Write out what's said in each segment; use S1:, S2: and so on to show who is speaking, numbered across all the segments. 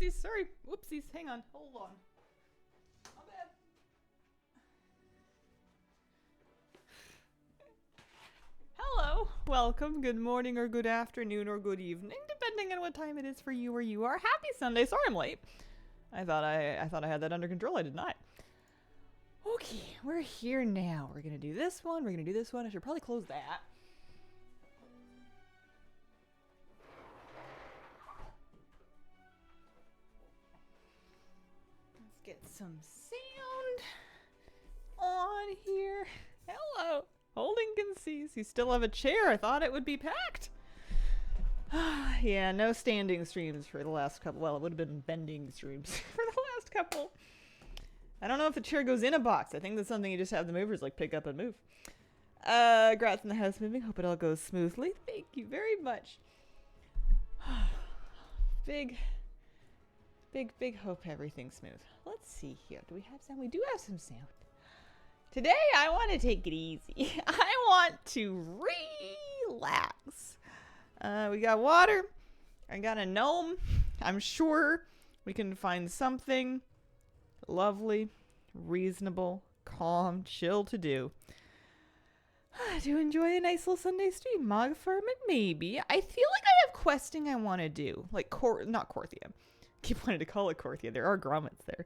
S1: Oopsies, sorry. Whoopsies, hang on. Hold on. My bad. Hello, welcome, good morning or good afternoon or good evening, depending on what time it is for you where you are. Happy Sunday. Sorry I'm late. I thought I had that under control. I did not. Okay, we're here now. We're gonna do this one. We're gonna do this one. I should probably close that. Let's get some sound on here. Hello. Holden can see. You still have a chair. I thought it would be packed. Yeah, no standing streams for the last couple. Well, it would have been bending streams for the last couple. I don't know if the chair goes in a box. I think that's something you just have the movers like pick up and move. Grats in the house moving. Hope it all goes smoothly. Thank you very much. big hope everything's smooth. Let's see here. Do we have sound? We do have some sound. Today I want to take it easy. I want to relax. We got water. I got a gnome. I'm sure we can find something lovely, reasonable, calm, chill to do. To enjoy a nice little Sunday stream. Mog farming, maybe. I feel like I have questing I want to do. Like, not Korthia. Keep wanting to call it Korthia. There are grommets there.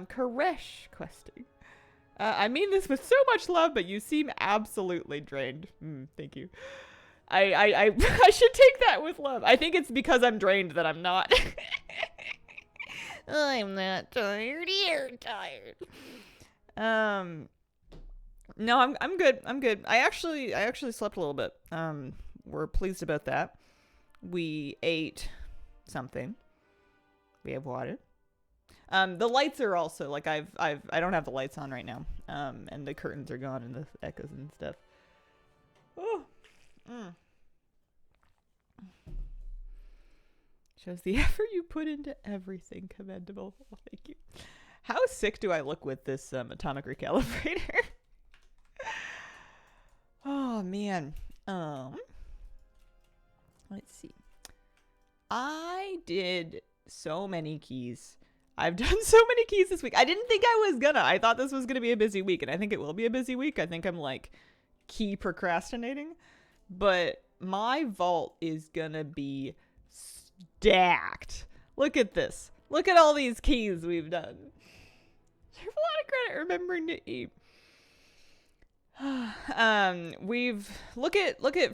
S1: Koresh questing. I mean this with so much love, but you seem absolutely drained. Thank you. I should take that with love. I think it's because I'm drained that I'm not. I'm not tired. You're tired. No, I'm good. I'm good. I actually slept a little bit. We're pleased about that. We ate something. We have water. The lights are also like I don't have the lights on right now. And the curtains are gone and the echoes and stuff. Oh. Shows the effort you put into everything. Commendable. Well, thank you. How sick do I look with this atomic recalibrator? Oh man. Let's see. I did so many keys. I've done so many keys this week. I didn't think I was gonna. I thought this was gonna be a busy week, and I think it will be a busy week. I think I'm like key procrastinating, but my vault is gonna be stacked. Look at this. Look at all these keys we've done. There's a lot of credit remembering to eat.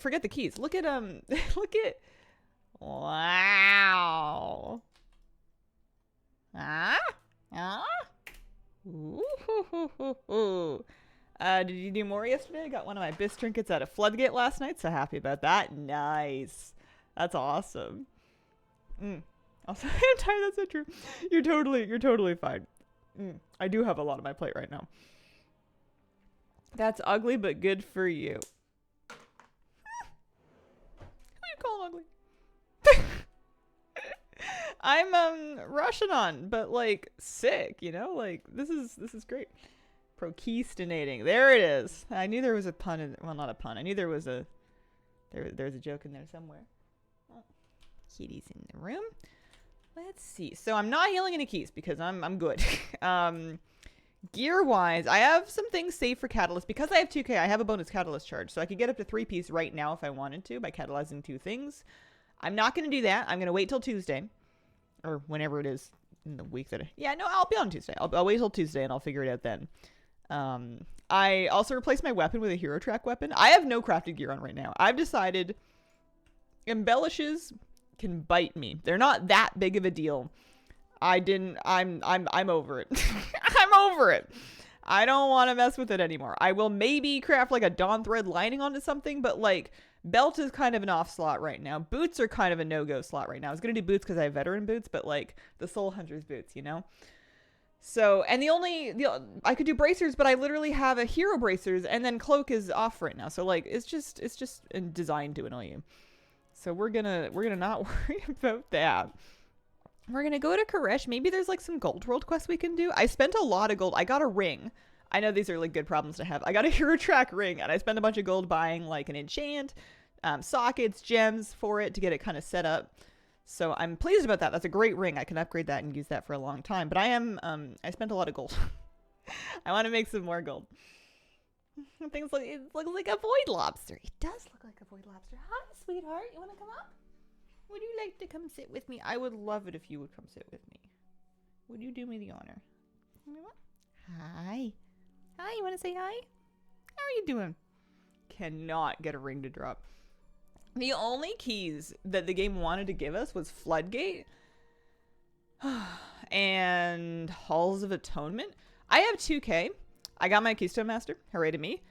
S1: Forget the keys. Look at wow. Ooh. Did you do more yesterday? I got one of my BIS trinkets out of Floodgate last night, so happy about that. Nice. That's awesome. Also, I'm tired. That's so true. You're totally fine. I do have a lot on my plate right now. That's ugly, but good for you. Who you calling ugly? I'm rushing on, but like sick, you know? Like this is great. Procrastinating. There it is. I knew there was a pun in, well, not a pun. I knew there was a there's a joke in there somewhere. Oh, kitty's in the room. Let's see. So I'm not healing any keys because I'm good. Gear wise, I have some things saved for catalyst because I have 2k. I have a bonus catalyst charge, so I could get up to 3 piece right now if I wanted to by catalyzing 2 things. I'm not going to do that. I'm going to wait till Tuesday or whenever it is in the week that I'll be on Tuesday. I'll wait till Tuesday and I'll figure it out then. I also replaced my weapon with a hero track weapon. I have no crafted gear on right now. I've decided embellishes can bite me. They're not that big of a deal. I'm over it. I'm over it. I don't want to mess with it anymore. I will maybe craft like a Dawn thread lining onto something, but like belt is kind of an off slot right now. Boots are kind of a no-go slot right now. I was going to do boots because I have veteran boots, but like the Soul Hunter's boots, you know? So, and I could do bracers, but I literally have a hero bracers and then cloak is off right now. So like, it's just designed to annoy you. So we're gonna not worry about that. We're gonna go to Koresh. Maybe there's like some gold world quests we can do. I spent a lot of gold. I got a ring. I know these are like good problems to have. I got a hero track ring and I spent a bunch of gold buying like an enchant, sockets, gems for it to get it kind of set up. So I'm pleased about that. That's a great ring. I can upgrade that and use that for a long time. But I spent a lot of gold. I want to make some more gold. Things like, it looks like a void lobster. It does look like a void lobster. Hi, sweetheart. You want to come up? Would you like to come sit with me? I would love it if you would come sit with me. Would you do me the honor? You know what? Hi. Hi, you want to say hi? How are you doing? Cannot get a ring to drop. The only keys that the game wanted to give us was Floodgate and Halls of Atonement. I have 2K. I got my Keystone Master. Hooray to me.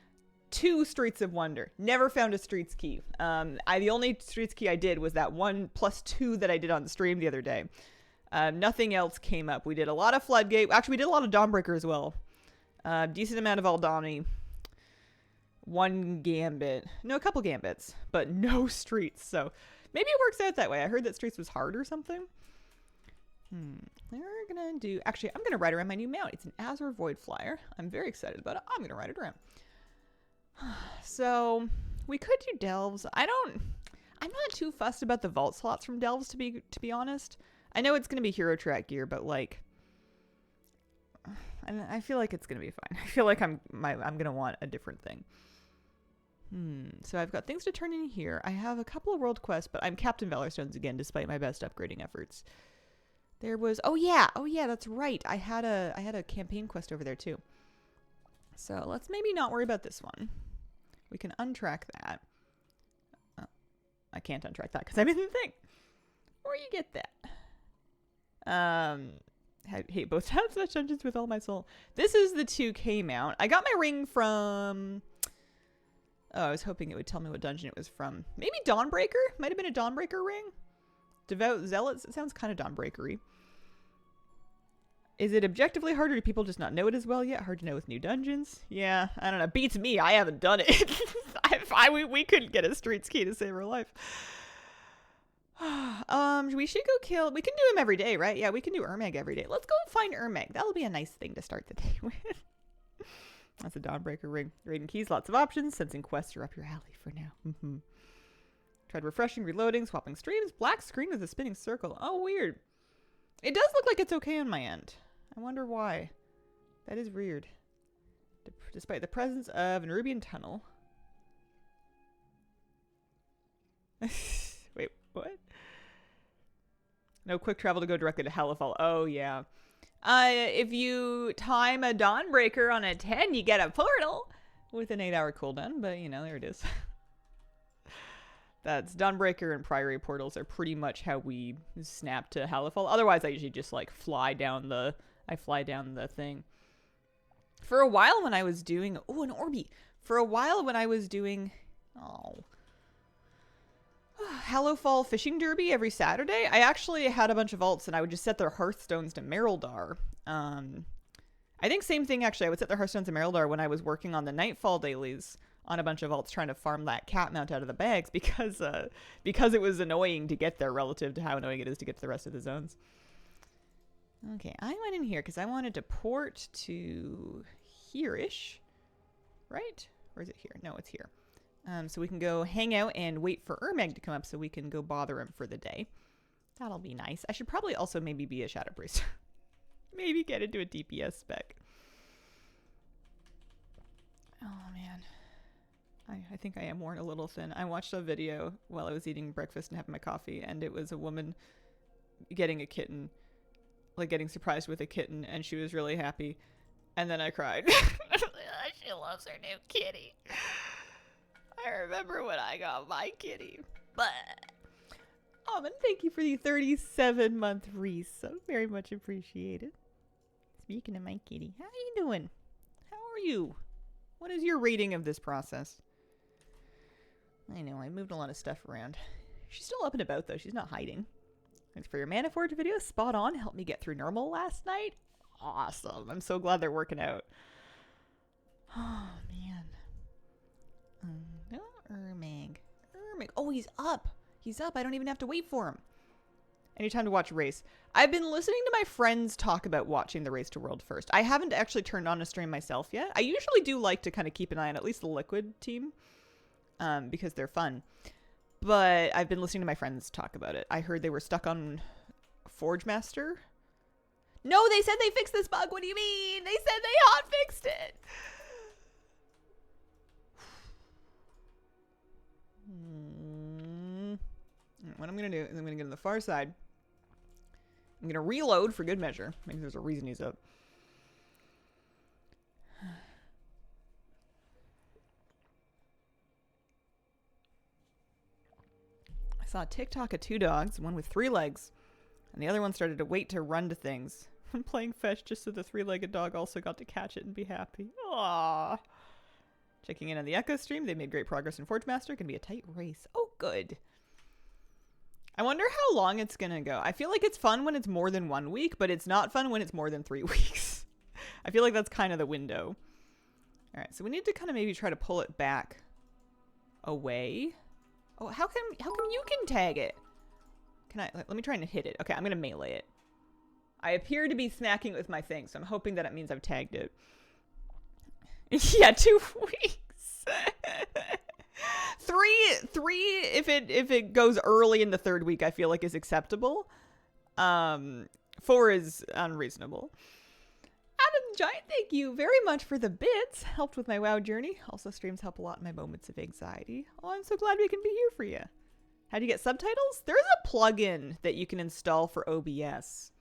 S1: 2 Streets of Wonder. Never found a Streets key. The only Streets key I did was that 1+2 that I did on the stream the other day. Nothing else came up. We did a lot of Floodgate. Actually, we did a lot of Dawnbreaker as well. Decent amount of Aldani. 1 Gambit. No, a couple Gambits. But no Streets. So maybe it works out that way. I heard that Streets was hard or something. We're gonna do... Actually, I'm gonna ride around my new mount. It's an Azure Void Flyer. I'm very excited about it. I'm gonna ride it around. So, we could do Delves. I'm not too fussed about the vault slots from Delves, to be honest. I know it's gonna be Hero Track gear, but like... I feel like it's gonna be fine. I feel like I'm gonna want a different thing. So I've got things to turn in here. I have a couple of world quests, but I'm Captain Valorstones again, despite my best upgrading efforts. There was... Oh yeah, that's right. I had a campaign quest over there too. So let's maybe not worry about this one. We can untrack that. Oh, I can't untrack that because I'm in the thing. Or you get that. I hate both tabs slash dungeons with all my soul. This is the 2K mount. I got my ring from... Oh, I was hoping it would tell me what dungeon it was from. Maybe Dawnbreaker? Might have been a Dawnbreaker ring? Devout Zealots? It sounds kind of Dawnbreakery. Is it objectively harder? Do people just not know it as well yet? Hard to know with new dungeons? Yeah, I don't know. Beats me. I haven't done it. We couldn't get a Streets key to save our life. We should go kill... We can do him every day, right? Yeah, we can do Ermeg every day. Let's go find Ermeg. That'll be a nice thing to start the day with. That's a Dawnbreaker ring. Raiding keys, lots of options. Sensing quests are up your alley for now. Tried refreshing, reloading, swapping streams. Black screen with a spinning circle. Oh, weird. It does look like it's okay on my end. I wonder why. That is weird. Despite the presence of an Nerubian tunnel. Wait, what? No quick travel to go directly to Hellafall. Oh, yeah. If you time a Dawnbreaker on a 10, you get a portal with an 8-hour cooldown. But, you know, there it is. That's Dawnbreaker and Priory portals are pretty much how we snap to Hellafall. Otherwise, I usually just, like, fly down the thing. For a while when I was doing... Oh, an Orby. For a while when I was doing... Oh... Hellafall Fishing Derby every Saturday. I actually had a bunch of alts and I would just set their Hearthstones to Merildar. I think same thing actually. I would set their Hearthstones to Merildar when I was working on the Nightfall dailies on a bunch of alts trying to farm that cat mount out of the bags because it was annoying to get there relative to how annoying it is to get to the rest of the zones. Okay, I went in here because I wanted to port to here-ish. Right? Or is it here? No, it's here. So we can go hang out and wait for Ermeg to come up so we can go bother him for the day. That'll be nice. I should probably also maybe be a Shadow Priest. Maybe get into a DPS spec. Oh, man. I think I am worn a little thin. I watched a video while I was eating breakfast and having my coffee, and it was a woman getting a kitten, like getting surprised with a kitten, and she was really happy. And then I cried. She loves her new kitty. I remember when I got my kitty. But, and thank you for the 37-month resub. Very much appreciated. Speaking of my kitty, how are you doing? How are you? What is your rating of this process? I know, I moved a lot of stuff around. She's still up and about, though. She's not hiding. Thanks for your Mana Forge video. Spot on. Helped me get through normal last night. Awesome. I'm so glad they're working out. Oh, man. No, Ermeg. Oh, he's up. He's up. I don't even have to wait for him. Anytime to watch a race. I've been listening to my friends talk about watching the Race to World first. I haven't actually turned on a stream myself yet. I usually do like to kind of keep an eye on at least the Liquid team. Because they're fun. but I've been listening to my friends talk about it. I heard they were stuck on Forge Master. No, they said they fixed this bug. What do you mean? They said they hot fixed it. What I'm going to do is I'm going to get on the far side. I'm going to reload for good measure. Maybe there's a reason he's up. I saw a TikTok of 2 dogs, one with 3 legs, and the other one started to wait to run to things. I'm playing fetch just so the 3-legged dog also got to catch it and be happy. Aww. Checking in on the Echo stream. They made great progress in Forge Master. Can be a tight race. Oh, good. I wonder how long it's gonna go. I feel like it's fun when it's more than 1 week, but it's not fun when it's more than 3 weeks. I feel like that's kind of the window. All right, so we need to kind of maybe try to pull it back away. Oh, how come you can tag it? Can I? Let me try and hit it. Okay, I'm gonna melee it. I appear to be smacking it with my thing, so I'm hoping that it means I've tagged it. Yeah, 2 weeks. Three if it goes early in the 3rd week, I feel like is acceptable. 4 is unreasonable. Adam Giant, thank you very much for the bits. Helped with my WoW journey. Also, streams help a lot in my moments of anxiety. Oh, I'm so glad we can be here for you. How do you get subtitles? There's a plugin that you can install for OBS.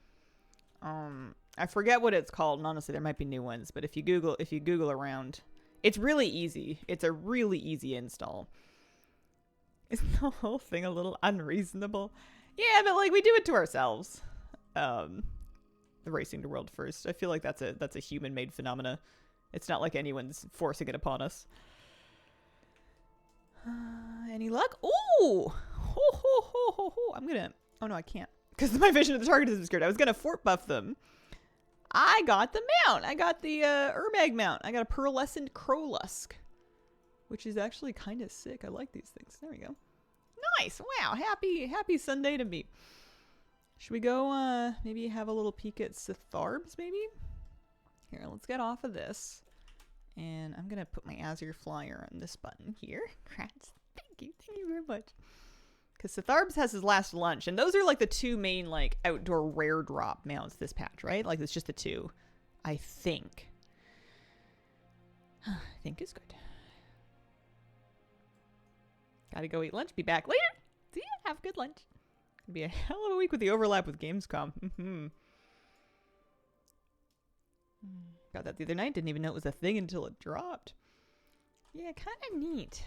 S1: I forget what it's called, and honestly, there might be new ones. But if you Google around, it's really easy. It's a really easy install. Isn't the whole thing a little unreasonable? Yeah, but like we do it to ourselves. The racing to world first. I feel like that's a human-made phenomena. It's not like anyone's forcing it upon us. Any luck? Ooh! Ho, ho, ho, ho, ho. I'm gonna... Oh no, I can't. Because my vision of the target is obscured. I was gonna fort buff them. I got the mount. I got the Urbag mount. I got a pearlescent crowlusk, which is actually kind of sick. I like these things. There we go. Nice. Wow. Happy Sunday to me. Should we go maybe have a little peek at Sitharbs maybe? Here, let's get off of this. And I'm going to put my Azure flyer on this button here. Crats. Thank you very much. Because Sitharbs has his last lunch, and those are like the 2 main like outdoor rare drop mounts this patch, right? Like it's just the 2, I think. I think is good. Gotta go eat lunch. Be back later. See ya. Have a good lunch. It'll be a hell of a week with the overlap with Gamescom. Got that the other night. Didn't even know it was a thing until it dropped. Yeah, kind of neat.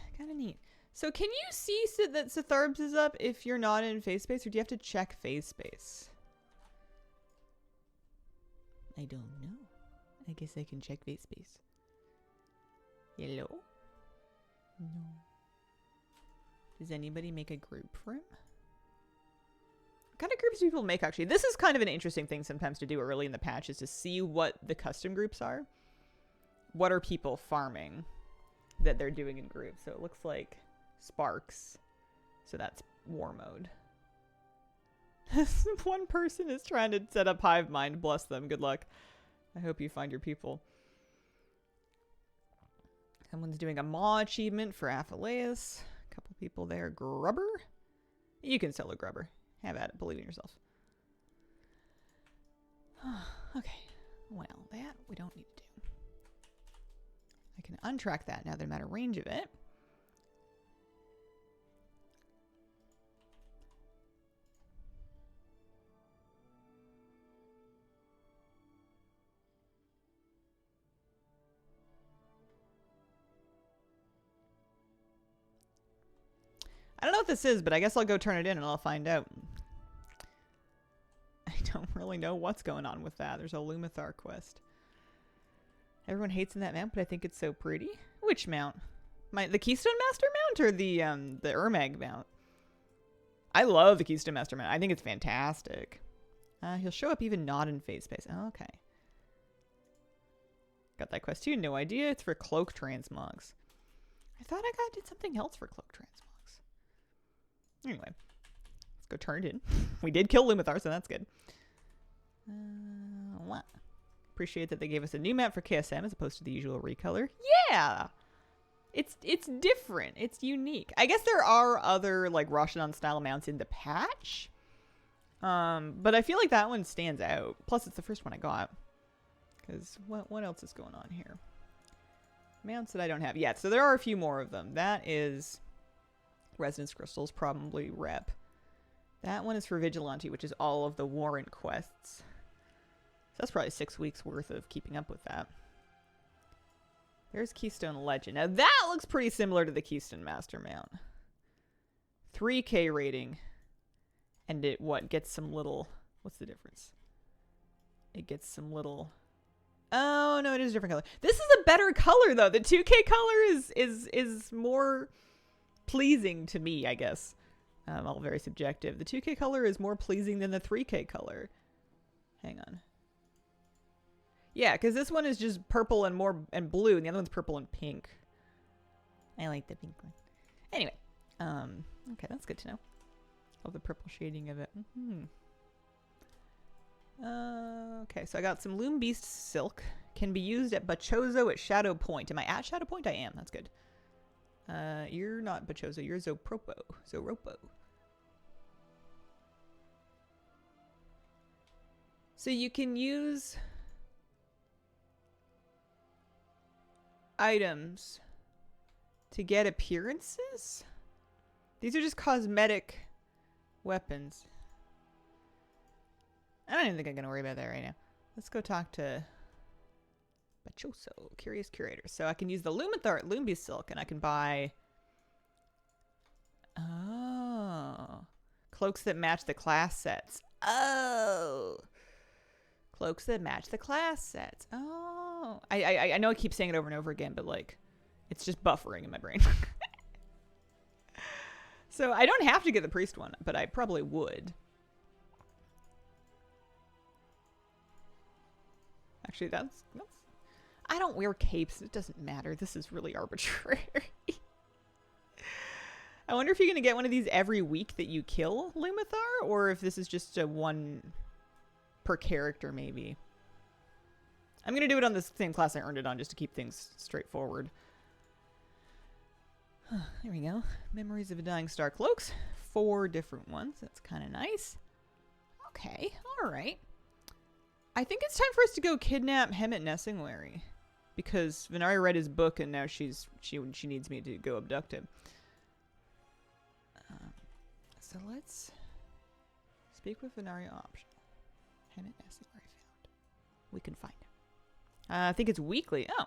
S1: So can you see that Sitharbs is up if you're not in phase space, or do you have to check phase space? I don't know. I guess I can check phase space. Hello? No. Does anybody make a group for him? What kind of groups do people make, actually? This is kind of an interesting thing sometimes to do early in the patch, is to see what the custom groups are. What are people farming that they're doing in groups? So it looks like Sparks. So that's war mode. One person is trying to set up hive mind. Bless them. Good luck. I hope you find your people. Someone's doing a Maw achievement for Aphaleus. A couple people there. Grubber? You can sell a Grubber. Have at it. Believe in yourself. Okay. Well, that we don't need to do. I can untrack that now that I'm out of range of it. I don't know what this is, but I guess I'll go turn it in and I'll find out. I don't really know what's going on with that. There's a Lumathar quest. Everyone hates in that mount, but I think it's so pretty. Which mount? The Keystone Master mount or the Urmag mount? I love the Keystone Master mount. I think it's fantastic. He'll show up even not in phase space. Oh, okay. Got that quest too. No idea. It's for cloak transmogs. I thought I did something else for cloak transmogs. Anyway, let's go turn it in. We did kill Lumathar, so that's good. What? Appreciate that they gave us a new map for KSM as opposed to the usual recolor. Yeah! It's different. It's unique. I guess there are other like Roshanon style mounts in the patch. But I feel like that one stands out. Plus, it's the first one I got. Because what else is going on here? Mounts that I don't have yet. So there are a few more of them. That is Resonance Crystals, probably rep. That one is for Vigilante, which is all of the Warrant quests. So that's probably 6 weeks worth of keeping up with that. There's Keystone Legend. Now that looks pretty similar to the Keystone Master Mount. 3K rating. And it, gets some little... What's the difference? It gets some little... Oh, no, it is a different color. This is a better color, though. The 2K color is more pleasing to me, I guess. All very subjective. The 2K color is more pleasing than the 3K color. Hang on. Yeah, because this one is just purple and blue, and the other one's purple and pink. I like the pink one. Anyway, okay, that's good to know. Love the purple shading of it. Okay, so I got some Loom Beast Silk. Can be used at Bachozo at Shadow Point. Am I at Shadow Point? I am. That's good. You're not Bachozo. You're Zoropo. So you can use items to get appearances? These are just cosmetic weapons. I don't even think I'm going to worry about that right now. Let's go talk to Bachoso, Curious Curator. So I can use the Loombeast Silk, and I can buy... Oh. Cloaks that match the class sets. Oh. Cloaks that match the class sets. Oh. I know I keep saying it over and over again, but, like, it's just buffering in my brain. So I don't have to get the priest one, but I probably would. Actually, that's I don't wear capes. It doesn't matter. This is really arbitrary. I wonder if you're going to get one of these every week that you kill Lumathar, or if this is just a one per character, maybe. I'm going to do it on the same class I earned it on, just to keep things straightforward. There we go. Memories of a Dying Star cloaks. 4 different ones. That's kind of nice. Okay. All right. I think it's time for us to go kidnap Hemet Nessingwary, because Venari read his book and now she needs me to go abduct him. So let's speak with Venari optional. Hemet Nessingwary found. We can find him. I think it's weekly. Oh.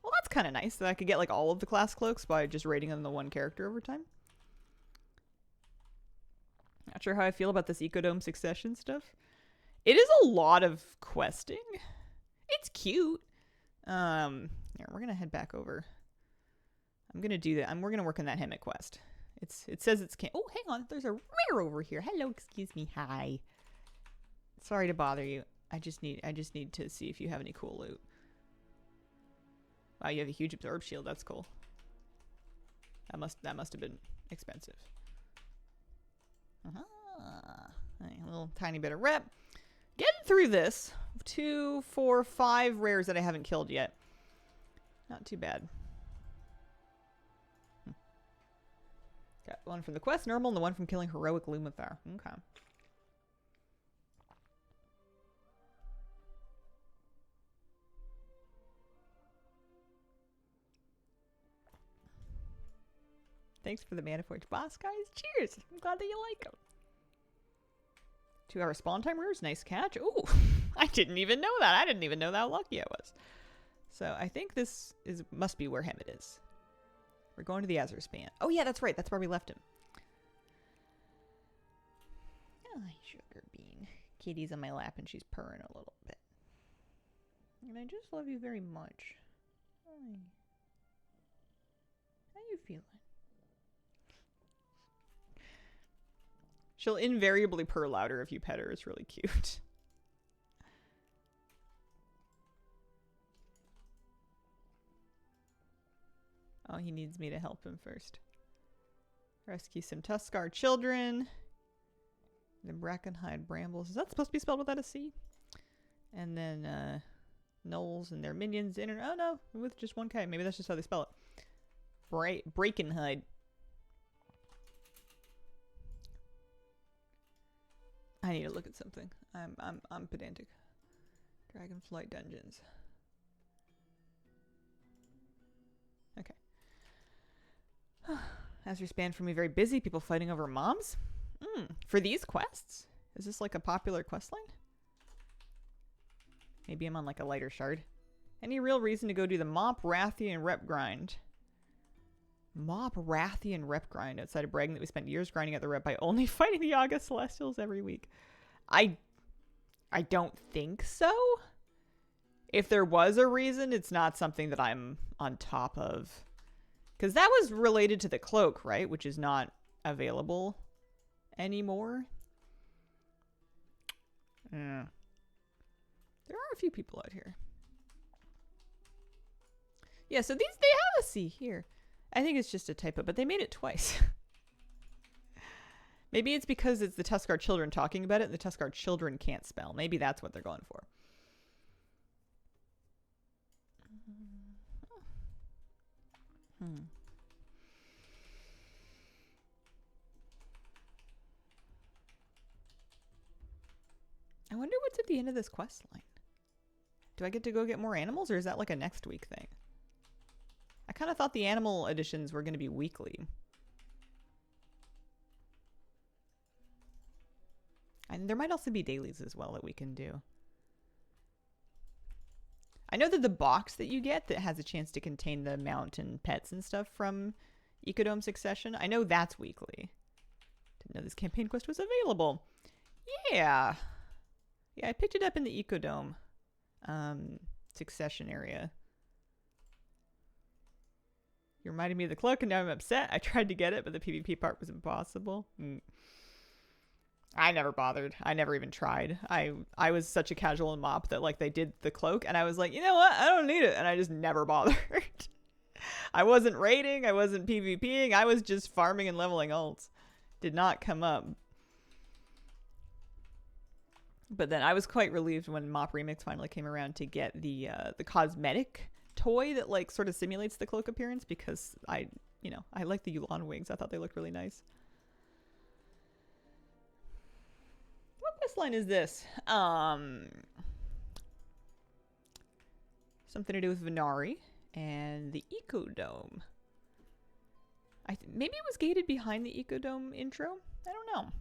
S1: Well, that's kind of nice that I could get like all of the class cloaks by just rating on the one character over time. Not sure how I feel about this Ecodome Succession stuff. It is a lot of questing. It's cute. Here, we're gonna head back over. I'm gonna do that. We're gonna work on that Hemet quest. It says it's can. Oh, hang on. There's a rare over here. Hello, excuse me. Hi. Sorry to bother you. I just need to see if you have any cool loot. Wow, you have a huge absorb shield. That's cool. That must have been expensive. A little tiny bit of rep. Getting through this. 2, 4, 5 rares that I haven't killed yet. Not too bad. Got one from the quest normal and the one from killing heroic Lumathar. Okay. Thanks for the Manaforge boss, guys. Cheers. I'm glad that you like them. 2-hour spawn time rares. Nice catch. Ooh, I didn't even know that. I didn't even know how lucky I was. So I think this must be where Hemet is. We're going to the Azure Span. Oh yeah, that's right. That's where we left him. Oh, sugar bean. Kitty's on my lap and she's purring a little bit. And I just love you very much. Hi. How you feeling? She'll invariably purr louder if you pet her. It's really cute. Oh, he needs me to help him first. Rescue some Tuskar children. The Brackenhide brambles. Is that supposed to be spelled without a C? And then Gnolls and their minions. Oh no, with just 1K. Maybe that's just how they spell it. Breakenhide. I need to look at something. I'm pedantic. Dragonflight dungeons. Okay. Azure banned for me very busy. People fighting over mobs. For these quests? Is this like a popular quest line? Maybe I'm on like a lighter shard. Any real reason to go do the Mop, Rathian rep grind? Mop, Rathian rep grind outside of bragging that we spent years grinding at the rep by only fighting the Yaga Celestials every week. I don't think so. If there was a reason, it's not something that I'm on top of. Because that was related to the cloak, right? Which is not available anymore. Yeah. There are a few people out here. Yeah, so they have a C here. I think it's just a typo, but they made it twice. Maybe it's because it's the Tuskar children talking about it, and the Tuskar children can't spell. Maybe that's what they're going for. I wonder what's at the end of this quest line. Do I get to go get more animals, or is that like a next week thing? I kind of thought the animal editions were going to be weekly. And there might also be dailies as well that we can do. I know that the box that you get that has a chance to contain the mount and pets and stuff from Ecodome Succession, I know that's weekly. Didn't know this campaign quest was available. Yeah. Yeah, I picked it up in the Ecodome Succession area. You reminded me of the cloak, and now I'm upset. I tried to get it, but the PvP part was impossible. I never bothered. I never even tried. I was such a casual in Mop that like they did the cloak, and I was like, you know what? I don't need it, and I just never bothered. I wasn't raiding. I wasn't PvPing. I was just farming and leveling ults. Did not come up. But then I was quite relieved when Mop Remix finally came around to get the cosmetic toy that like sort of simulates the cloak appearance, because I like the Yulon wings. I thought they looked really nice. What quest line is this? Something to do with Venari and the Ecodome. Maybe it was gated behind the Ecodome intro? I don't know.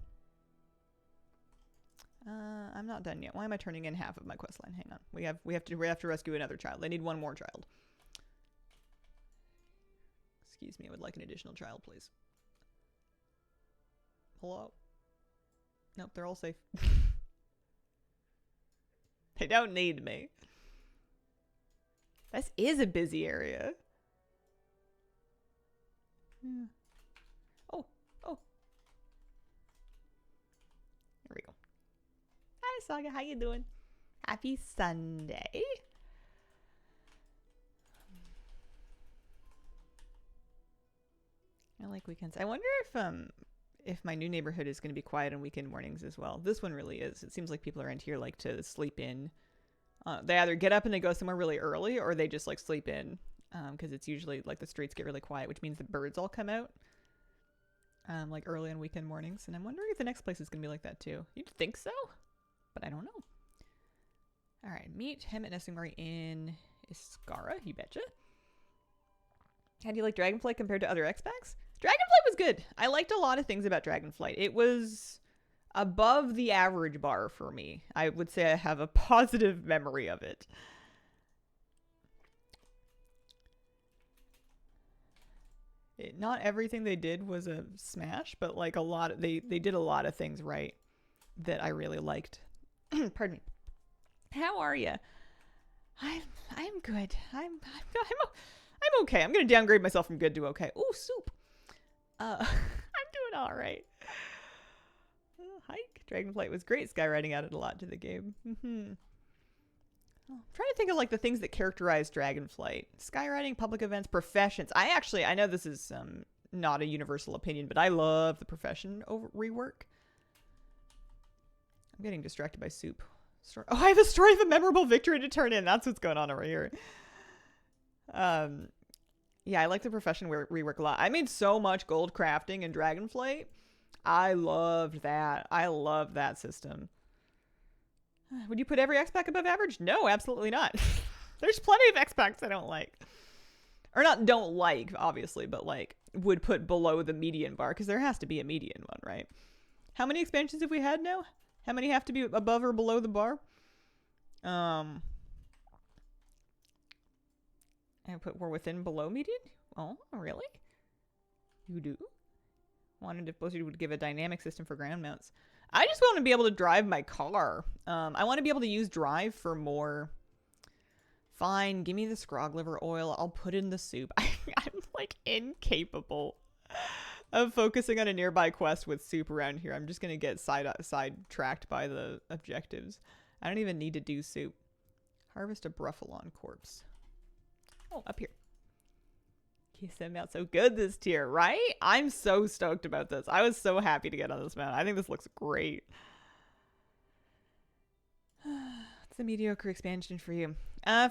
S1: I'm not done yet. Why am I turning in half of my quest line? Hang on. We have to rescue another child. I need one more child. Excuse me, I would like an additional child, please. Hello? Nope, they're all safe. They don't need me. This is a busy area. Yeah. Oh. Here we go. Hi, Saga. How you doing? Happy Sunday. I like weekends. I wonder if my new neighborhood is going to be quiet on weekend mornings as well. This one really is. It seems like people around here like to sleep in. They either get up and they go somewhere really early, or they just like sleep in, because it's usually like the streets get really quiet, which means the birds all come out like early on weekend mornings. And I'm wondering if the next place is going to be like that too. You'd think so, but I don't know. All right, meet Hemet Nessingmari in Iskara, you betcha. How do you like Dragonflight compared to other X-Packs? Dragonflight was good. I liked a lot of things about Dragonflight. It was above the average bar for me. I would say I have a positive memory of it. Not everything they did was a smash, but like a lot, they did a lot of things right that I really liked. Pardon me. How are you? I'm good. I'm okay. I'm gonna downgrade myself from good to okay. Ooh, soup. I'm doing all right. Hike. Dragonflight was great. Skywriting added a lot to the game. I'm trying to think of like the things that characterize Dragonflight. Skywriting, public events, professions. I know this is not a universal opinion, but I love the profession rework. I'm getting distracted by soup. Oh, I have a story of a memorable victory to turn in. That's what's going on over here. Yeah, I like the profession rework a lot. I made so much gold crafting in Dragonflight. I loved that. I love that system. Would you put every X pack above average? No, absolutely not. There's plenty of X packs I don't like. Or not don't like, obviously, but like would put below the median bar, because there has to be a median one, right? How many expansions have we had now? How many have to be above or below the bar? I put we're within below median? Oh, really? You do? Wanted if Blizzard would give a dynamic system for ground mounts. I just want to be able to drive my car. I want to be able to use drive for more. Fine, give me the scrog liver oil. I'll put in the soup. I'm like incapable of focusing on a nearby quest with soup around here. I'm just going to get sidetracked by the objectives. I don't even need to do soup. Harvest a Bruffalon corpse. Oh, up here. You sent me out so good this tier, right? I'm so stoked about this. I was so happy to get on this mount. I think this looks great. It's a mediocre expansion for you.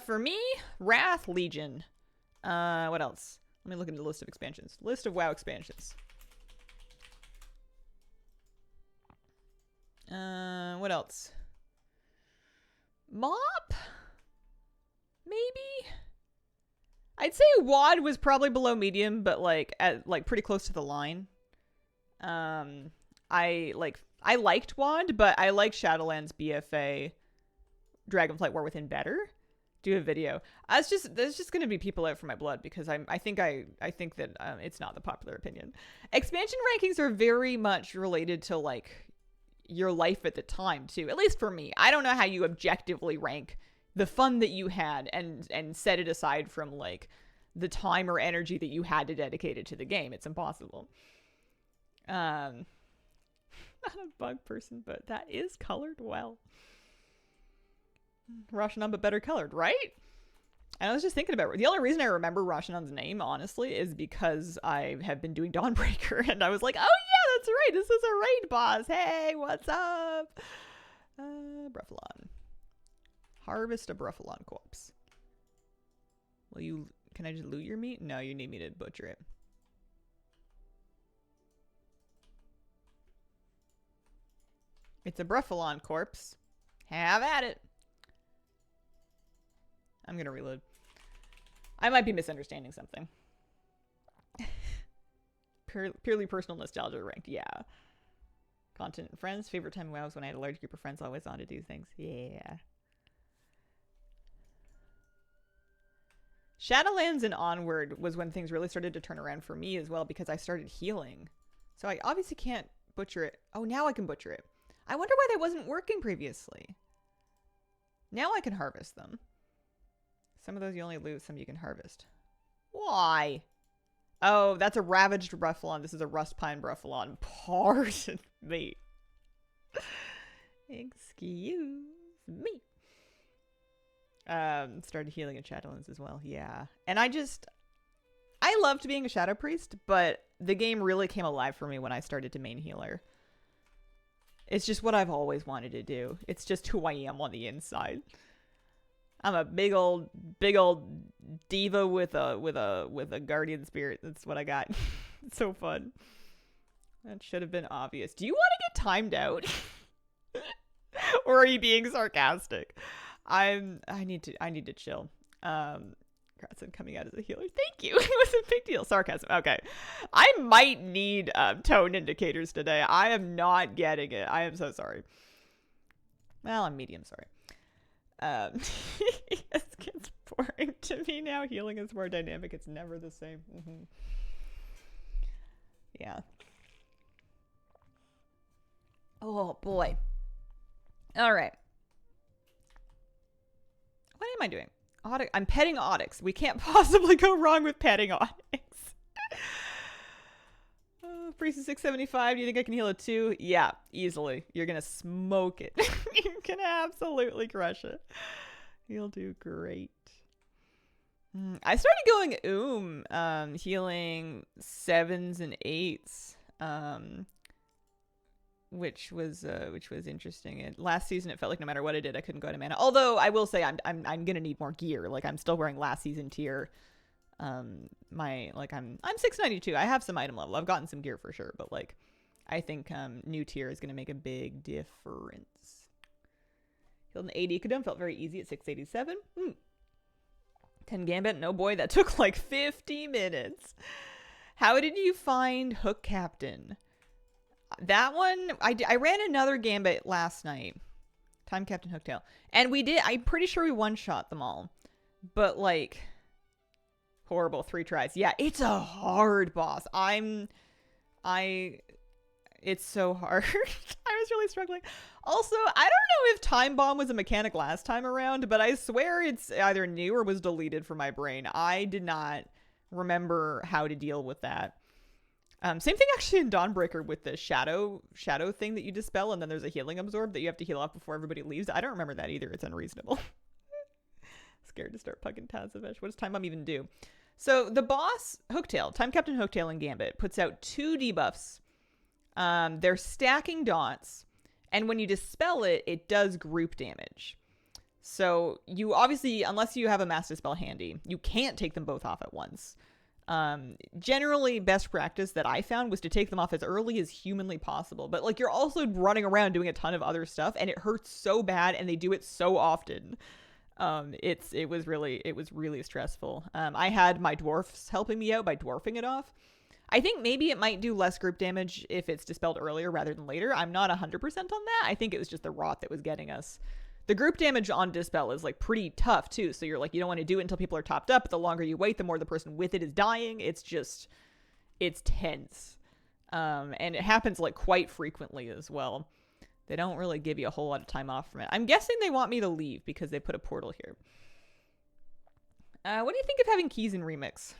S1: For me, Wrath Legion. What else? Let me look at the list of expansions. List of WoW expansions. What else? Mop? Maybe? I'd say WoD was probably below medium, but like pretty close to the line. I liked WoD, but I like Shadowlands BFA Dragonflight War Within better. Do a video. There's just gonna be people out for my blood because I think that it's not the popular opinion. Expansion rankings are very much related to like your life at the time too. At least for me, I don't know how you objectively rank the fun that you had and set it aside from like the time or energy that you had to dedicate it to the game. It's impossible. Not a bug person, but that is colored well. Roshanon, but better colored, right? And I was just thinking about it. The only reason I remember Roshanon's name, honestly, is because I have been doing Dawnbreaker, and I was like, oh yeah, that's right, this is a raid boss. Hey, what's up? Bruffalon. Harvest a Bruffalon corpse. Can I just loot your meat? No, you need me to butcher it. It's a Bruffalon corpse. Have at it. I'm gonna reload. I might be misunderstanding something. Purely personal nostalgia ranked, yeah. Content and friends. Favorite time of WoW was when I had a large group of friends always on to do things. Yeah. Shadowlands and onward was when things really started to turn around for me as well, because I started healing. So I obviously can't butcher it. Oh, now I can butcher it. I wonder why that wasn't working previously. Now I can harvest them. Some of those you only loot, some you can harvest. Why? Oh, that's a ravaged Bruffalon. This is a rust pine Bruffalon. Pardon me. Excuse me. Started healing in Shadowlands as well. Yeah. And I loved being a Shadow Priest, but the game really came alive for me when I started to main healer. It's just what I've always wanted to do. It's just who I am on the inside. I'm a big old diva with a guardian spirit. That's what I got. It's so fun. That should have been obvious. Do you want to get timed out? Or are you being sarcastic? I need to chill. Congrats on coming out as a healer. Thank you. It was a big deal. Sarcasm. Okay. I might need tone indicators today. I am not getting it. I am so sorry. Well, I'm medium sorry. It gets boring to me now. Healing is more dynamic. It's never the same. Yeah. Oh boy. All right. What am I doing? I'm petting Onyx. We can't possibly go wrong with petting Onyx. Priest is 675. Do you think I can heal it too? Yeah, easily. You're gonna smoke it. You're gonna absolutely crush it. You'll do great. I started going healing 7s and 8s, which was interesting. Last season, it felt like no matter what I did, I couldn't go to mana. Although I will say I'm gonna need more gear. Like I'm still wearing last season tier I'm 692. I have some item level. I've gotten some gear for sure, but like I think new tier is gonna make a big difference. Killed an 80 Ecodome, felt very easy at 687. 10 Gambit, no boy, that took like 50 minutes. How did you find Hook Captain? That one, I ran another Gambit last night. Time Captain Hooktail. And I'm pretty sure we one-shot them all. But like, horrible, 3 tries. Yeah, it's a hard boss. It's so hard. I was really struggling. Also, I don't know if Time Bomb was a mechanic last time around, but I swear it's either new or was deleted from my brain. I did not remember how to deal with that. Same thing actually in Dawnbreaker with the shadow thing that you dispel, and then there's a healing absorb that you have to heal off before everybody leaves. I don't remember that either. It's unreasonable. Scared to start pugging Tazavesh. What does Time Bomb even do? So the boss, Hooktail, Time Captain Hooktail in Gambit, puts out 2 debuffs. They're stacking dots, and when you dispel it, it does group damage. So you obviously, unless you have a mass dispel handy, you can't take them both off at once. Generally, best practice that I found was to take them off as early as humanly possible. But like, you're also running around doing a ton of other stuff, and it hurts so bad, and they do it so often. It was really stressful. I had my dwarfs helping me out by dwarfing it off. I think maybe it might do less group damage if it's dispelled earlier rather than later. I'm not 100% on that. I think it was just the rot that was getting us. The group damage on dispel is like pretty tough too. So you're like, you don't want to do it until people are topped up. But the longer you wait, the more the person with it is dying. It's tense. And it happens like quite frequently as well. They don't really give you a whole lot of time off from it. I'm guessing they want me to leave because they put a portal here. What do you think of having keys in Remix?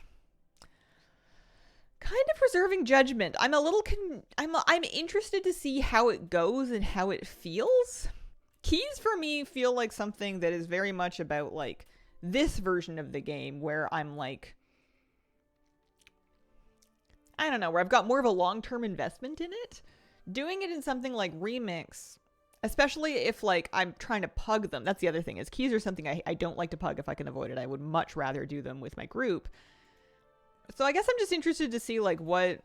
S1: Kind of reserving judgment. I'm a little I'm interested to see how it goes and how it feels. Keys for me feel like something that is very much about like this version of the game where I'm like, I don't know, where I've got more of a long-term investment in it. Doing it in something like Remix, especially if like I'm trying to pug them. That's the other thing, is keys are something I don't like to pug if I can avoid it. I would much rather do them with my group. So I guess I'm just interested to see like what...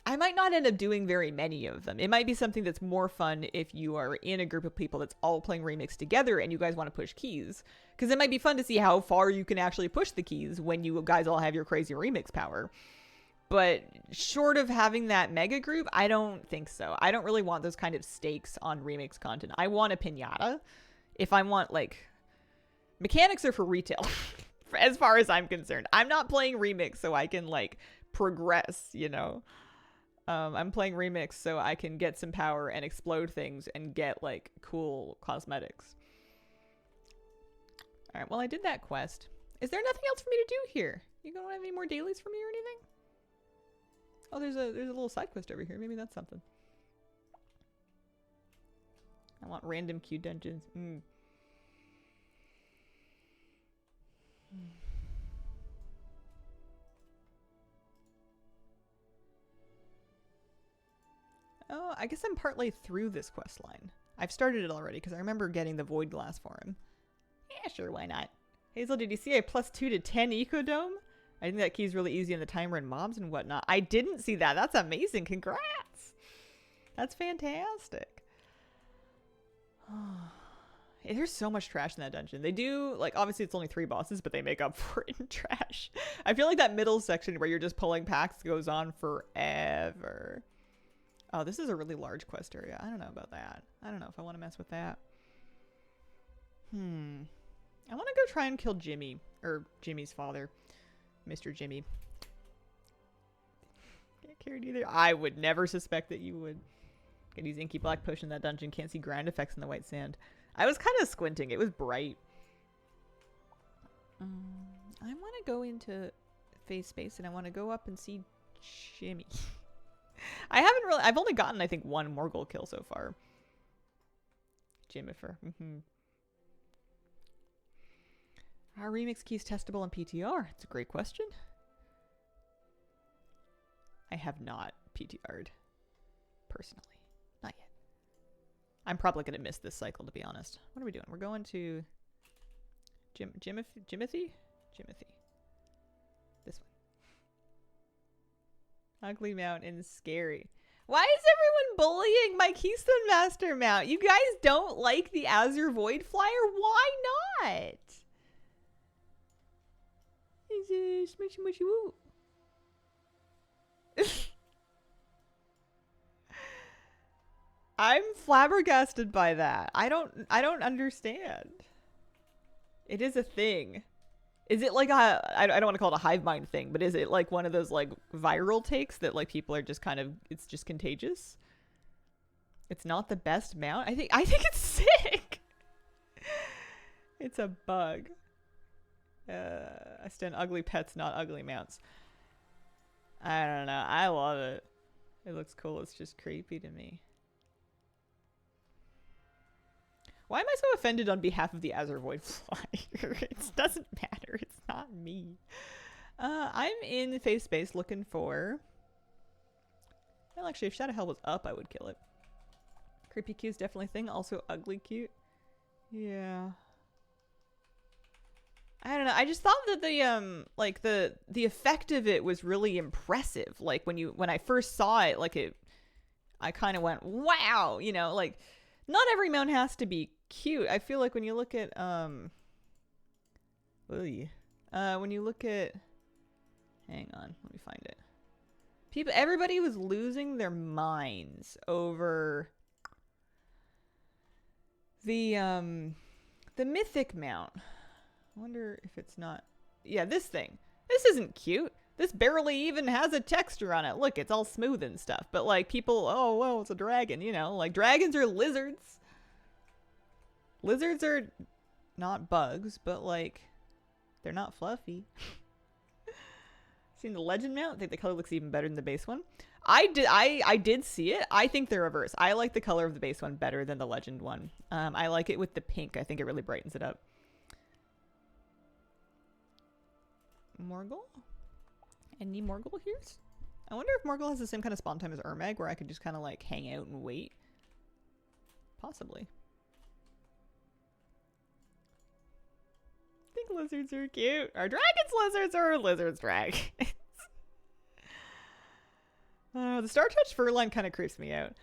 S1: I might not end up doing very many of them. It might be something that's more fun if you are in a group of people that's all playing Remix together and you guys want to push keys. Because it might be fun to see how far you can actually push the keys when you guys all have your crazy Remix power. But short of having that mega group, I don't think so. I don't really want those kind of stakes on Remix content. I want a pinata. If I want like... Mechanics are for retail. As far as I'm concerned. I'm not playing Remix so I can like progress, you know. I'm playing Remix so I can get some power and explode things and get like cool cosmetics. All right, well I did that quest. Is there nothing else for me to do here? You don't have any more dailies for me or anything? Oh, there's a little side quest over here. Maybe that's something. I want random queue dungeons. Oh, I guess I'm partly through this quest line. I've started it already because I remember getting the Void Glass for him. Yeah, sure, why not? Hazel, did you see a +2 to 10 Ecodome? I think that key's really easy on the timer and mobs and whatnot. I didn't see that. That's amazing. Congrats. That's fantastic. There's so much trash in that dungeon. They do, like, obviously it's only 3 bosses, but they make up for it in trash. I feel like that middle section where you're just pulling packs goes on forever. Oh, this is a really large quest area. I don't know about that. I don't know if I want to mess with that. I want to go try and kill Jimmy, or Jimmy's father, Mr. Jimmy. Can't carry it either. I would never suspect that you would. Get these inky black potion in that dungeon. Can't see grind effects in the white sand. I was kind of squinting. It was bright. I want to go into phase space and I want to go up and see Jimmy. I've only gotten, I think, 1 Morgul kill so far. Jimifer. Are remix keys testable in PTR? It's a great question. I have not PTR'd. Personally. Not yet. I'm probably going to miss this cycle, to be honest. What are we doing? We're going to... Jimothy? Jimothy. This one. Ugly mount and scary. Why is everyone bullying my Keystone Master mount? You guys don't like the Azure Void Flyer? Why not? Smushy mushy woo. I'm flabbergasted by that. I don't understand. It is a thing. Is it like I don't want to call it a hive mind thing, but is it like one of those like viral takes that like people are just kind of, it's just contagious? It's not the best mount. I think it's sick. It's a bug. I stand ugly pets, not ugly mounts. I don't know. I love it. It looks cool. It's just creepy to me. Why am I so offended on behalf of the Azure Void Flyer? It doesn't matter. It's not me. I'm in face space looking for... Well, actually, if Shadow Hell was up, I would kill it. Creepy Q is definitely a thing. Also ugly cute. Yeah. I don't know. I just thought that the like the effect of it was really impressive. Like when I first saw it, like I kind of went, wow, you know, like not every mount has to be cute. I feel like when you look at when you look at, hang on, let me find it. Everybody was losing their minds over the mythic mount. I wonder if it's not, yeah, this thing. This isn't cute. This barely even has a texture on it. Look, it's all smooth and stuff. But like people, oh, well, it's a dragon, you know, like dragons are lizards. Lizards are not bugs, but like they're not fluffy. Seen the legend mount? I think the color looks even better than the base one. I did see it. I think they're reverse. I like the color of the base one better than the legend one. I like it with the pink. I think it really brightens it up. Morgul? Any Morgul here? I wonder if Morgul has the same kind of spawn time as Ermag, where I could just kind of like hang out and wait. Possibly. I think lizards are cute. Are dragons lizards or are lizards dragons? The Star Touch fur line kind of creeps me out.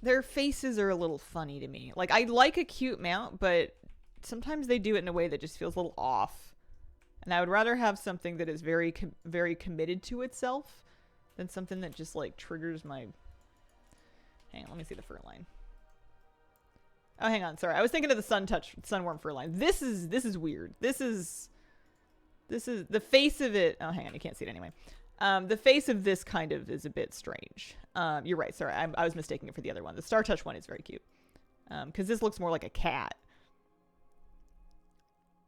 S1: Their faces are a little funny to me. Like, I like a cute mount, but sometimes they do it in a way that just feels a little off. And I would rather have something that is very, very committed to itself than something that just, like, triggers my... Hang on, let me see the fur line. Oh, hang on. Sorry. I was thinking of the Sunworm fur line. This is weird. This is the face of it. Oh, hang on. You can't see it anyway. The face of this kind of is a bit strange. You're right. Sorry. I was mistaking it for the other one. The Star Touch one is very cute. Because this looks more like a cat.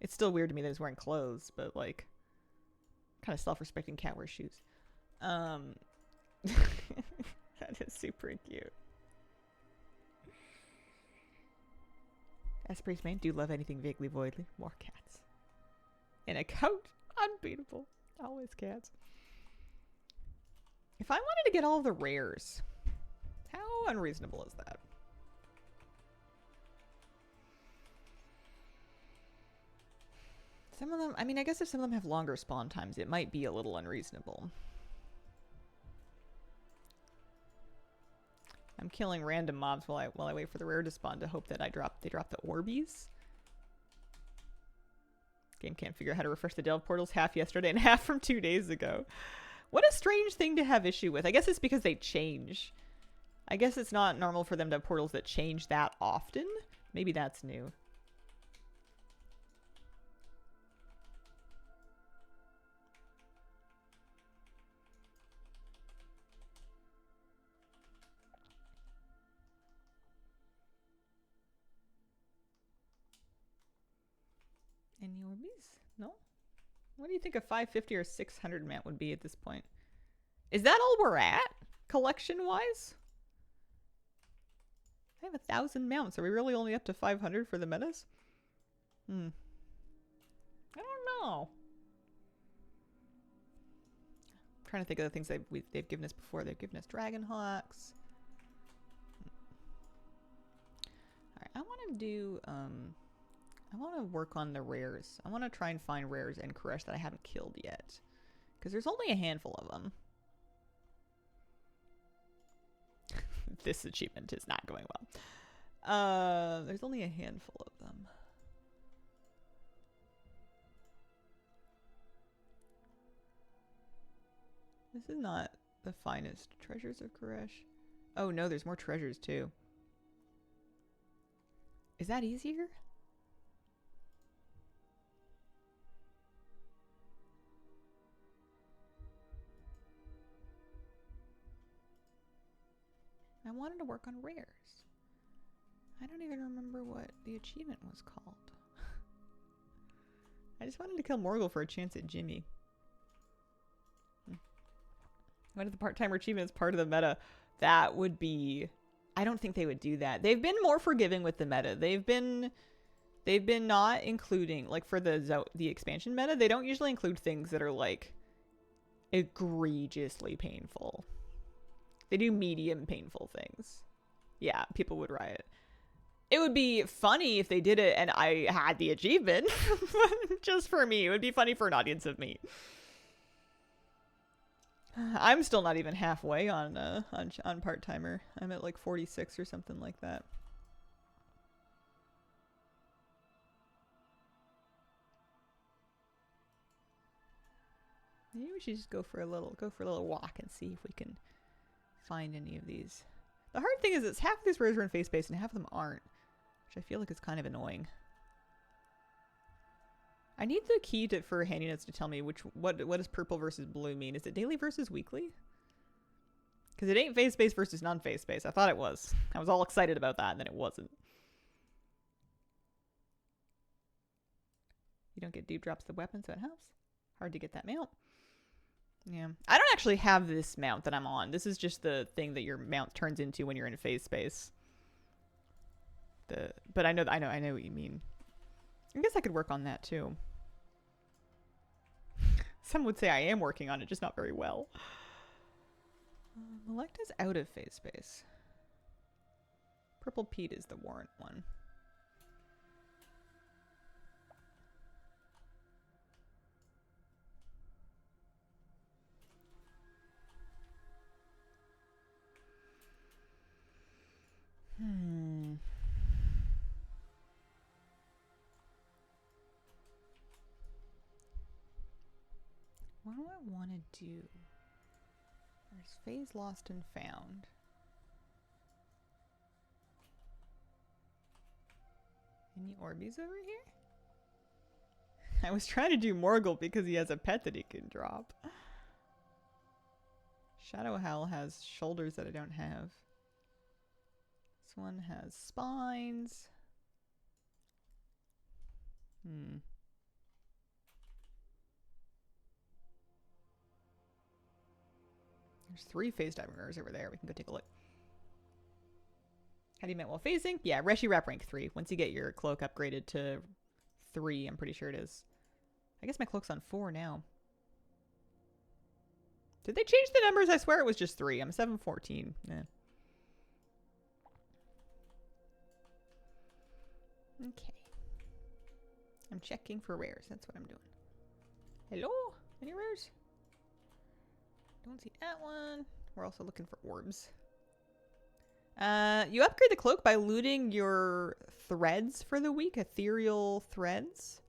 S1: It's still weird to me that he's wearing clothes, but like, kind of self-respecting cat wears shoes. That is super cute. Esprit's main, do love anything vaguely voidly. More cats. In a coat. Unbeatable. Always cats. If I wanted to get all the rares, how unreasonable is that? Some of them, I mean, I guess if some of them have longer spawn times, it might be a little unreasonable. I'm killing random mobs while I wait for the rare to spawn to hope that they drop the Orbeez. Game can't figure out how to refresh the Delve portals, half yesterday and half from 2 days ago. What a strange thing to have issue with. I guess it's because they change. I guess it's not normal for them to have portals that change that often. Maybe that's new. Any Orbeez? No? What do you think a 550 or 600 mount would be at this point? Is that all we're at? Collection-wise? I have 1,000 mounts. Are we really only up to 500 for the metas? I don't know. I'm trying to think of the things they've given us before. They've given us Dragonhawks. Alright, I want to do... I want to work on the rares. I want to try and find rares in Koresh that I haven't killed yet. Because there's only a handful of them. This achievement is not going well. There's only a handful of them. This is not the finest treasures of Koresh. Oh no, there's more treasures too. Is that easier? I wanted to work on rares. I don't even remember what the achievement was called. I just wanted to kill Morgul for a chance at Jimmy. What if the part-timer achievement is part of the meta? That would be... I don't think they would do that. They've been more forgiving with the meta. They've been not including, like for the expansion meta, they don't usually include things that are like egregiously painful. They do medium painful things. Yeah, people would riot. It would be funny if they did it and I had the achievement. Just for me. It would be funny for an audience of me. I'm still not even halfway on part-timer. I'm at like 46 or something like that. Maybe we should just go for a little walk and see if we can find any of these. The hard thing is it's half of these rares are in face space and half of them aren't, which I feel like is kind of annoying. I need the key for handy notes to tell me what does purple versus blue mean. Is it daily versus weekly? Because it ain't face space versus non-face space. I thought it was. I was all excited about that, and then it wasn't. You don't get deep drops the weapon, so it helps. Hard to get that mount. Yeah. I don't actually have this mount that I'm on. This is just the thing that your mount turns into when you're in face space. But I know what you mean. I guess I could work on that too. Some would say I am working on it, just not very well. Melecta's out of phase space. Purple Pete is the warrant one. What do I want to do? There's phase lost and found. Any Orbeez over here? I was trying to do Morgul because he has a pet that he can drop. Shadow Howl has shoulders that I don't have. This one has spines. There's 3 phase divers over there. We can go take a look. How do you mean? Well, phasing? Yeah, Reshi Wrap rank 3. Once you get your cloak upgraded to 3, I'm pretty sure it is. I guess my cloak's on 4 now. Did they change the numbers? I swear it was just 3. I'm 714. Yeah. Okay. I'm checking for rares. That's what I'm doing. Hello? Any rares? Don't see that one. We're also looking for orbs. You upgrade the cloak by looting your threads for the week. Ethereal threads.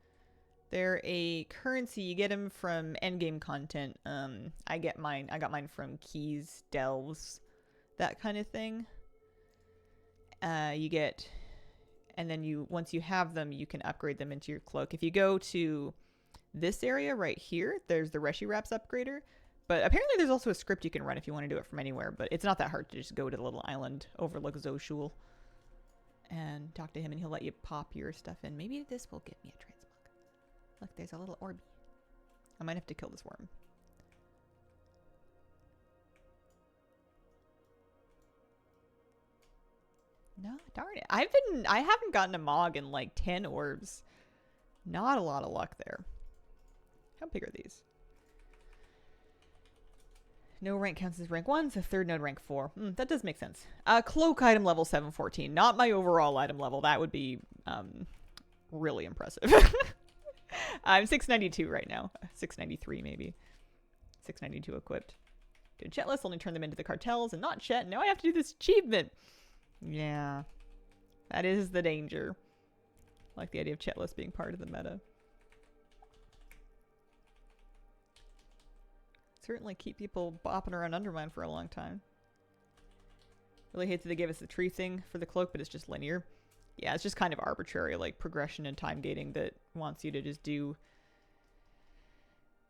S1: They're a currency. You get them from endgame content. I got mine from keys, delves, that kind of thing. You get, and then once you have them, you can upgrade them into your cloak. If you go to this area right here, there's the Reshi Wraps upgrader. But apparently there's also a script you can run if you want to do it from anywhere. But it's not that hard to just go to the little island, overlook Zoshul, and talk to him, and he'll let you pop your stuff in. Maybe this will give me a transmog. Look, there's a little orby. I might have to kill this worm. No, darn it. I haven't gotten a Mog in like 10 orbs. Not a lot of luck there. How big are these? No rank counts as rank 1, so third node rank 4. That does make sense. Cloak item level 714. Not my overall item level. That would be really impressive. I'm 692 right now. 693 maybe. 692 equipped. Good Chetless, only turn them into the cartels and not Chet. Now I have to do this achievement. Yeah. That is the danger. I like the idea of Chetless being part of the meta. Certainly keep people bopping around Undermine for a long time. Really hate that they gave us the tree thing for the cloak, but it's just linear. Yeah, it's just kind of arbitrary, like progression and time gating that wants you to just do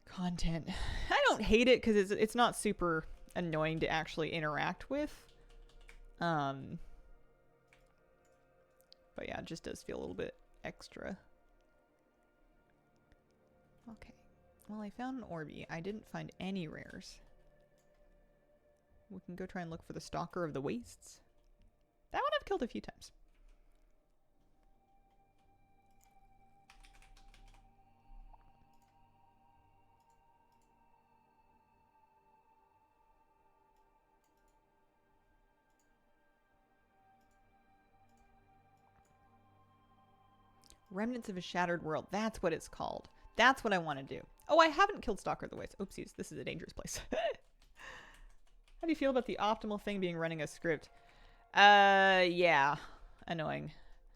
S1: content. I don't hate it because it's not super annoying to actually interact with. But yeah, it just does feel a little bit extra. Okay. Well, I found an Orby. I didn't find any rares. We can go try and look for the Stalker of the Wastes. That one I've killed a few times. Remnants of a Shattered World. That's what it's called. That's what I want to do. Oh, I haven't killed Stalker of the Wastes. Oopsies. This is a dangerous place. How do you feel about the optimal thing being running a script? Yeah. Annoying.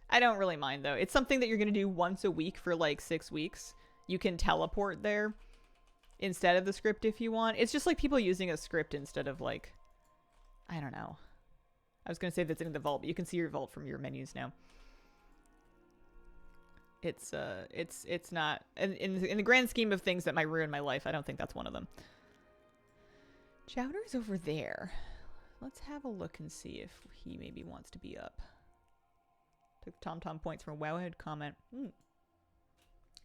S1: I don't really mind, though. It's something that you're going to do once a week for, like, 6 weeks. You can teleport there instead of the script if you want. It's just like people using a script instead of, like, I don't know. I was going to say that's in the vault, but you can see your vault from your menus now. It's not... In the grand scheme of things that might ruin my life, I don't think that's one of them. Chowder's over there. Let's have a look and see if he maybe wants to be up. Took TomTom points from a Wowhead comment.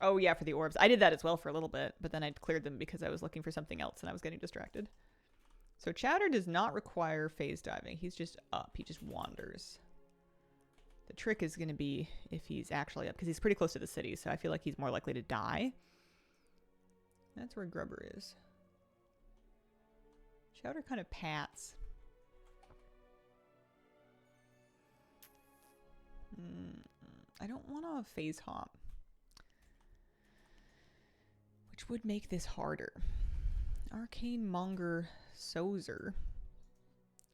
S1: Oh yeah, for the orbs. I did that as well for a little bit, but then I cleared them because I was looking for something else and I was getting distracted. So Chowder does not require phase diving. He's just up. He just wanders. The trick is going to be if he's actually up, because he's pretty close to the city, so I feel like he's more likely to die. That's where Grubber is. Chowder kind of pats. I don't want to phase hop, which would make this harder. Arcane Monger Sozer.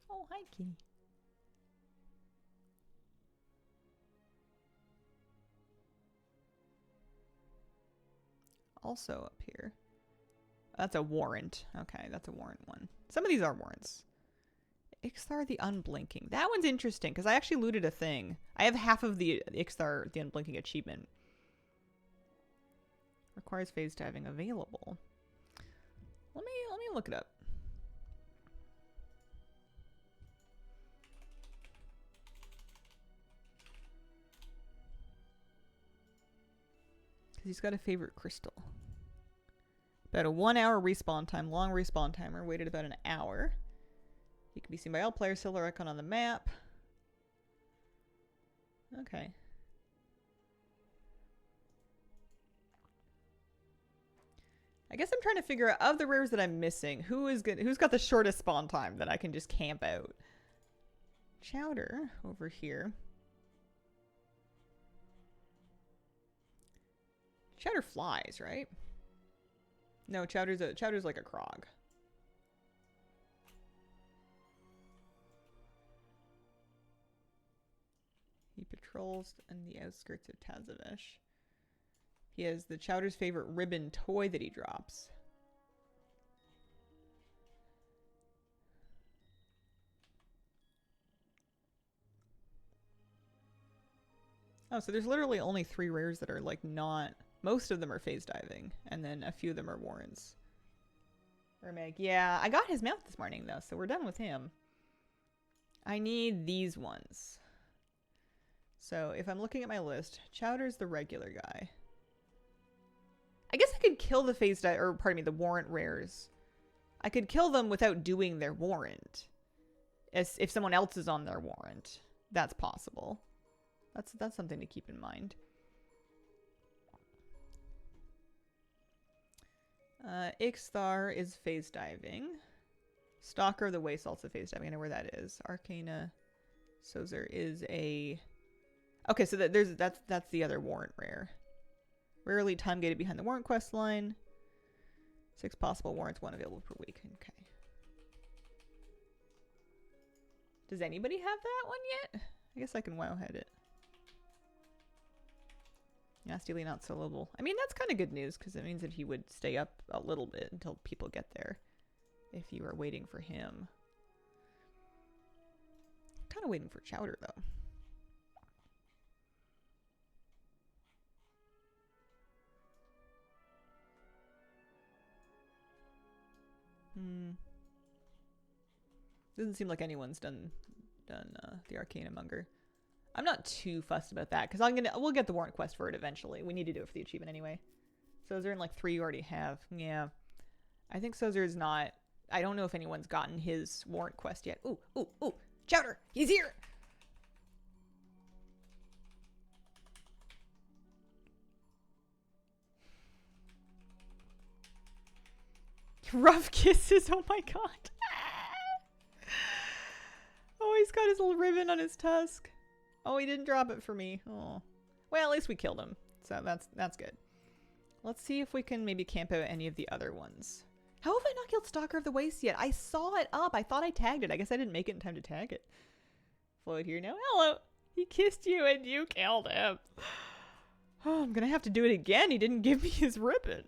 S1: Oh, hi, Kitty. Also up here. That's a warrant. Okay, that's a warrant one. Some of these are warrants. Ixthar the Unblinking. That one's interesting because I actually looted a thing. I have half of the Ixthar the Unblinking achievement. Requires phase diving available. Let me look it up. Because he's got a favorite crystal. About a 1 hour respawn time, long respawn timer, waited about an hour. He can be seen by all players, silver icon on the map. Okay. I guess I'm trying to figure out, of the rares that I'm missing, who's got the shortest spawn time that I can just camp out. Chowder over here. Chowder flies, right? No, Chowder's like a Krog. He patrols in the outskirts of Tazavesh. He has the Chowder's favorite ribbon toy that he drops. Oh, so there's literally only 3 rares that are like not... Most of them are phase diving, and then a few of them are warrants. Ermeg, yeah, I got his mount this morning though, so we're done with him. I need these ones. So if I'm looking at my list, Chowder's the regular guy. I guess I could kill the phase dive, or pardon me, the warrant rares. I could kill them without doing their warrant. As if someone else is on their warrant. That's possible. That's something to keep in mind. Ixthar is phase diving. Stalker of the Waste also phase diving. I know where that is. Arcana Sozer is a... Okay, so that's the other warrant rare. Rarely time gated behind the warrant quest line. 6 possible warrants, 1 available per week. Okay. Does anybody have that one yet? I guess I can WoW head it. Nastily not soloable. I mean, that's kind of good news because it means that he would stay up a little bit until people get there. If you are waiting for him. Kind of waiting for Chowder though. Doesn't seem like anyone's done the Arcanamonger. I'm not too fussed about that because we'll get the warrant quest for it eventually. We need to do it for the achievement anyway. Sozer and like 3 you already have. Yeah, I think Sozer is not. I don't know if anyone's gotten his warrant quest yet. Ooh, ooh, ooh! Chowder, he's here. Rough kisses. Oh my god. Oh, he's got his little ribbon on his tusk. Oh, he didn't drop it for me. Oh. Well, at least we killed him. So that's good. Let's see if we can maybe camp out any of the other ones. How have I not killed Stalker of the Waste yet? I saw it up. I thought I tagged it. I guess I didn't make it in time to tag it. Floyd here now. Hello. He kissed you and you killed him. Oh, I'm going to have to do it again. He didn't give me his ribbon.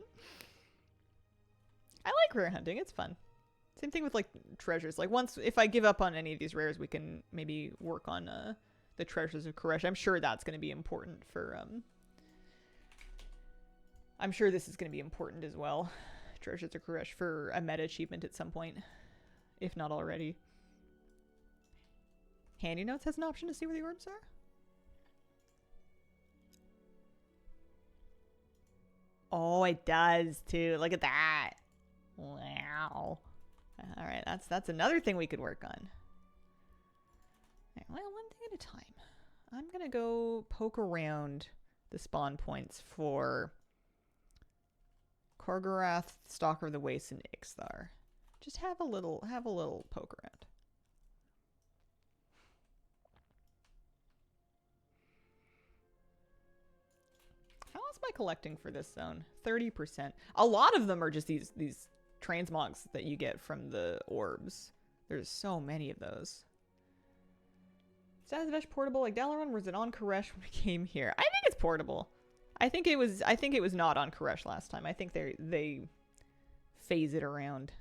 S1: I like rare hunting. It's fun. Same thing with like treasures. Like once, if I give up on any of these rares, we can maybe work on the treasures of Koresh. I'm sure that's going to be important for I'm sure this is going to be important as well. Treasures of Koresh for a meta achievement at some point, if not already. Handy Notes has an option to see where the orbs are. Oh, it does too. Look at that. Wow. All right, that's another thing we could work on. Right, well, one thing at a time. I'm gonna go poke around the spawn points for Korgorath, Stalker of the Waste, and Ixthar. Just have a little poke around. How is my collecting for this zone? 30%. A lot of them are just these transmogs that you get from the orbs. There's so many of those. Is Sazvesh portable like Dalaran? Was it on Koresh when we came here? I think it's portable. I think it was not on Koresh last time. I think they phase it around.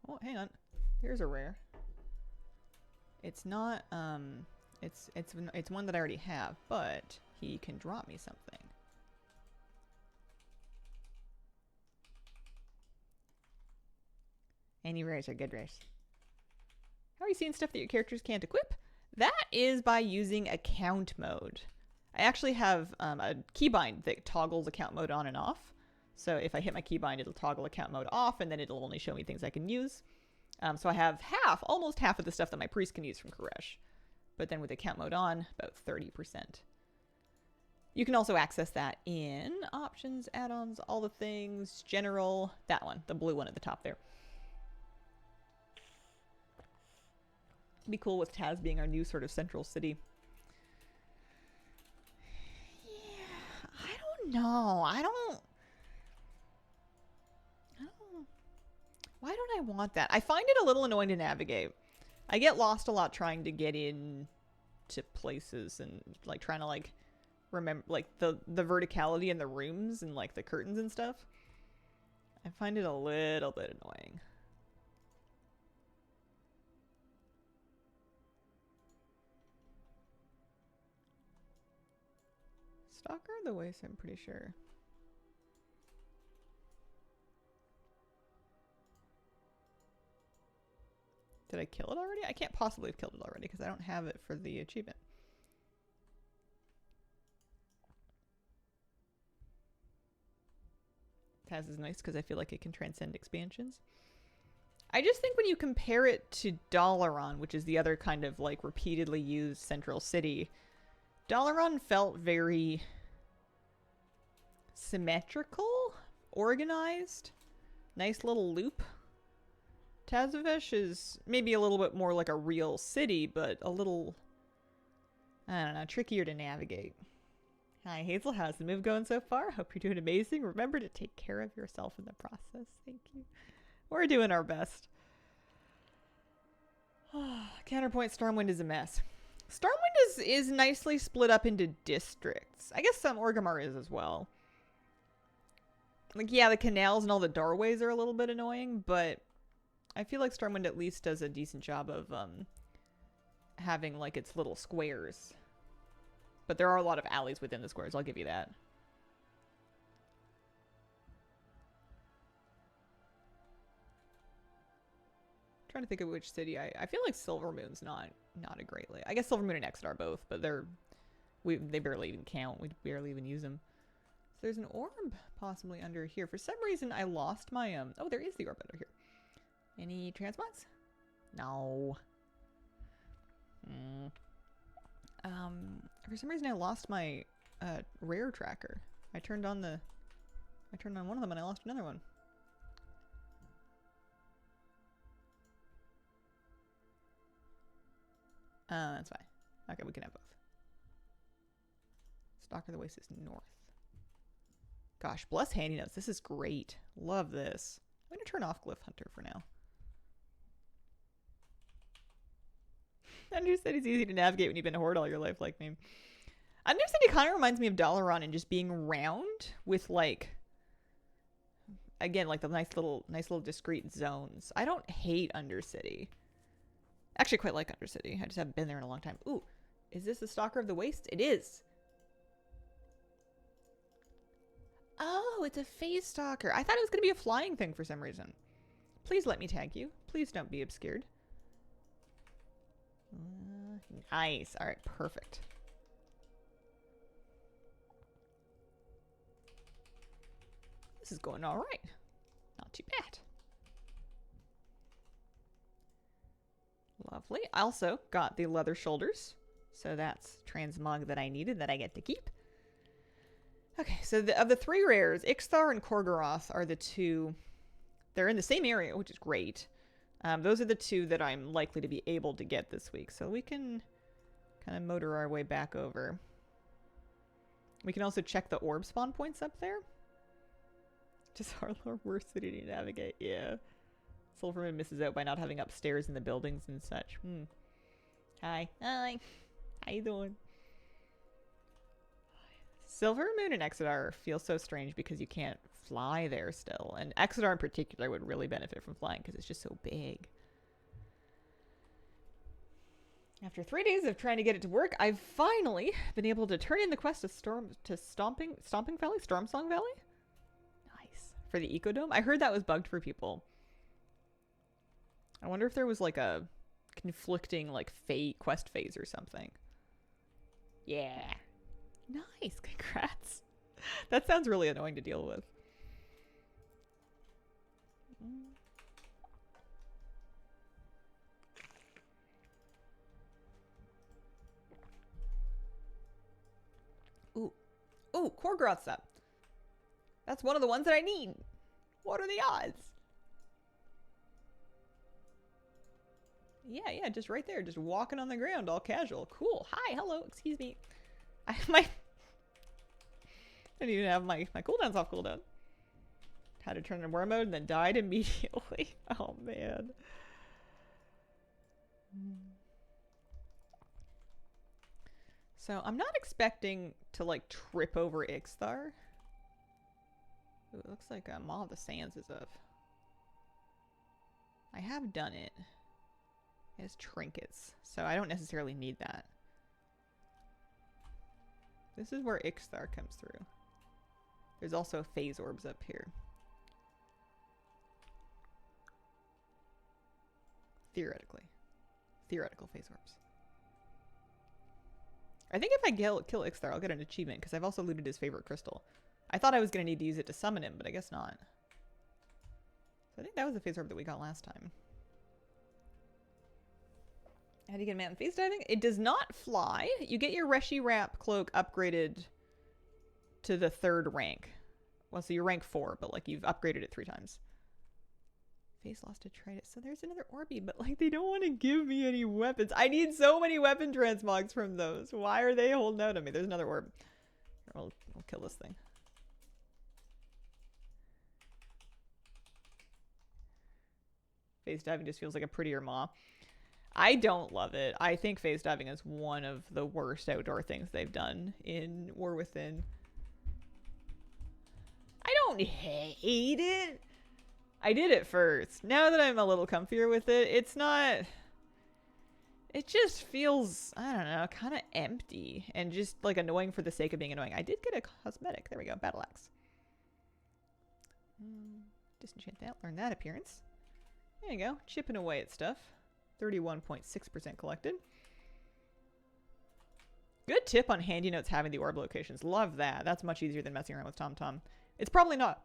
S1: Oh, hang on. Here's a rare. It's not it's one that I already have, but he can drop me something. Any rares are good rares. How are you seeing stuff that your characters can't equip? That is by using account mode. I actually have a keybind that toggles account mode on and off. So if I hit my keybind, it'll toggle account mode off, and then it'll only show me things I can use. So I have almost half of the stuff that my priest can use from Koresh. But then with account mode on, about 30%. You can also access that in options, add-ons, all the things, general, that one, the blue one at the top there. Be cool with Taz being our new sort of central city. Yeah, I don't know. Why don't I want that? I find it a little annoying to navigate. I get lost a lot trying to get in to places and like trying to like remember like the verticality in the rooms and like the curtains and stuff. I find it a little bit annoying. Stalker of the Waste, I'm pretty sure. Did I kill it already? I can't possibly have killed it already because I don't have it for the achievement. Taz is nice because I feel like it can transcend expansions. I just think when you compare it to Dalaran, which is the other kind of like repeatedly used central city, Dalaran felt very symmetrical, organized, nice little loop. Tazavesh is maybe a little bit more like a real city, but a little, I don't know, trickier to navigate. Hi, Hazel. How's the move going so far? Hope you're doing amazing. Remember to take care of yourself in the process. Thank you. We're doing our best. Counterpoint, Stormwind is a mess. Stormwind is nicely split up into districts. I guess some Orgrimmar is as well. Like, yeah, the canals and all the doorways are a little bit annoying, but I feel like Stormwind at least does a decent job of having, like, its little squares. But there are a lot of alleys within the squares, I'll give you that. Trying to think of which city. I feel like Silvermoon's not a great lake. I guess Silvermoon and Exeter are both, but they barely even count. We barely even use them. So there's an orb possibly under here. For some reason, I lost my oh, there is the orb under here. Any transmogs? No. For some reason, I lost my rare tracker. I turned on one of them and I lost another one. That's fine. Okay, we can have both. Stalker of the Waste is north. Gosh, bless handy notes. This is great. Love this. I'm going to turn off Glyph Hunter for now. Undercity is easy to navigate when you've been a horde all your life like me. Undercity kind of reminds me of Dalaran and just being round with, like, again, like the nice little discrete zones. I don't hate Undercity. Actually, quite like Undercity. I just haven't been there in a long time. Ooh, is this the Stalker of the Waste? It is. Oh, it's a phase stalker. I thought it was going to be a flying thing for some reason. Please let me tag you. Please don't be obscured. Nice. All right, perfect. This is going all right. Not too bad. Lovely. I also got the leather shoulders. So that's transmog that I needed that I get to keep. Okay, so of the three rares, Ixthar and Korgoroth are the two. They're in the same area, which is great. Those are the two that I'm likely to be able to get this week. So we can kind of motor our way back over. We can also check the orb spawn points up there. Just our worst city to navigate, yeah. Silverman misses out by not having upstairs in the buildings and such. Hi. Hi. How you doing? Silvermoon and Exeter feel so strange because you can't fly there still. And Exeter in particular would really benefit from flying because it's just so big. After 3 days of trying to get it to work, I've finally been able to turn in the quest to Stomping Valley? Stormsong Valley? Nice. For the Ecodome? I heard that was bugged for people. I wonder if there was like a conflicting like quest phase or something. Yeah. Nice. Congrats. That sounds really annoying to deal with. Ooh. Ooh, Korgoroth's up. That's one of the ones that I need. What are the odds? Yeah, just right there. Just walking on the ground, all casual. Cool. Hi, hello, excuse me. I didn't even have my cooldowns off cooldown. Had to turn in war mode and then died immediately. Oh, man. So, I'm not expecting to, like, trip over Ixthar. Ooh, it looks like Maw of the Sands is up. I have done it. It has trinkets, so I don't necessarily need that. This is where Ixthar comes through. There's also phase orbs up here. Theoretically. Theoretical phase orbs. I think if I kill Ixthar, I'll get an achievement, because I've also looted his favorite crystal. I thought I was going to need to use it to summon him, but I guess not. So I think that was the phase orb that we got last time. How do you get a mountain phase diving? It does not fly. You get your Reshi Wrap cloak upgraded to the 3rd rank. Well, so you're rank 4, but like you've upgraded it 3 times. Face lost detritus. So there's another Orby, but like they don't want to give me any weapons. I need so many weapon transmogs from those. Why are they holding out on me? There's another orb. We'll kill this thing. Face diving just feels like a prettier maw. I don't love it. I think face diving is one of the worst outdoor things they've done in War Within. I don't hate it. I did it first. Now that I'm a little comfier with it, it's not... It just feels, I don't know, kind of empty and just like annoying for the sake of being annoying. I did get a cosmetic. There we go. Battle axe. Disenchant that. Learn that appearance. There you go. Chipping away at stuff. 31.6% collected. Good tip on handy notes having the orb locations. Love that. That's much easier than messing around with TomTom. It's probably not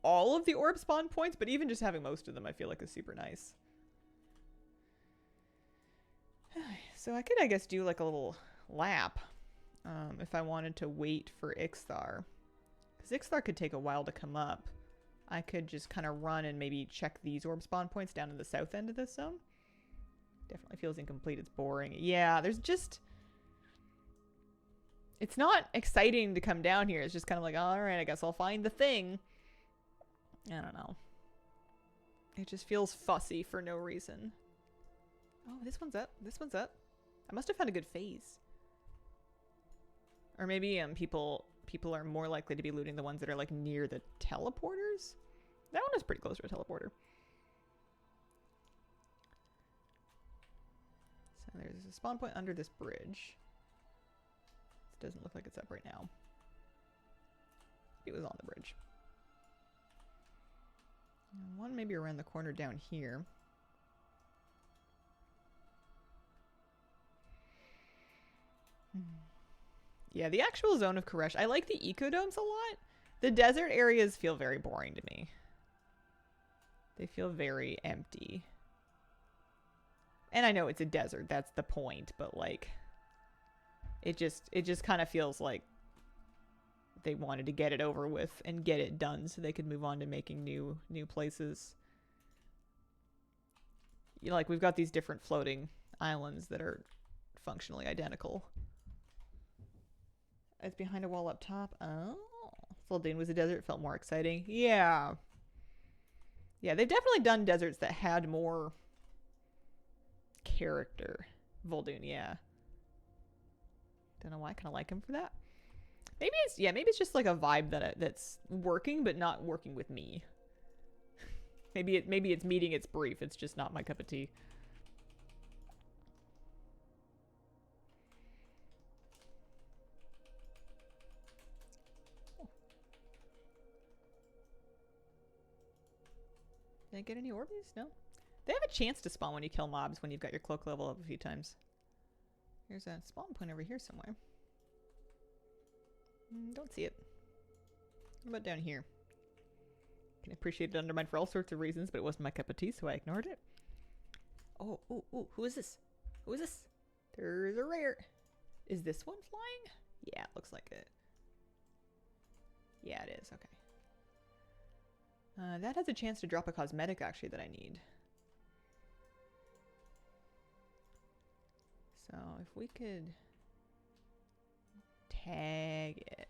S1: all of the orb spawn points, but even just having most of them I feel like is super nice. So I could, I guess, do like a little lap if I wanted to wait for Ixthar. Because Ixthar could take a while to come up. I could just kind of run and maybe check these orb spawn points down in the south end of this zone. Definitely feels incomplete. It's boring. Yeah, there's just... It's not exciting to come down here. It's just kind of like, all right, I guess I'll find the thing. I don't know. It just feels fussy for no reason. Oh, this one's up. This one's up. I must have found a good phase. Or maybe people are more likely to be looting the ones that are like near the teleporters. That one is pretty close to a teleporter. So there's a spawn point under this bridge. This doesn't look like it's up right now. It was on the bridge. And one maybe around the corner down here. Yeah, the actual zone of Koresh. I like the ecodomes a lot. The desert areas feel very boring to me. They feel very empty. And I know it's a desert, that's the point, but like it just kind of feels like they wanted to get it over with and get it done so they could move on to making new places. You know, like we've got these different floating islands that are functionally identical. It's behind a wall up top. Oh. Soldain was a desert. Felt more exciting. Yeah. Yeah, they've definitely done deserts that had more character. Vol'dun, yeah. Don't know why. I kind of like him for that. Maybe it's just like a vibe that's working, but not working with me. maybe it's meeting its brief. It's just not my cup of tea. Did I get any Orbeez? No. They have a chance to spawn when you kill mobs when you've got your cloak level up a few times. There's a spawn point over here somewhere. Don't see it. What about down here? Can appreciate it undermined for all sorts of reasons, but it wasn't my cup of tea, so I ignored it. Oh, ooh, ooh, who is this? Who is this? There's a rare. Is this one flying? Yeah, it looks like it. Yeah, it is. Okay. That has a chance to drop a cosmetic, actually, that I need. So, if we could tag it.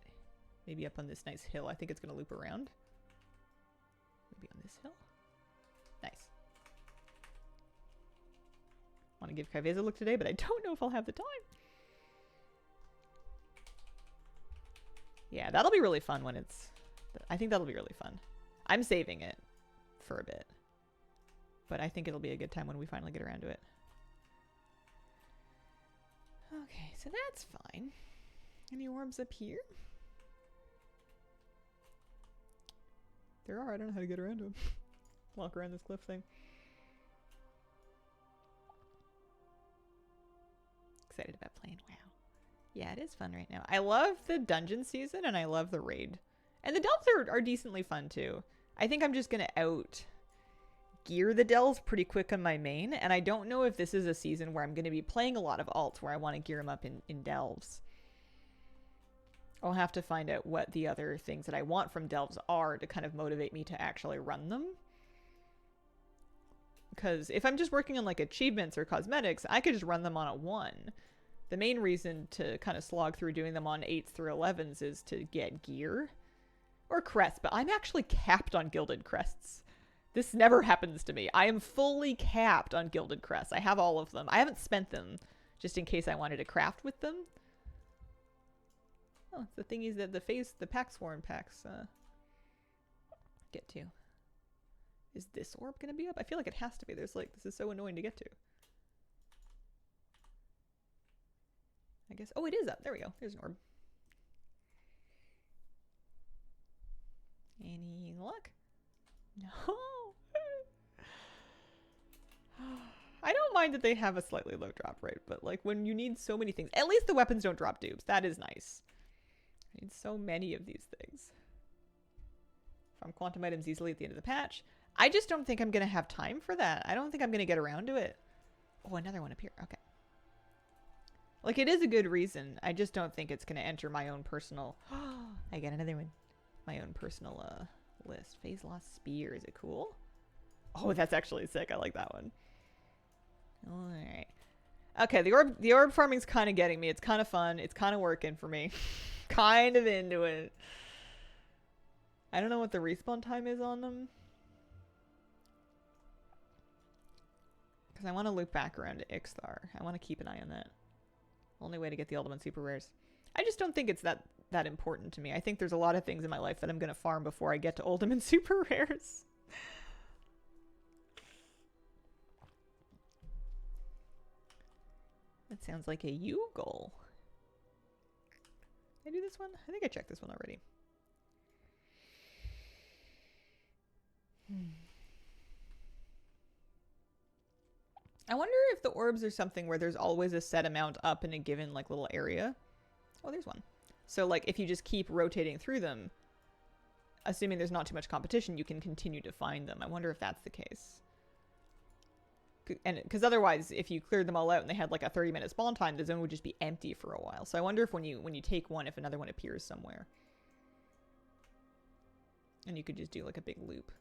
S1: Maybe up on this nice hill. I think it's going to loop around. Maybe on this hill. Nice. Want to give Kaveza a look today, but I don't know if I'll have the time. Yeah, that'll be really fun when it's... I think that'll be really fun. I'm saving it for a bit. But I think it'll be a good time when we finally get around to it. Okay, so that's fine. Any orbs up here? There are. I don't know how to get around them. Walk around this cliff thing. Excited about playing WoW. Yeah, it is fun right now. I love the dungeon season and I love the raid. And the delves are decently fun too. I think I'm just going to out gear the delves pretty quick on my main. And I don't know if this is a season where I'm going to be playing a lot of alts where I want to gear them up in delves. I'll have to find out what the other things that I want from delves are to kind of motivate me to actually run them. Because if I'm just working on like achievements or cosmetics, I could just run them on a 1. The main reason to kind of slog through doing them on 8s through 11s is to get gear or crests, but I'm actually capped on gilded crests. This never happens to me. I am fully capped on gilded crests. I have all of them. I haven't spent them just in case I wanted to craft with them. Oh, the thingies that the Paxworn packs get to. Is this orb gonna be up? I feel like it has to be. There's like, this is so annoying to get to. I guess, oh, it is up. There we go. There's an orb. Any luck? No. I don't mind that they have a slightly low drop rate, but like when you need so many things, at least the weapons don't drop dupes. That is nice. I need so many of these things. Farm quantum items easily at the end of the patch. I just don't think I'm going to have time for that. I don't think I'm going to get around to it. Oh, another one up here. Okay. Like, it is a good reason. I just don't think it's going to enter my own personal... I got another one. My own personal list. Phase Lost Spear. Is it cool? Oh, that's actually sick. I like that one. Alright. Okay, the orb farming's kind of getting me. It's kind of fun. It's kind of working for me. Kind of into it. I don't know what the respawn time is on them. Because I want to loop back around to Ixthar. I want to keep an eye on that. Only way to get the ultimate super rares. I just don't think it's that important to me. I think there's a lot of things in my life that I'm going to farm before I get to ultimate super rares. That sounds like a you goal. Did I do this one? I think I checked this one already. I wonder if the orbs are something where there's always a set amount up in a given like little area. Oh, there's one. So like if you just keep rotating through them, assuming there's not too much competition, you can continue to find them. I wonder if that's the case. And because otherwise, if you cleared them all out and they had like a 30-minute spawn time, the zone would just be empty for a while. So I wonder if when you take one, if another one appears somewhere. And you could just do like a big loop.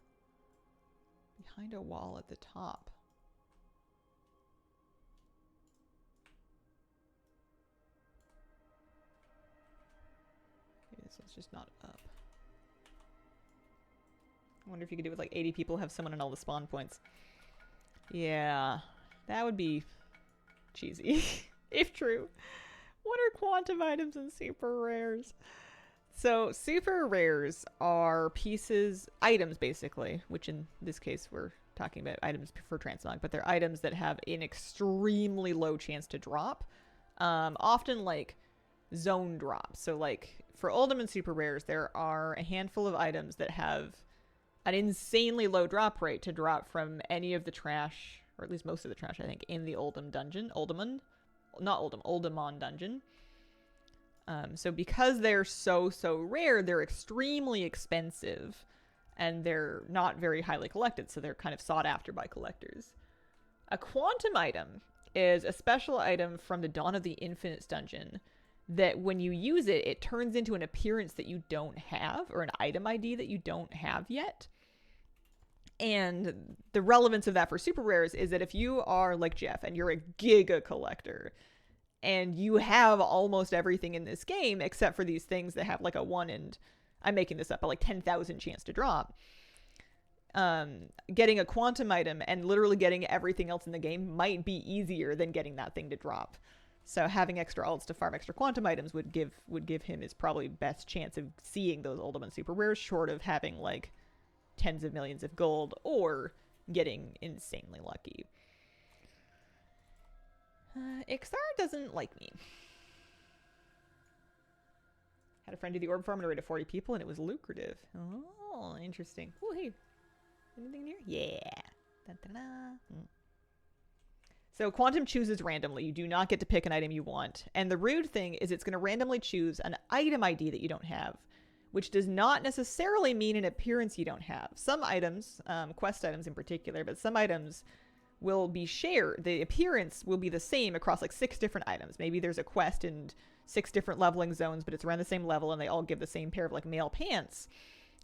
S1: Behind a wall at the top. Okay, this one's just not up. I wonder if you could do it with like 80 people, have someone in all the spawn points. Yeah, that would be cheesy, if true. What are quantum items and super rares? So super rares are items basically, which in this case we're talking about items for transmog, but they're items that have an extremely low chance to drop. Often like zone drops. So like for ultimate super rares, there are a handful of items that have an insanely low drop rate to drop from any of the trash, or at least most of the trash, I think, in the Uldum dungeon. Uldamon dungeon. So because they're so rare, they're extremely expensive, and they're not very highly collected, so they're kind of sought after by collectors. A quantum item is a special item from the Dawn of the Infinites dungeon that when you use it, it turns into an appearance that you don't have, or an item ID that you don't have yet. And the relevance of that for super rares is that if you are like Jeff and you're a giga collector and you have almost everything in this game except for these things that have like a 1 in, I'm making this up, but like 10,000 chance to drop, getting a quantum item and literally getting everything else in the game might be easier than getting that thing to drop. So having extra alts to farm extra quantum items would give him his probably best chance of seeing those ultimate super rares, short of having like tens of millions of gold or getting insanely lucky. Ixthar doesn't like me. Had a friend do the orb farm and raided 40 people and it was lucrative. Oh, interesting. Oh, hey. Anything here? Yeah. Dun, dun, dun. So quantum chooses randomly. You do not get to pick an item you want. And the rude thing is it's going to randomly choose an item ID that you don't have, which does not necessarily mean an appearance you don't have. Some items, quest items in particular, but some items will be shared. The appearance will be the same across like 6 different items. Maybe there's a quest in 6 different leveling zones, but it's around the same level and they all give the same pair of like male pants.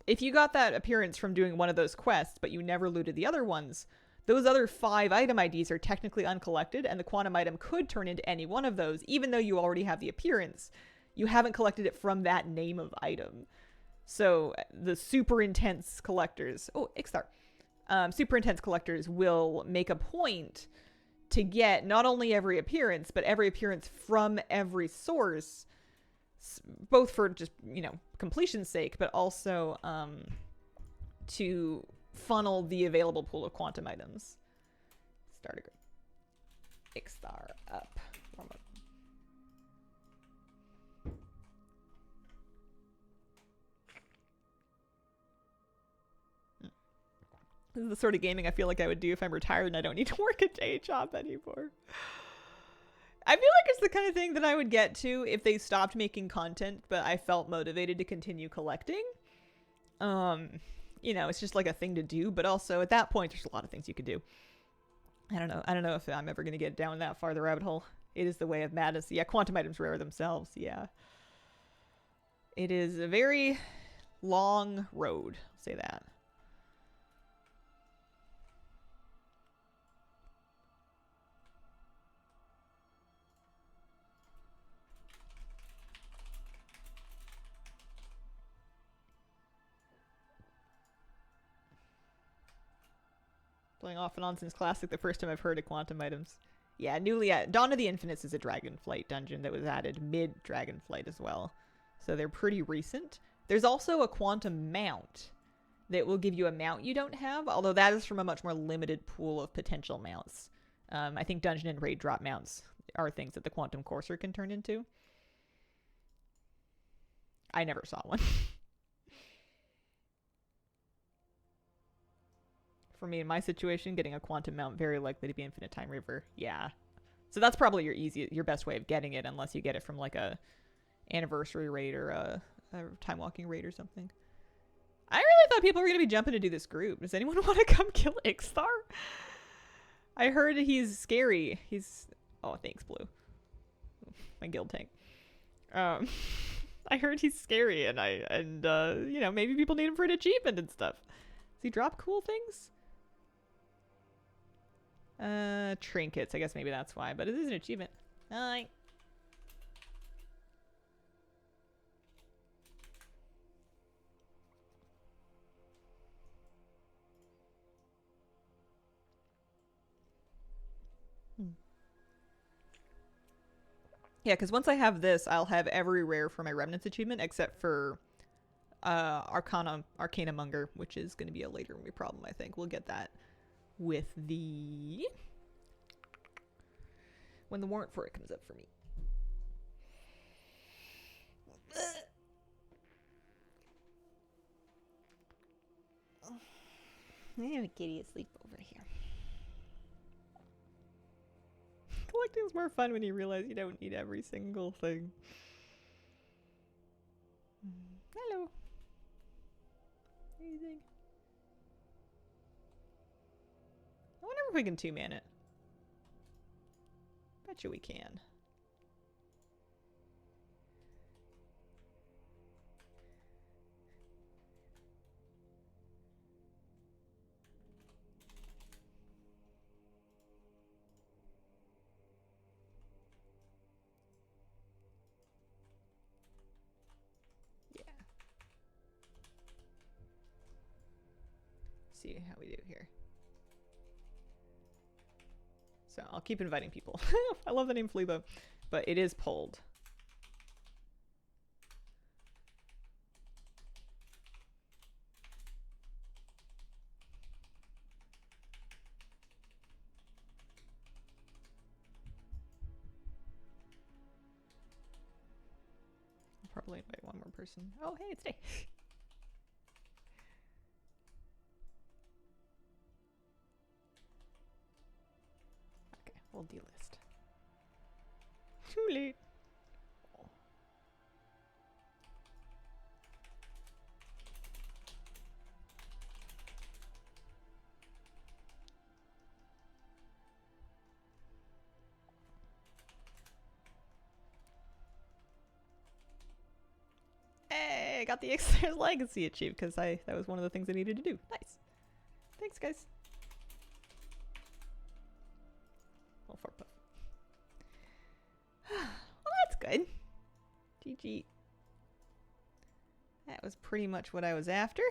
S1: If you got that appearance from doing one of those quests, but you never looted the other ones, those other 5 item IDs are technically uncollected, and the quantum item could turn into any one of those, even though you already have the appearance. You haven't collected it from that name of item. So the super intense collectors, super intense collectors will make a point to get not only every appearance, but every appearance from every source, both for just, completion's sake, but also to funnel the available pool of quantum items. Start a Ixthar up. Warm up. This is the sort of gaming I feel like I would do if I'm retired and I don't need to work a day job anymore. I feel like it's the kind of thing that I would get to if they stopped making content, but I felt motivated to continue collecting. It's just like a thing to do, but also at that point, there's a lot of things you could do. I don't know if I'm ever going to get down that far the rabbit hole. It is the way of madness. Yeah, quantum items rare themselves. Yeah. It is a very long road. I'll say that. Playing off and on since Classic, the first time I've heard of quantum items. Yeah, Dawn of the Infinites is a Dragonflight dungeon that was added mid-Dragonflight as well. So they're pretty recent. There's also a quantum mount that will give you a mount you don't have, although that is from a much more limited pool of potential mounts. I think dungeon and raid drop mounts are things that the quantum courser can turn into. I never saw one. For me, in my situation, getting a quantum mount very likely to be Infinite Time River. Yeah. So that's probably your best way of getting it, unless you get it from like a anniversary raid or a time walking raid or something. I really thought people were going to be jumping to do this group. Does anyone want to come kill Ixthar? I heard he's scary. Oh, thanks, Blue. My guild tank. I heard he's scary, and maybe people need him for an achievement and stuff. Does he drop cool things? Trinkets. I guess maybe that's why, but it is an achievement. Hi. Yeah, because once I have this, I'll have every rare for my Remnants achievement except for Arcana Monger, which is going to be a later problem, I think. We'll get that with when the warrant for it comes up for me. I have a kitty asleep over here. Collecting is more fun when you realize you don't need every single thing. Hello. Anything? I wonder if we can 2-man it. Bet you we can. See how we do here. So I'll keep inviting people. I love the name Fleebo, but it is pulled. I'll probably invite one more person. Oh, hey, it's Day. We'll delist. Too late. Hey, I got the Ixthar's Legacy achieved because that was one of the things I needed to do. Nice. Thanks, guys. Well, that's good. GG. That was pretty much what I was after.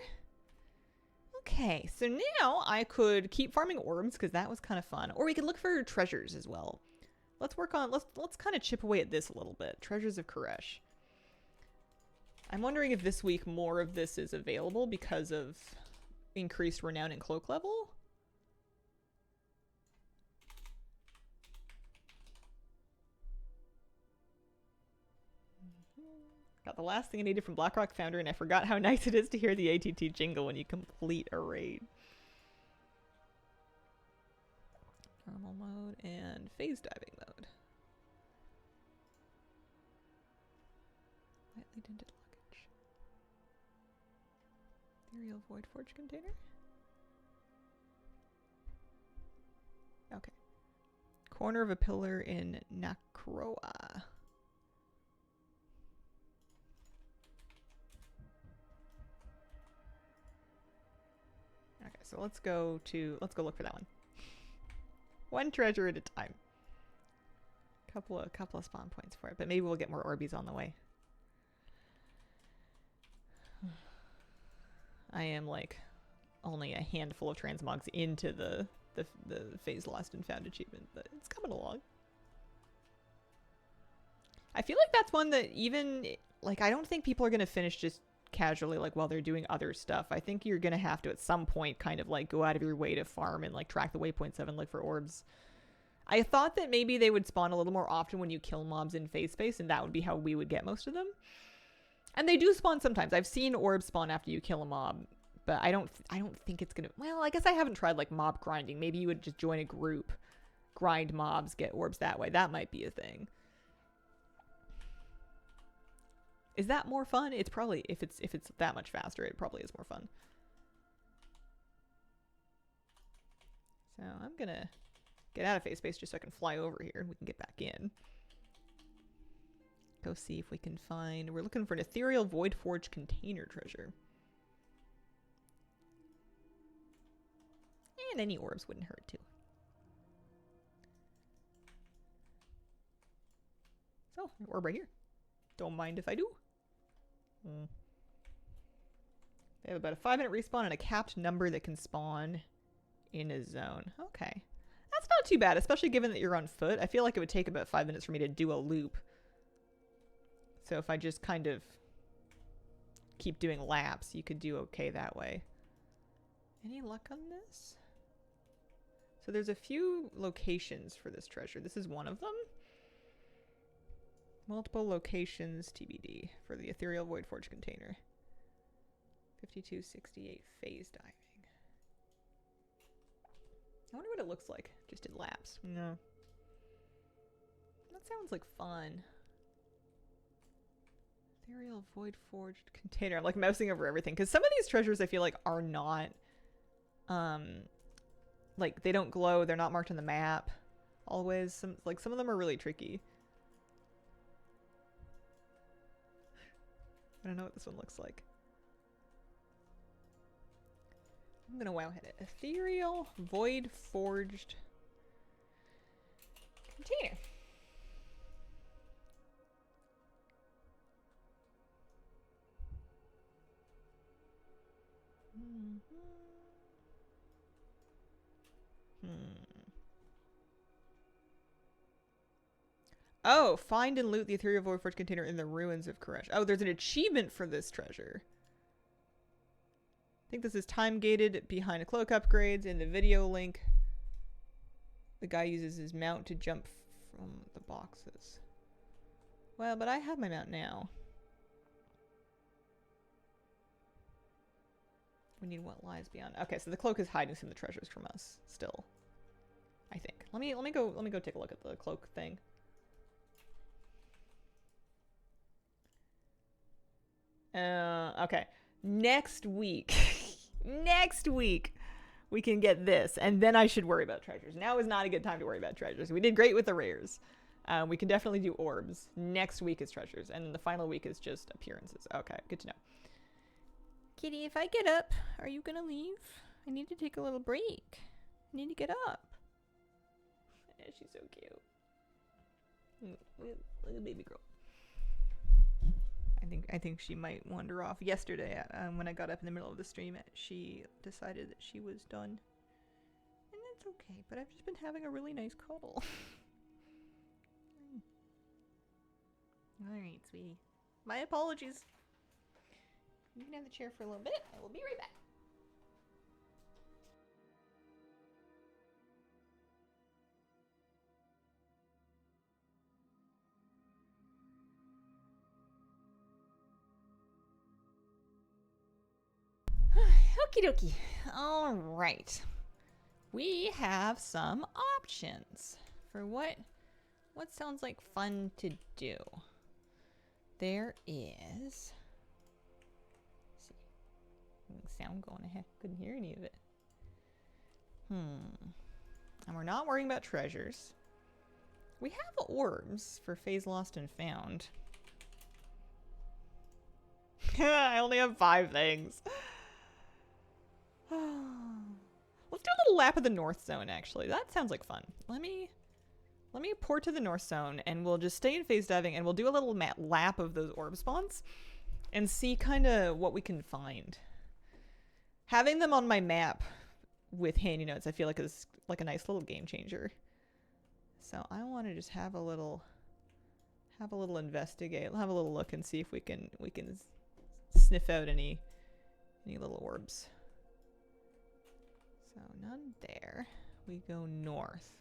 S1: Okay, so now I could keep farming orbs because that was kind of fun, or we could look for treasures as well. Let's work on let's kind of chip away at this a little bit. Treasures of Koresh. I'm wondering if this week more of this is available because of increased renown and cloak level. Got the last thing I needed from Blackrock Founder, and I forgot how nice it is to hear the ATT jingle when you complete a raid. Normal mode and phase diving mode. Lightly tinted luggage. Ethereal Void Forge container. Okay. Corner of a pillar in Nakroa. Okay, so let's go look for that one. One treasure at a time. Couple of spawn points for it, but maybe we'll get more Orbeez on the way. I am like only a handful of transmogs into the phase lost and found achievement, but it's coming along. I feel like that's one that even like I don't think people are gonna finish just casually like while they're doing other stuff. I think you're gonna have to at some point kind of like go out of your way to farm and like track the waypoints and look for orbs. I thought that maybe they would spawn a little more often when you kill mobs in phase space, and that would be how we would get most of them. And they do spawn sometimes. I've seen orbs spawn after you kill a mob, but I don't think it's gonna. Well, I guess I haven't tried like mob grinding. Maybe you would just join a group, grind mobs, get orbs that way. That might be a thing. Is that more fun? It's probably, if it's that much faster, it probably is more fun. So I'm gonna get out of phase space just so I can fly over here and we can get back in. Go see if we can find, we're looking for an Ethereal Void Forge container treasure. And any orbs wouldn't hurt too. So, orb right here. Don't mind if I do. They have about a 5-minute respawn and a capped number that can spawn in a zone. Okay. That's not too bad, especially given that you're on foot. I feel like it would take about 5 minutes for me to do a loop. So if I just kind of keep doing laps, you could do okay that way. Any luck on this? So there's a few locations for this treasure. This is one of them. Multiple locations TBD for the Ethereal Void Forge container. 5268 phase diving. I wonder what it looks like just in laps. No. That sounds like fun. Ethereal Void Forged container. I'm like mousing over everything because some of these treasures I feel like are not like they don't glow, they're not marked on the map always. Some of them are really tricky. I don't know what this one looks like. I'm gonna wow hit it. Ethereal Void Forged container. Oh, find and loot the Ethereal Void Forge container in the ruins of Koresh. Oh, there's an achievement for this treasure. I think this is time gated behind cloak upgrades. In the video link, the guy uses his mount to jump from the boxes. Well, but I have my mount now. We need what lies beyond. Okay, so the cloak is hiding some of the treasures from us still. I think. Let me go take a look at the cloak thing. Okay. Next week. Next week we can get this, and then I should worry about treasures. Now is not a good time to worry about treasures. We did great with the rares. We can definitely do orbs. Next week is treasures, and then the final week is just appearances. Okay, good to know. Kitty, if I get up, are you gonna leave? I need to take a little break. I need to get up. She's so cute. Look at baby girl. I think she might wander off. Yesterday, when I got up in the middle of the stream, she decided that she was done. And that's okay, but I've just been having a really nice cuddle. Alright, sweetie. My apologies. You can have the chair for a little bit. I will be right back. Okie dokie. Alright. We have some options for what sounds like fun to do. There is... Let's see. Sound going ahead. Couldn't hear any of it. And we're not worrying about treasures. We have orbs for Phase Lost and Found. I only have 5 things. Let's do a little lap of the North Zone, actually. That sounds like fun. Let me port to the North Zone, and we'll just stay in phase diving, and we'll do a little lap of those orb spawns and see kind of what we can find. Having them on my map with handy notes, I feel like is like a nice little game changer. So I want to just have a little investigate, have a little look, and see if we can sniff out any little orbs. So none there. We go north.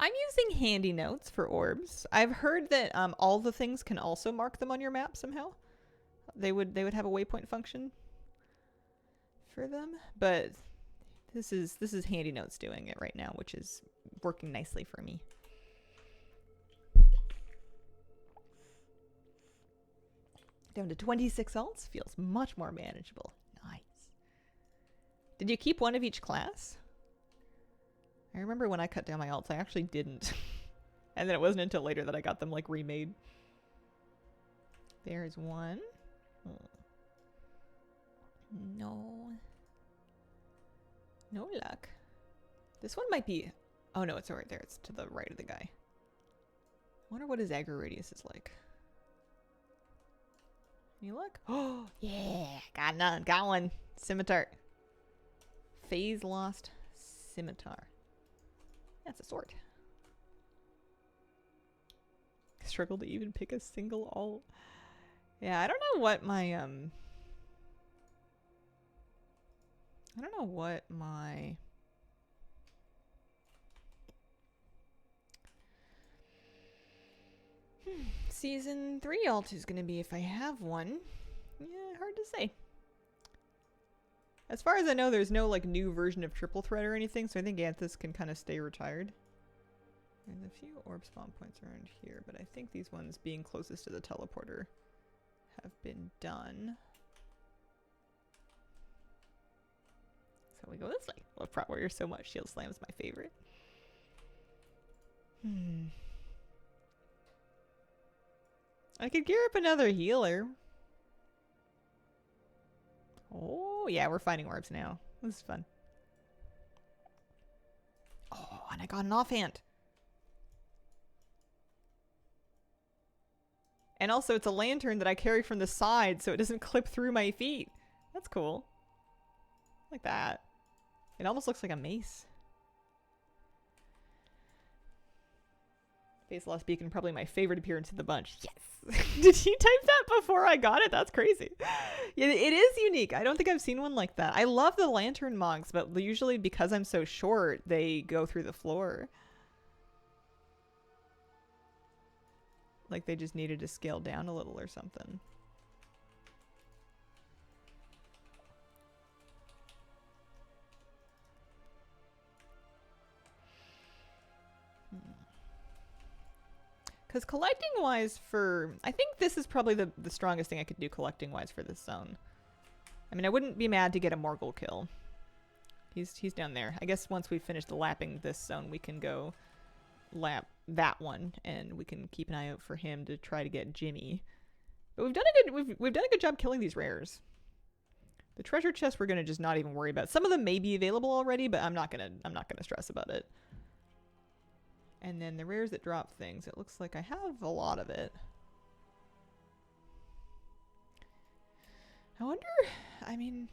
S1: I'm using handy notes for orbs. I've heard that all the things can also mark them on your map somehow. They would have a waypoint function for them, but this is handy notes doing it right now, which is working nicely for me. Down to 26 alts feels much more manageable. Nice. Did you keep one of each class? I remember when I cut down my alts, I actually didn't. And then it wasn't until later that I got them like remade. There's one. No luck. This one might be... Oh no, it's right there. It's to the right of the guy. I wonder what his aggro radius is like. Any luck? Oh, yeah. Got none. Got one. Scimitar. Phase Lost Scimitar. That's a sword. Struggle to even pick a single alt. Yeah, I don't know what my Season 3 alt is gonna be if I have one. Yeah, hard to say. As far as I know, there's no like new version of Triple Threat or anything, so I think Anthus can kind of stay retired. There's a few orb spawn points around here, but I think these ones being closest to the teleporter have been done. So we go this way. Love Prot Warrior so much. Shield Slam is my favorite. I could gear up another healer. Oh, yeah, we're finding orbs now. This is fun. Oh, and I got an offhand. And also, it's a lantern that I carry from the side, so it doesn't clip through my feet. That's cool. Like that. It almost looks like a mace. Phase Lost Beacon, probably my favorite appearance of the bunch. Yes! Did you type that before I got it? That's crazy. Yeah, it is unique. I don't think I've seen one like that. I love the lantern mogs, but usually because I'm so short, they go through the floor. Like they just needed to scale down a little or something. Because collecting-wise for... I think this is probably the strongest thing I could do collecting-wise for this zone. I mean, I wouldn't be mad to get a Morgul kill. He's down there. I guess once we finish the lapping this zone, we can go lap that one, and we can keep an eye out for him to try to get Jimmy. But we've done a good job killing these rares. The treasure chest we're gonna just not even worry about. Some of them may be available already, but I'm not gonna stress about it. And then the rares that drop things. It looks like I have a lot of it. I wonder, I mean,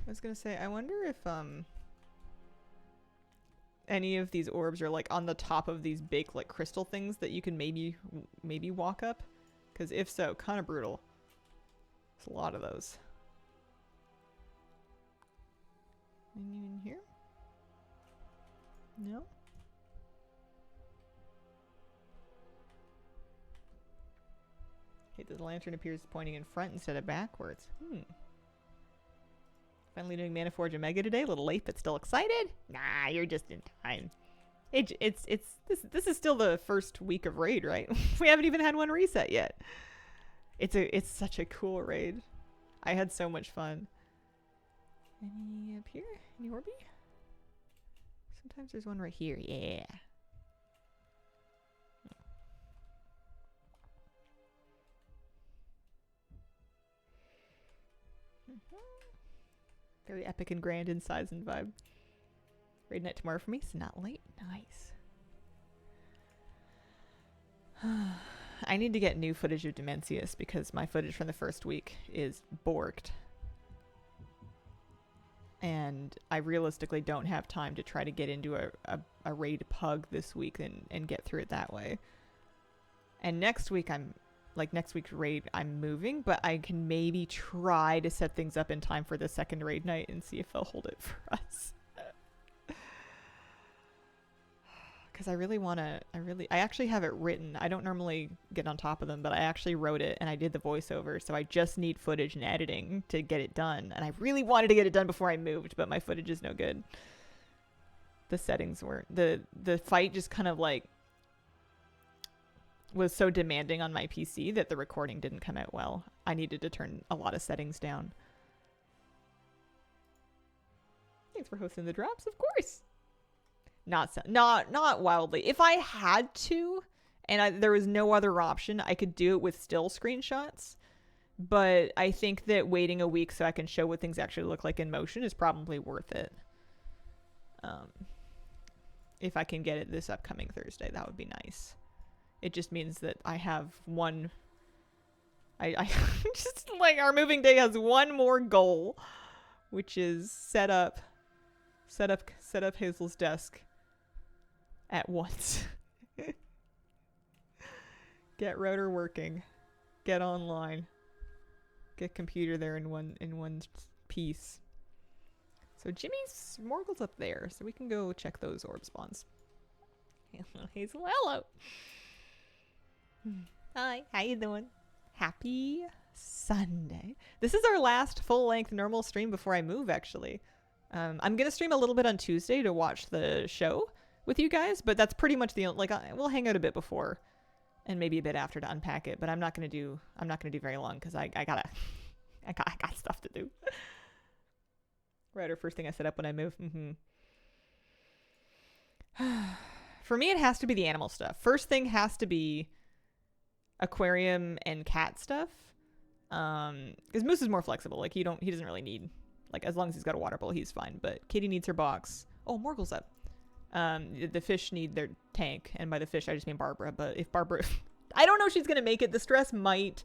S1: I was gonna say, I wonder if any of these orbs are like on the top of these big like crystal things that you can maybe walk up. Because if so, kind of brutal. There's a lot of those. Any in here? No? Okay, the lantern appears pointing in front instead of backwards. Finally doing Mana Forge Omega today. A little late, but still excited? Nah, you're just in time. This is still the first week of raid, right? We haven't even had one reset yet. It's such a cool raid. I had so much fun. Any up here? Any Orby? Sometimes there's one right here. Yeah. Very epic and grand in size and vibe. Raid night tomorrow for me, so not late. Nice. I need to get new footage of Dimensius because my footage from the first week is borked. And I realistically don't have time to try to get into a raid pug this week and get through it that way. And next week next week's raid I'm moving, but I can maybe try to set things up in time for the second raid night and see if they'll hold it for us. Because I actually have it written. I don't normally get on top of them, but I actually wrote it and I did the voiceover, so I just need footage and editing to get it done. And I really wanted to get it done before I moved, but my footage is no good. The settings weren't. The fight just kind of like was so demanding on my PC that the recording didn't come out well. I needed to turn a lot of settings down. Thanks for hosting the drops, of course. Not wildly. If I had to, and there was no other option, I could do it with still screenshots. But I think that waiting a week so I can show what things actually look like in motion is probably worth it. If I can get it this upcoming Thursday, that would be nice. It just means that I have one. I just like our moving day has one more goal, which is set up Hazel's desk at once. Get router working. Get online. Get computer there in one piece. So Jimmy's Morgul's up there, so we can go check those orb spawns. Hazel, hello. Hi, how you doing? Happy Sunday. This is our last full-length normal stream before I move, actually. I'm gonna stream a little bit on Tuesday to watch the show with you guys, but that's pretty much the only, like, we'll hang out a bit before and maybe a bit after to unpack it, but I'm not gonna do very long because I got stuff to do. Router, first thing I set up when I move. For me, it has to be the animal stuff. First thing has to be aquarium and cat stuff. Because Moose is more flexible. Like he doesn't really need, like, as long as he's got a water bowl, he's fine. But Kitty needs her box. Oh, Morgul's up. The fish need their tank, and by the fish I just mean Barbara. But if Barbara, I don't know if she's gonna make it. The stress might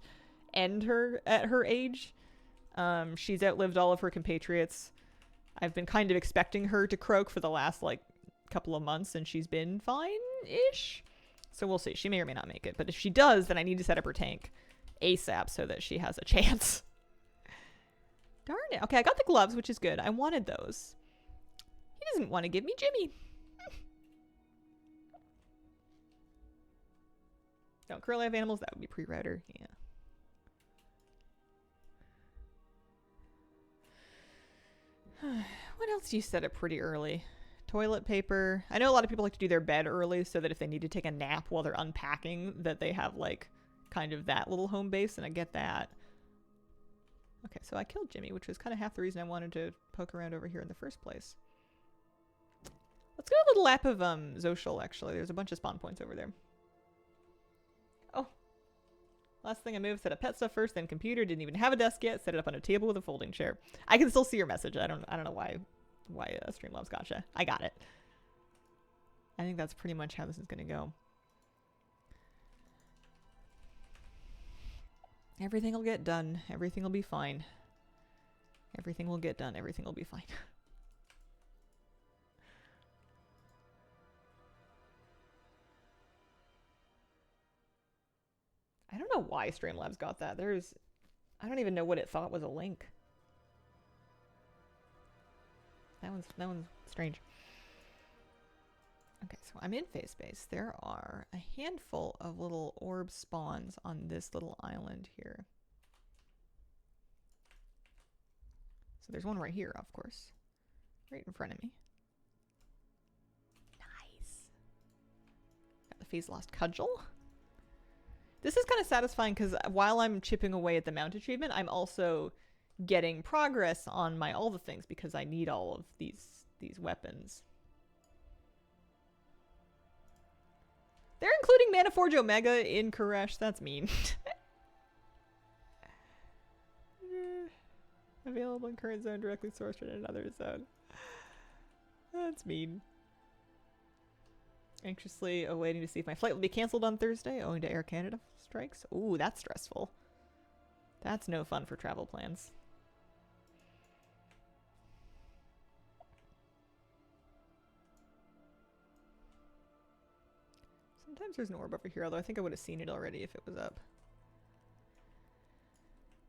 S1: end her at her age. She's outlived all of her compatriots. I've been kind of expecting her to croak for the last like couple of months, and she's been fine-ish. So we'll see. She may or may not make it. But if she does, then I need to set up her tank ASAP so that she has a chance. Darn it. Okay, I got the gloves, which is good. I wanted those. He doesn't want to give me Jimmy. Don't currently have animals. That would be pre-router. Yeah. What else do you set up pretty early? Toilet paper. I know a lot of people like to do their bed early so that if they need to take a nap while they're unpacking, that they have like kind of that little home base, and I get that. Okay, so I killed Jimmy, which was kind of half the reason I wanted to poke around over here in the first place. Let's go a little lap of Zoshal, actually. There's a bunch of spawn points over there. Oh. Last thing I moved, set up pet stuff first, then computer. Didn't even have a desk yet. Set it up on a table with a folding chair. I can still see your message. I don't know why Streamlabs gotcha. I got it. I think that's pretty much how this is gonna go. Everything will get done. Everything will be fine. Everything will get done. Everything will be fine. I don't know why Streamlabs got that. I don't even know what it thought was a link. That one's strange. Okay, so I'm in phase space. There are a handful of little orb spawns on this little island here. So there's one right here, of course. Right in front of me. Nice. Got the phase lost cudgel. This is kind of satisfying because while I'm chipping away at the mount achievement, I'm also getting progress on my all the things because I need all of these weapons. They're including Manaforge Omega in Koresh. That's mean. Available in current zone, directly sourced in another zone. That's mean. Anxiously awaiting to see if my flight will be canceled on Thursday owing to Air Canada strikes. Ooh, that's stressful. That's no fun for travel plans. Sometimes there's an orb over here, although I think I would have seen it already if it was up.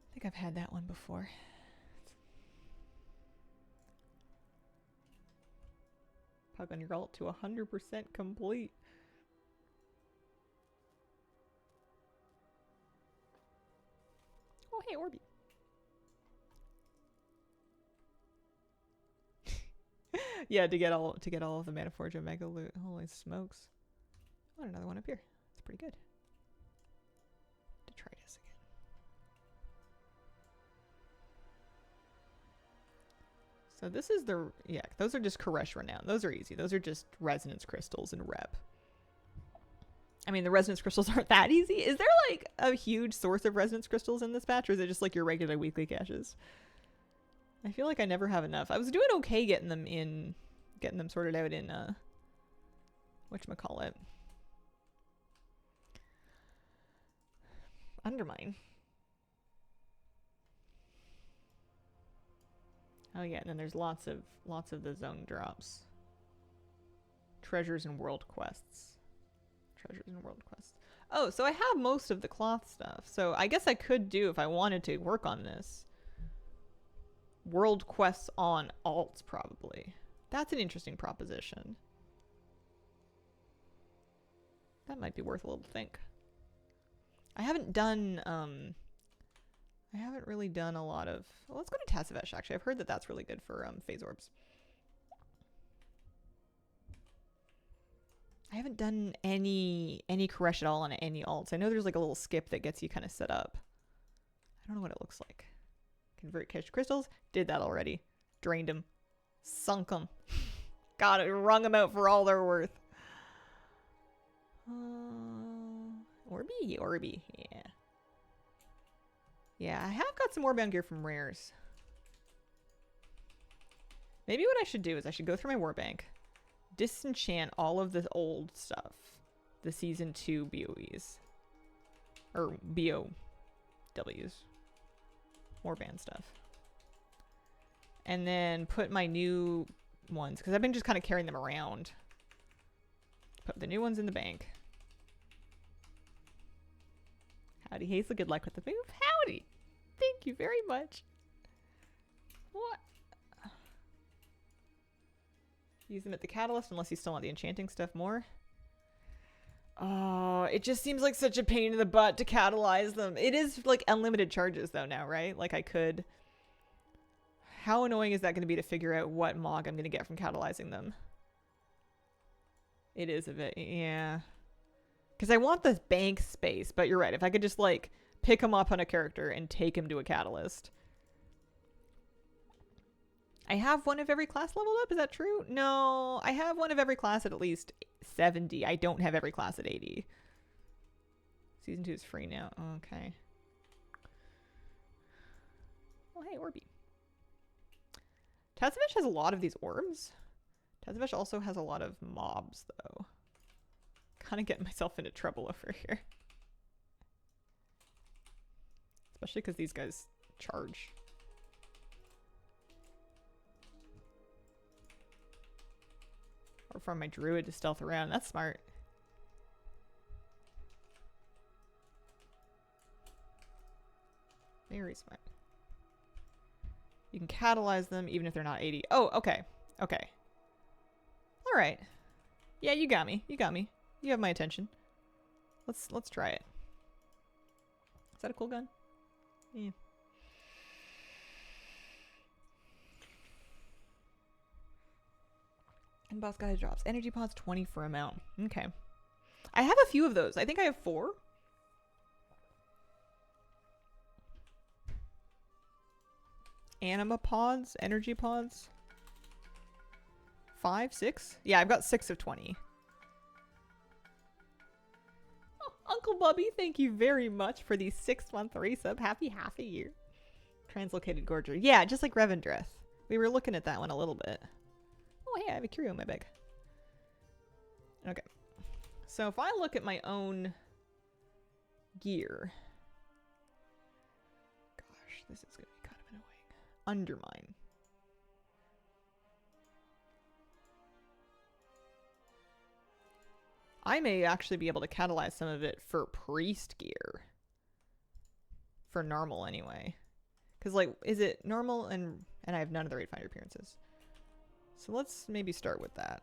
S1: I think I've had that one before. Pug on your alt to 100% complete. Oh, hey, Orby. Yeah, to get all of the Manaforge Omega loot. Holy smokes. Oh, another one up here. That's pretty good. Detritus again. So this is the, yeah, those are just Koresh Renown. Those are easy. Those are just resonance crystals and rep. I mean, the resonance crystals aren't that easy. Is there like a huge source of resonance crystals in this patch, or is it just like your regular weekly caches? I feel like I never have enough. I was doing okay getting them sorted out in, whatchamacallit? Undermine. Oh yeah, and then there's lots of the zone drops. Treasures and world quests. Treasures and world quests. Oh, so I have most of the cloth stuff. So I guess I could do, if I wanted to work on this, world quests on alts probably. That's an interesting proposition. That might be worth a little think. I haven't done, I haven't really done a lot of... Well, let's go to Tassivesh, actually. I've heard that that's really good for phase orbs. I haven't done any Koresh at all on any alts. I know there's like a little skip that gets you kind of set up. I don't know what it looks like. Convert cache to crystals. Did that already. Drained them. Sunk them. Got it. Wrung them out for all they're worth. Orby. Yeah. Yeah, I have got some Warbound gear from Rares. Maybe what I should do is I should go through my Warbank, disenchant all of the old stuff. The Season 2 BOEs. Or BOWs. Warband stuff. And then put my new ones, because I've been just kind of carrying them around. Put the new ones in the bank. Howdy, Hazel. Good luck with the move. Howdy. Thank you very much. What? Use them at the catalyst unless you still want the enchanting stuff more. Oh, it just seems like such a pain in the butt to catalyze them. It is like unlimited charges though now, right? Like I could... How annoying is that going to be to figure out what mog I'm going to get from catalyzing them? It is a bit, yeah. Because I want the bank space, but you're right. If I could just, like, pick him up on a character and take him to a catalyst. I have one of every class leveled up? Is that true? No, I have one of every class at least 70. I don't have every class at 80. Season 2 is free now. Okay. Oh, hey, Orby. Tazavesh has a lot of these orbs. Tazavesh also has a lot of mobs, though. Kind of getting myself into trouble over here. Especially because these guys charge. Or from my druid to stealth around. That's smart. Very smart. You can catalyze them even if they're not 80. Oh, okay. Okay. Alright. Yeah, you got me. You got me. You have my attention. Let's try it. Is that a cool gun? Yeah. And boss guy drops. Energy pods 20 for amount. Okay. I have a few of those. I think I have 4. Anima pods, energy pods. 5, 6? Yeah, I've got 6 of 20. Oh, Uncle Bubby, thank you very much for the 6-month resub. Happy half a year. Translocated Gorger. Yeah, just like Revendreth. We were looking at that one a little bit. Oh, hey, I have a curio in my bag. Okay. So if I look at my own gear. Gosh, this is going to be kind of annoying. Undermine. I may actually be able to catalyze some of it for priest gear. For normal, anyway. Because, like, is it normal and I have none of the raid finder appearances. So let's maybe start with that.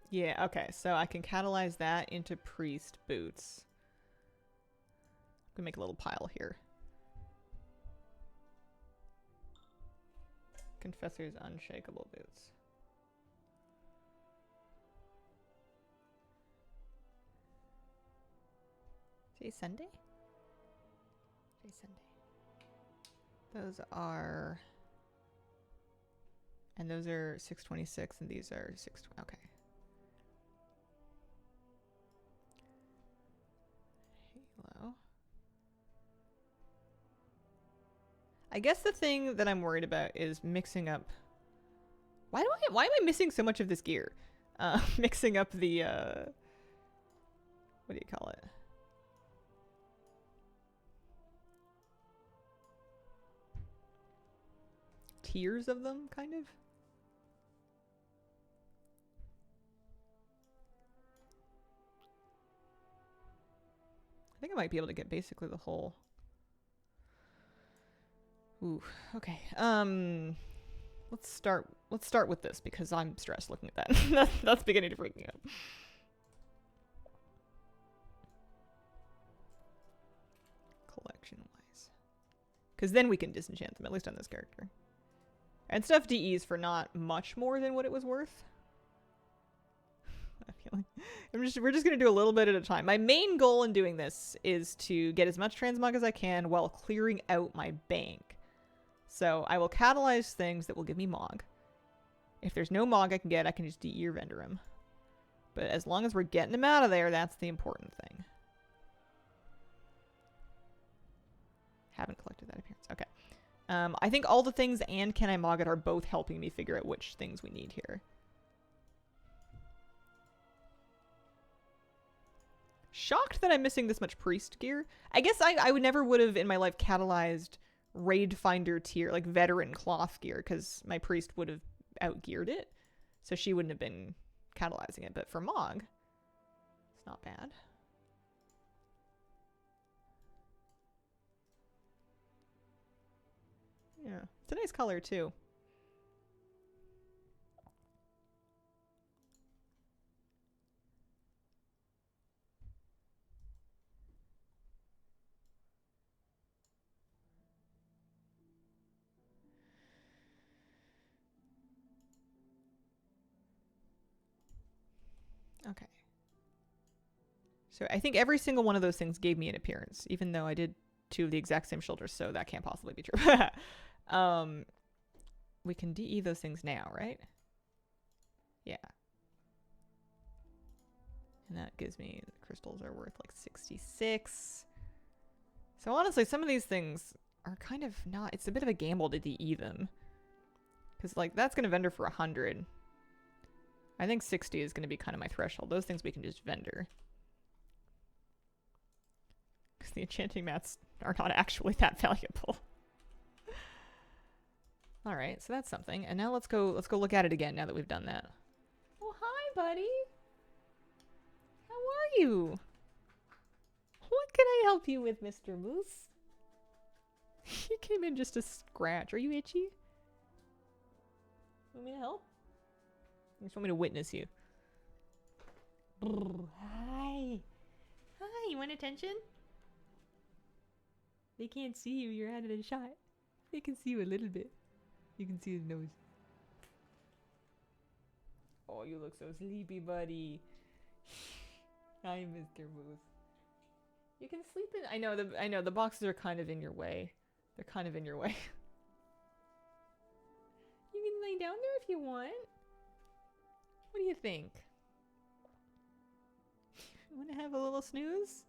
S1: Yeah, okay, so I can catalyze that into priest boots. I'm gonna make a little pile here. Confessor's unshakable boots. Today Sunday? Today Sunday. Those are... And those are 626 and these are 620. Okay. Halo. I guess the thing that I'm worried about is mixing up... Why am I missing so much of this gear? Mixing up the, what do you call it? Tiers of them, kind of? I think I might be able to get basically the whole... Ooh, okay. Let's start with this because I'm stressed looking at that. That's beginning to freak me out. Collection wise. Because then we can disenchant them, at least on this character. And stuff DEs for not much more than what it was worth. I feel like we're just gonna do a little bit at a time. My main goal in doing this is to get as much transmog as I can while clearing out my bank. So I will catalyze things that will give me Mog. If there's no Mog I can get, I can just DE or vendor them. But as long as we're getting them out of there, that's the important thing. Haven't collected that appearance. Okay. I think all the things and can I Mog it are both helping me figure out which things we need here. Shocked that I'm missing this much priest gear. I guess I would never would have in my life catalyzed raid finder tier, like veteran cloth gear, because my priest would have outgeared it. So she wouldn't have been catalyzing it. But for Mog, it's not bad. Yeah, it's a nice color too. Okay. So I think every single one of those things gave me an appearance, even though I did two of the exact same shoulders, so that can't possibly be true. We can DE those things now, right? Yeah. And that gives me, the crystals are worth like 66. So honestly, some of these things are kind of not, it's a bit of a gamble to DE them. Because like, that's going to vendor for 100. I think 60 is going to be kind of my threshold. Those things we can just vendor. Because the enchanting mats are not actually that valuable. Alright, so that's something. And now let's go look at it again now that we've done that. Oh, hi, buddy. How are you? What can I help you with, Mr. Moose? You came in just to scratch. Are you itchy? Want me to help? You just want me to witness you. Hi. Hi, you want attention? They can't see you. You're out of the shot. They can see you a little bit. You can see his nose. Oh, you look so sleepy, buddy. Hi, Mr. Moose. You can sleep in. I know the boxes are kind of in your way. They're kind of in your way. You can lay down there if you want. What do you think? You want to have a little snooze?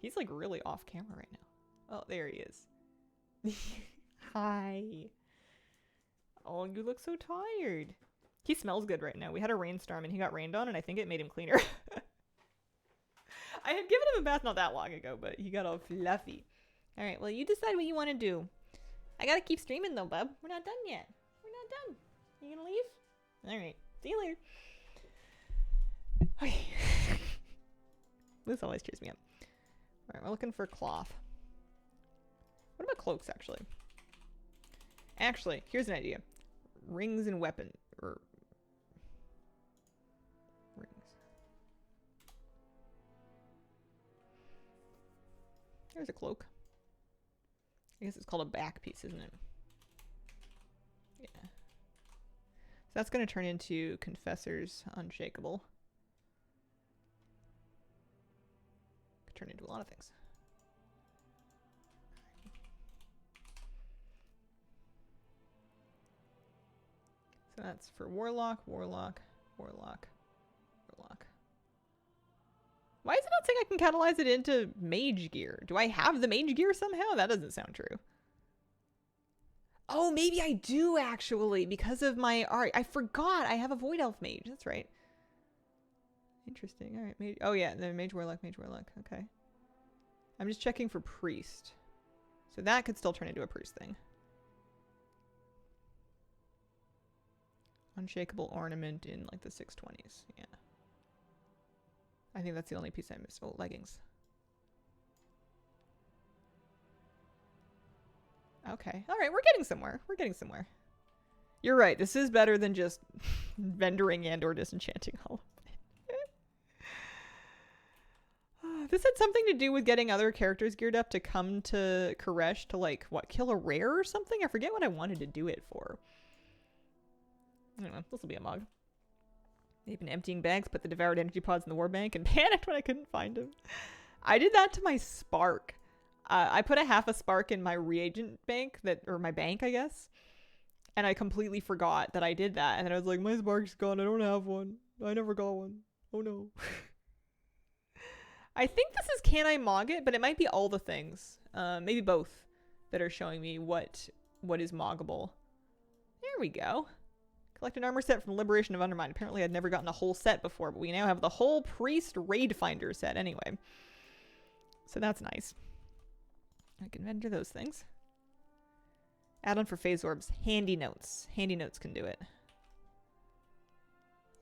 S1: He's like really off camera right now. Oh, there he is. Hi. Oh, you look so tired. He smells good right now. We had a rainstorm and he got rained on and I think it made him cleaner. I had given him a bath not that long ago, but he got all fluffy. Alright, well, you decide what you want to do. I gotta keep streaming though, bub. We're not done yet. We're not done. You gonna leave? Alright. See you later. Okay. This always cheers me up. Alright, we're looking for cloth. What about cloaks, actually? Actually, here's an idea. Rings and weapon. Or rings. There's a cloak. I guess it's called a back piece, isn't it? Yeah. So that's going to turn into Confessor's Unshakable. Could turn into a lot of things. So that's for Warlock, Warlock, Warlock, Warlock. Why is it not saying I can catalyze it into Mage Gear? Do I have the Mage Gear somehow? That doesn't sound true. Oh, maybe I do actually, because of my art. I forgot I have a Void Elf Mage. That's right. Interesting. All right. Mage. Oh yeah, the Mage Warlock, Mage Warlock. Okay. I'm just checking for Priest. So that could still turn into a Priest thing. Unshakable ornament in like the 620s. Yeah. I think that's the only piece I missed. Oh, leggings. Okay. All right. We're getting somewhere. We're getting somewhere. You're right. This is better than just vendoring and or disenchanting all of it. This had something to do with getting other characters geared up to come to Koresh to like, what, kill a rare or something? I forget what I wanted to do it for. I don't know. This will be a mug. They've been emptying bags, put the devoured energy pods in the war bank, and panicked when I couldn't find them. I did that to my spark. I put a half a spark in my reagent bank, or my bank, I guess. And I completely forgot that I did that. And then I was like, my spark's gone. I don't have one. I never got one. Oh no. I think this is Can I Mog It, but it might be all the things. Maybe both that are showing me what is moggable. There we go. Collect an armor set from Liberation of Undermine. Apparently I'd never gotten a whole set before, but we now have the whole Priest Raid Finder set anyway. So that's nice. I can vendor those things. Add-on for phase orbs. Handy notes. Handy notes can do it.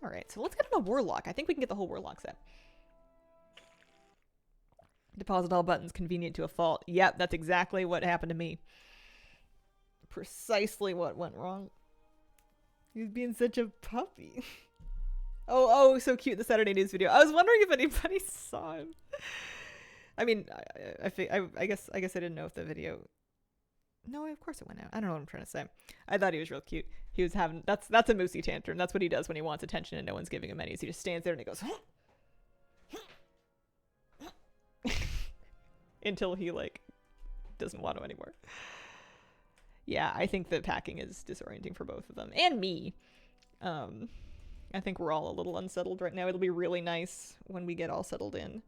S1: Alright, so let's get on a Warlock. I think we can get the whole Warlock set. Deposit all buttons convenient to a fault. Yep, that's exactly what happened to me. Precisely what went wrong. He's being such a puppy. Oh, so cute, the Saturday News video. I was wondering if anybody saw him. I mean, I guess I didn't know if the video... No, of course it went out. I don't know what I'm trying to say. I thought he was real cute. He was having... That's a moosey tantrum. That's what he does when he wants attention and no one's giving him any. So he just stands there and he goes... until he, like, doesn't want to anymore. Yeah, I think that packing is disorienting for both of them and me. I think we're all a little unsettled right now. It'll be really nice when we get all settled in.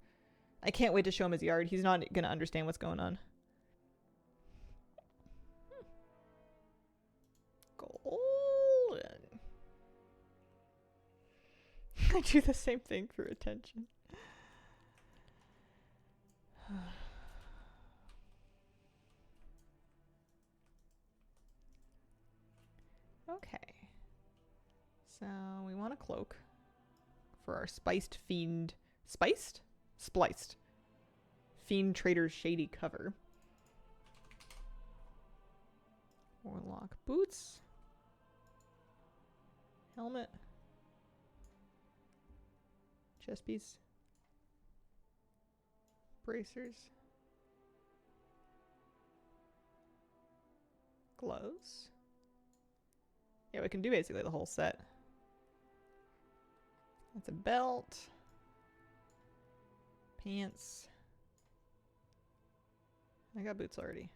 S1: I can't wait to show him his yard. He's not gonna understand what's going on. Golden. I do the same thing for attention. Okay. So we want a cloak for our spiced fiend. Spiced? Spliced. Fiend Trader's shady cover. Warlock boots. Helmet. Chest piece. Bracers. Gloves. Yeah, we can do basically the whole set. That's a belt. Pants. I got boots already.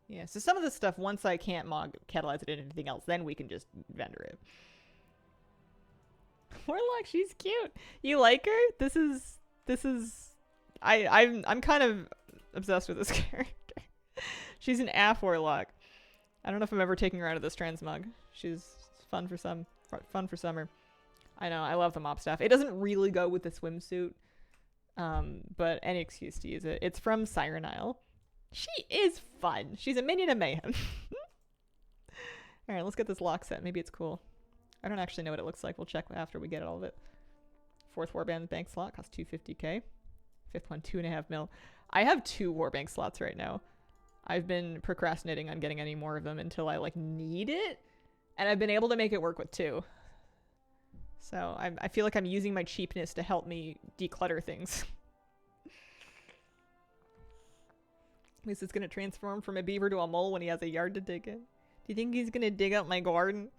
S1: Yeah, so some of this stuff, once I can't catalyze it into anything else, then we can just vendor it. Warlock, she's cute. You like her? This is I'm kind of obsessed with this character. She's an AF Warlock. I don't know if I'm ever taking her out of this transmog. She's fun for summer. I know, I love the mop staff. It doesn't really go with the swimsuit, but any excuse to use it. It's from Siren Isle. She is fun. She's a minion of mayhem. Alright, let's get this lock set. Maybe it's cool. I don't actually know what it looks like. We'll check after we get all of it. 4th warband bank slot costs 250k. 5th one, 2.5 mil. I have 2 warbank slots right now. I've been procrastinating on getting any more of them until I need it. And I've been able to make it work with 2. So I feel like I'm using my cheapness to help me declutter things. At least it's going to transform from a beaver to a mole when he has a yard to dig in. Do you think he's going to dig up my garden?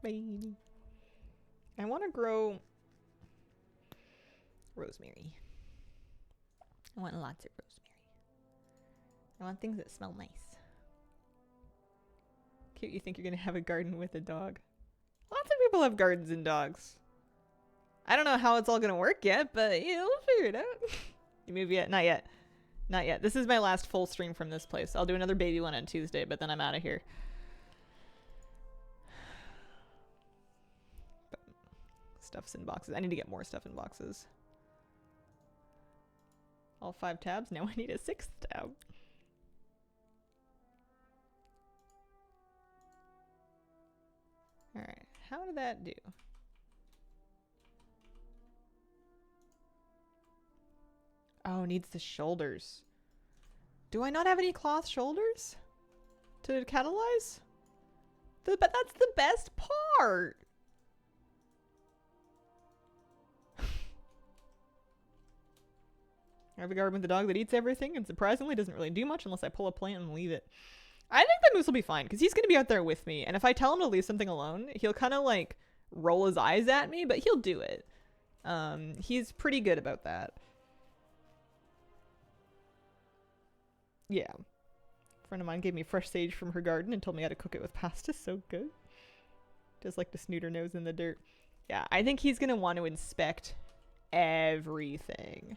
S1: Baby. I want to grow rosemary. I want lots of rosemary. I want things that smell nice. Cute, you think you're going to have a garden with a dog. Lots of people have gardens and dogs. I don't know how it's all going to work yet, but yeah, we'll figure it out. You move yet? Not yet. Not yet. This is my last full stream from this place. I'll do another baby one on Tuesday, but then I'm out of here. But stuff's in boxes. I need to get more stuff in boxes. All 5 tabs. Now I need a 6th tab. Alright. How did that do? Oh, needs the shoulders. Do I not have any cloth shoulders to catalyze? But that's the best part. I have a garden with a dog that eats everything and surprisingly doesn't really do much unless I pull a plant and leave it. I think that moose will be fine because he's going to be out there with me. And if I tell him to leave something alone, he'll kind of roll his eyes at me, but he'll do it. He's pretty good about that. Yeah. A friend of mine gave me fresh sage from her garden and told me how to cook it with pasta. So good. Just like to snoot her nose in the dirt. Yeah, I think he's going to want to inspect everything.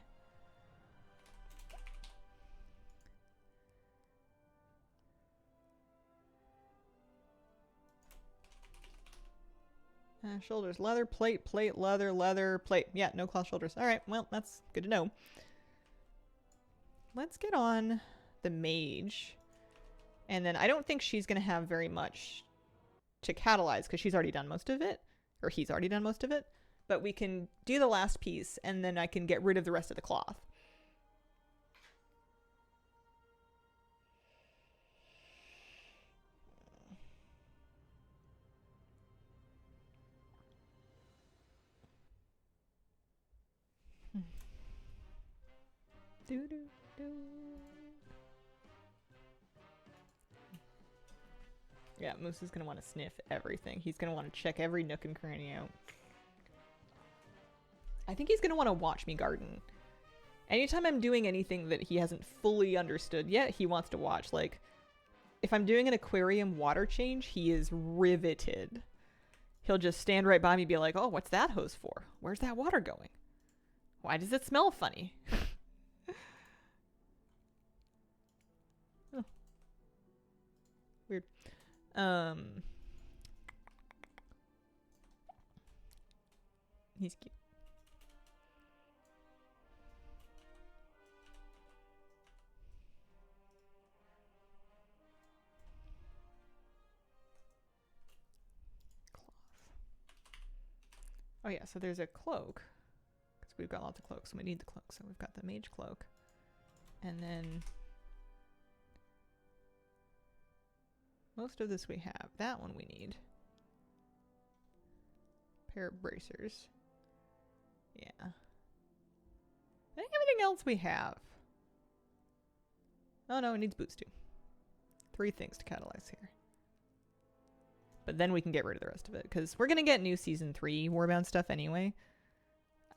S1: Shoulders. Leather, plate, plate, leather, leather, plate. Yeah, no cloth shoulders. Alright, well, that's good to know. Let's get on the mage. And then I don't think she's going to have very much to catalyze because she's already done most of it. Or he's already done most of it. But we can do the last piece and then I can get rid of the rest of the cloth. Do, do, do. Yeah, Moose is going to want to sniff everything. He's going to want to check every nook and cranny out. I think he's going to want to watch me garden. Anytime I'm doing anything that he hasn't fully understood yet, he wants to watch. Like, if I'm doing an aquarium water change, he is riveted. He'll just stand right by me and be like, oh, what's that hose for? Where's that water going? Why does it smell funny? Oh. Weird. He's cute. Oh yeah, so there's a cloak. Because we've got lots of cloaks, and we need the cloak. So we've got the mage cloak. And then most of this we have. That one we need. Pair of bracers. Yeah. I think everything else we have. Oh no, it needs boots too. 3 things to catalyze here. But then we can get rid of the rest of it, because we're going to get new Season 3 Warbound stuff anyway.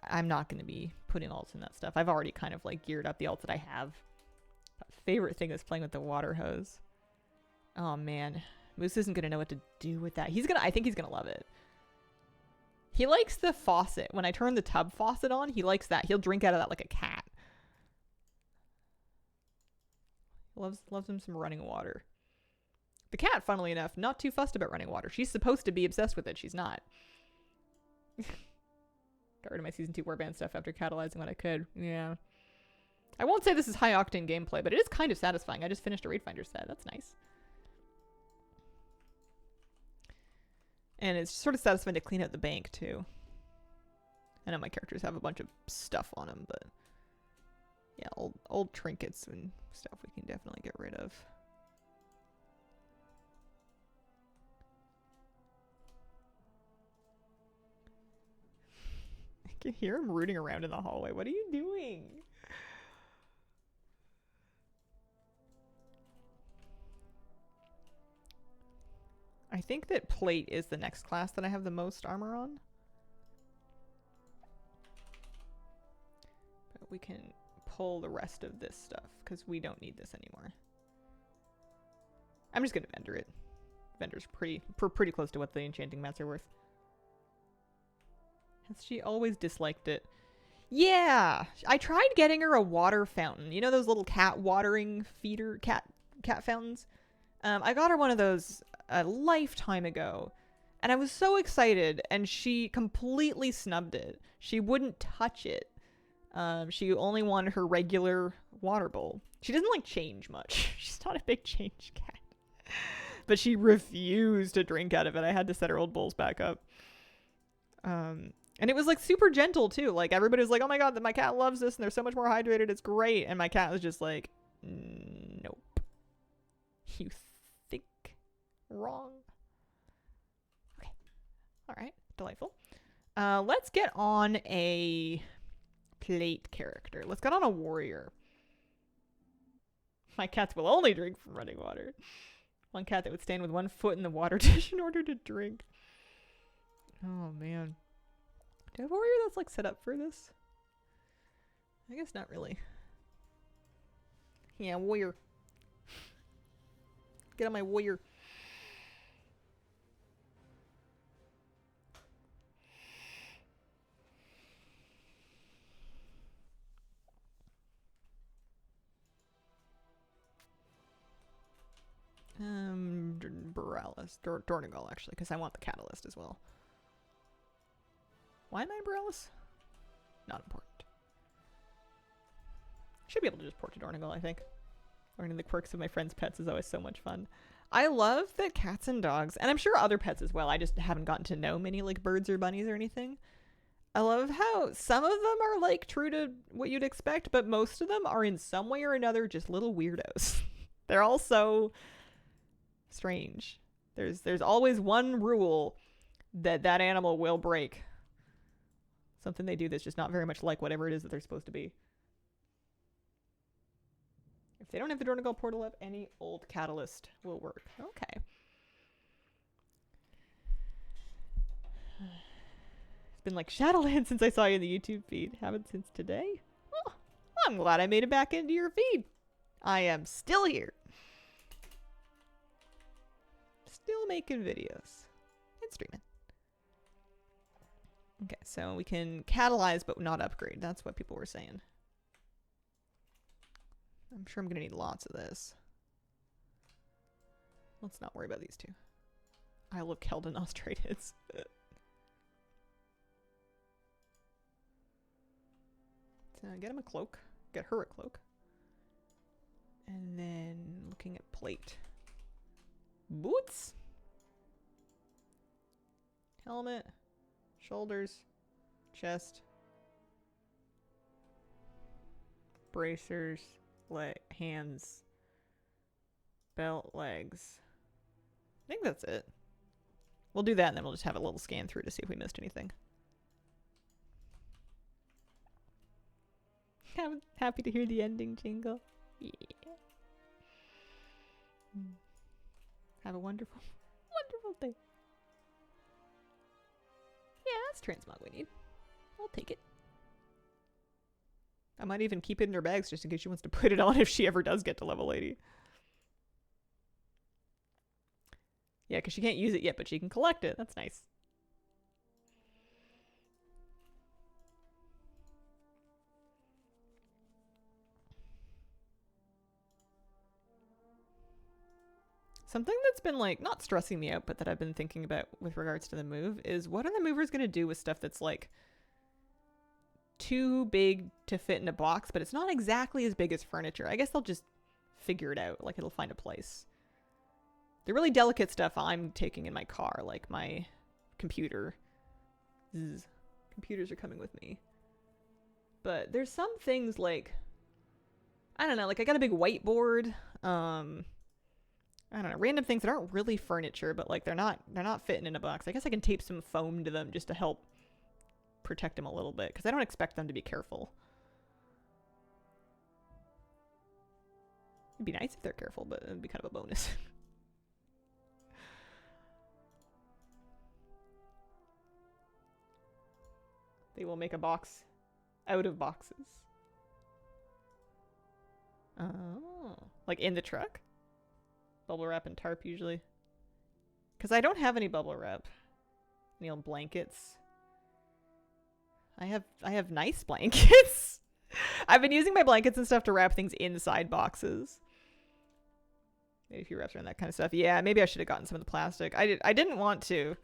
S1: I'm not going to be putting alts in that stuff. I've already kind of like geared up the alts that I have. My favorite thing is playing with the water hose. Oh man. Moose isn't going to know what to do with that. I think he's going to love it. He likes the faucet. When I turn the tub faucet on, he likes that. He'll drink out of that like a cat. Loves him some running water. The cat, funnily enough, not too fussed about running water. She's supposed to be obsessed with it. She's not. Got rid of my Season 2 Warband stuff after catalyzing what I could. Yeah. I won't say this is high-octane gameplay, but it is kind of satisfying. I just finished a Raid Finder set. That's nice. And it's sort of satisfying to clean out the bank, too. I know my characters have a bunch of stuff on them, but... yeah, old trinkets and stuff we can definitely get rid of. I can hear him rooting around in the hallway. What are you doing? I think that plate is the next class that I have the most armor on. But we can pull the rest of this stuff because we don't need this anymore. I'm just going to vendor it. Vendor's pretty close to what the enchanting mats are worth. Has she always disliked it? Yeah, I tried getting her a water fountain. You know those little cat watering feeder cat fountains? I got her one of those a lifetime ago, and I was so excited, and she completely snubbed it. She wouldn't touch it. She only wanted her regular water bowl. She doesn't like change much. She's not a big change cat. But she refused to drink out of it. I had to set her old bowls back up. And it was like super gentle too. Like everybody was like, oh my god, my cat loves this and they're so much more hydrated. It's great. And my cat was just like, nope. You think wrong. Okay. All right. Delightful. Let's get on a plate character. Let's get on a warrior. My cats will only drink from running water. One cat that would stand with one foot in the water dish in order to drink. Oh man. Do I have a warrior that's like set up for this? I guess not really. Yeah, warrior. Get on my warrior. Borealis. Dornigal, actually, because I want the catalyst as well. Why am I in Borealis? Not important. Should be able to just port to Dornigal, I think. Learning the quirks of my friends' pets is always so much fun. I love that cats and dogs, and I'm sure other pets as well, I just haven't gotten to know many like birds or bunnies or anything. I love how some of them are like true to what you'd expect, but most of them are in some way or another just little weirdos. They're all so strange. There's always one rule that animal will break. Something they do that's just not very much like whatever it is that they're supposed to be. If they don't have the Dornigal portal up, any old catalyst will work. Okay. It's been like Shadowlands since I saw you in the YouTube feed. Haven't since today? Oh, I'm glad I made it back into your feed. I am still here. Still making videos. And streaming. Okay, so we can catalyze but not upgrade. That's what people were saying. I'm sure I'm going to need lots of this. Let's not worry about these two. Isle of Keldon Australians. So get him a cloak. Get her a cloak. And then looking at plate. Boots. Helmet. Shoulders. Chest. Bracers. Hands. Belt. Legs. I think that's it. We'll do that and then we'll just have a little scan through to see if we missed anything. I'm happy to hear the ending jingle. Yeah. Have a wonderful, wonderful day. Yeah, that's transmog we need. I'll take it. I might even keep it in her bags just in case she wants to put it on if she ever does get to level 80. Yeah, because she can't use it yet, but she can collect it. That's nice. Something that's been, like, not stressing me out, but that I've been thinking about with regards to the move is what are the movers going to do with stuff that's, like, too big to fit in a box, but it's not exactly as big as furniture. I guess they'll just figure it out. Like, it'll find a place. The really delicate stuff I'm taking in my car, like my computer. Zzz. Computers are coming with me. But there's some things like, I don't know, like I got a big whiteboard. I don't know, random things that aren't really furniture, but like they're not fitting in a box. I guess I can tape some foam to them just to help protect them a little bit, because I don't expect them to be careful. It'd be nice if they're careful, but it'd be kind of a bonus. They will make a box out of boxes. Oh, like in the truck? Bubble wrap and tarp usually. Because I don't have any bubble wrap. Any old blankets. I have nice blankets. I've been using my blankets and stuff to wrap things inside boxes. Maybe a few wraps around that kind of stuff. Yeah, maybe I should have gotten some of the plastic. I didn't want to.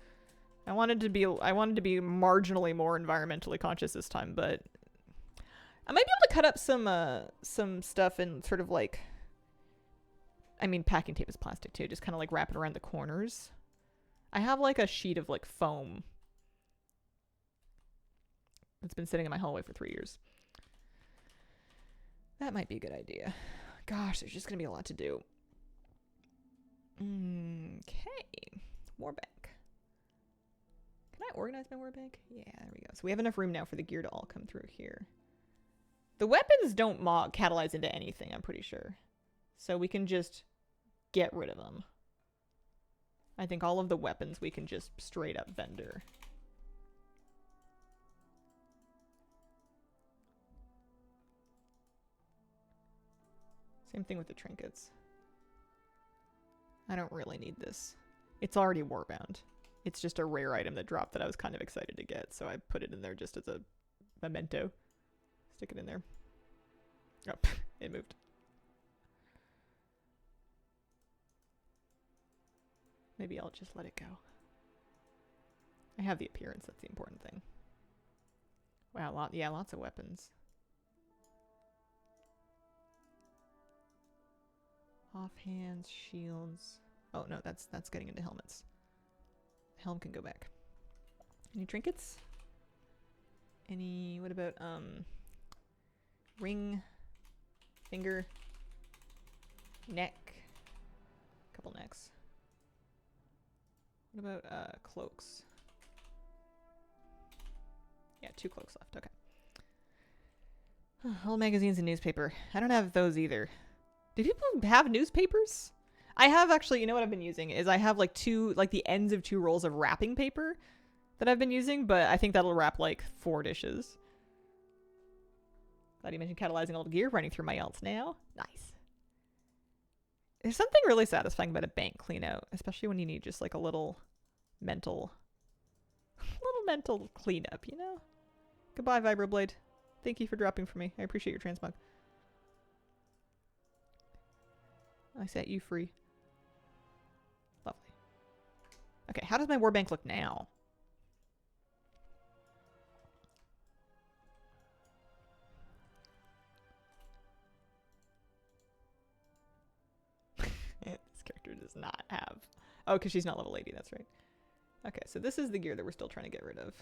S1: I wanted to be marginally more environmentally conscious this time, but I might be able to cut up some stuff and sort of like, I mean, packing tape is plastic too, just kind of like wrap it around the corners. I have like a sheet of like foam that's been sitting in my hallway for 3 years. That might be a good idea. Gosh, there's just gonna be a lot to do. Okay, war bank. Can I organize my war bank? Yeah, there we go. So we have enough room now for the gear to all come through here. The weapons don't catalyze into anything, I'm pretty sure. So we can just get rid of them. I think all of the weapons we can just straight up vendor. Same thing with the trinkets. I don't really need this. It's already warbound. It's just a rare item that dropped that I was kind of excited to get, so I put it in there just as a memento. Stick it in there. Oh, it moved. Maybe I'll just let it go. I have the appearance, that's the important thing. Wow, lots of weapons. Offhands, shields. Oh no, that's getting into helmets. Helm can go back. Any trinkets? What about ring, finger, neck, couple necks. What about cloaks? Yeah, 2 cloaks left. Okay. Old magazines and newspaper. I don't have those either. Do people have newspapers? I have actually, you know what I've been using is I have like the ends of 2 rolls of wrapping paper that I've been using, but I think that'll wrap like 4 dishes. Glad you mentioned catalyzing old gear running through my alts now. Nice. There's something really satisfying about a bank clean out, especially when you need just like a little mental cleanup, you know? Goodbye, Vibroblade. Thank you for dropping for me. I appreciate your transmog. I set you free. Lovely. Okay, how does my warbank look now? This character does not have... Oh, because she's not level 80, that's right. Okay, so this is the gear that we're still trying to get rid of.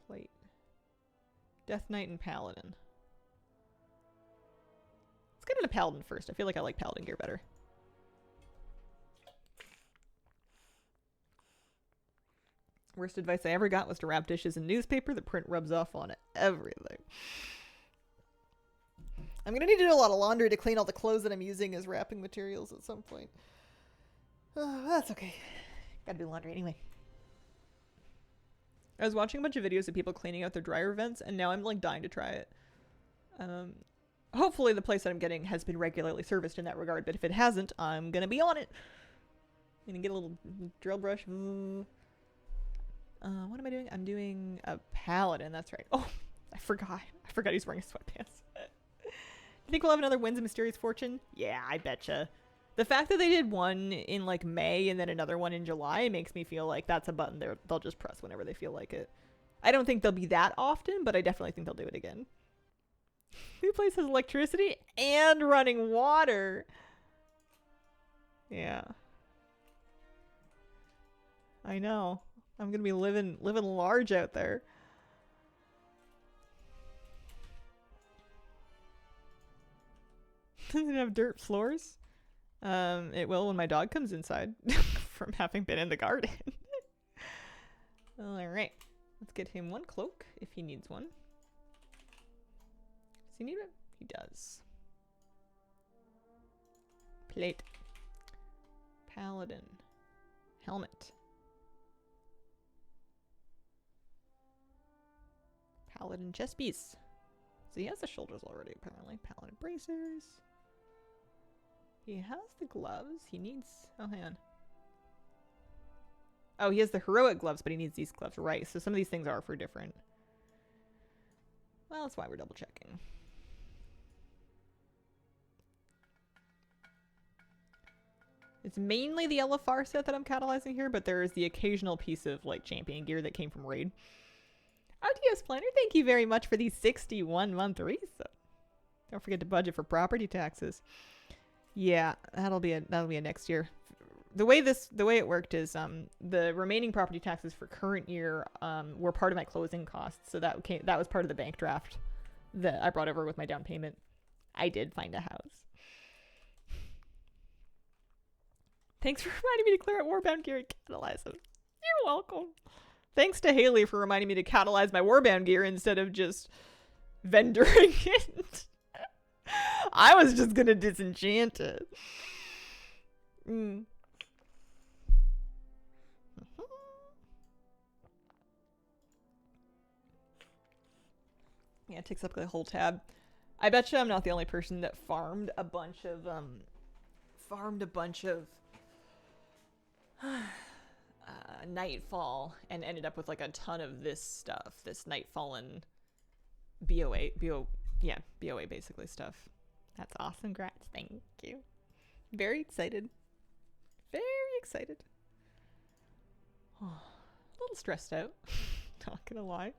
S1: Plate. Death Knight and Paladin. Let's get into Paladin first. I feel like I like Paladin gear better. Worst advice I ever got was to wrap dishes in newspaper. The print rubs off on everything. I'm gonna need to do a lot of laundry to clean all the clothes that I'm using as wrapping materials at some point. That's okay. Gotta do laundry anyway. I was watching a bunch of videos of people cleaning out their dryer vents, and now I'm like dying to try it. Hopefully the place that I'm getting has been regularly serviced in that regard, but if it hasn't, I'm gonna be on it. I'm gonna get a little drill brush. What am I doing? I'm doing a Paladin, that's right. Oh, I forgot. I forgot he's wearing sweatpants. You think we'll have another Winds of Mysterious Fortune? Yeah, I betcha. The fact that they did one in like May and then another one in July makes me feel like that's a button they'll just press whenever they feel like it. I don't think they'll be that often, but I definitely think they'll do it again. New place has electricity and running water. Yeah. I know. I'm gonna be living large out there. Does it have dirt floors? It will when my dog comes inside from having been in the garden. Alright. Let's get him one cloak if he needs one. Does he need it? He does. Plate. Paladin. Helmet. Paladin chest piece. So he has the shoulders already, apparently. Paladin bracers. He has the gloves. He needs... Oh, hang on. Oh, he has the heroic gloves, but he needs these gloves. Right, so some of these things are for different... Well, that's why we're double checking. It's mainly the LFR set that I'm catalyzing here, but there is the occasional piece of, like, champion gear that came from Raid. RTS Planner, thank you very much for these 61-month resub. Don't forget to budget for property taxes. Yeah, that'll be a next year. The way it worked is the remaining property taxes for current year were part of my closing costs, so that was part of the bank draft that I brought over with my down payment. I did find a house. Thanks for reminding me to clear out Warbound gear and catalyze them. You're welcome. Thanks to Haley for reminding me to catalyze my Warbound gear instead of just vendoring it. I was just gonna disenchant it. Yeah, it takes up the whole tab. I bet you I'm not the only person that farmed a bunch of Nightfall and ended up with like a ton of this stuff, this Nightfallen BOA basically stuff. That's awesome, Grats. Thank you. Very excited. Very excited. Oh, a little stressed out. Not gonna lie.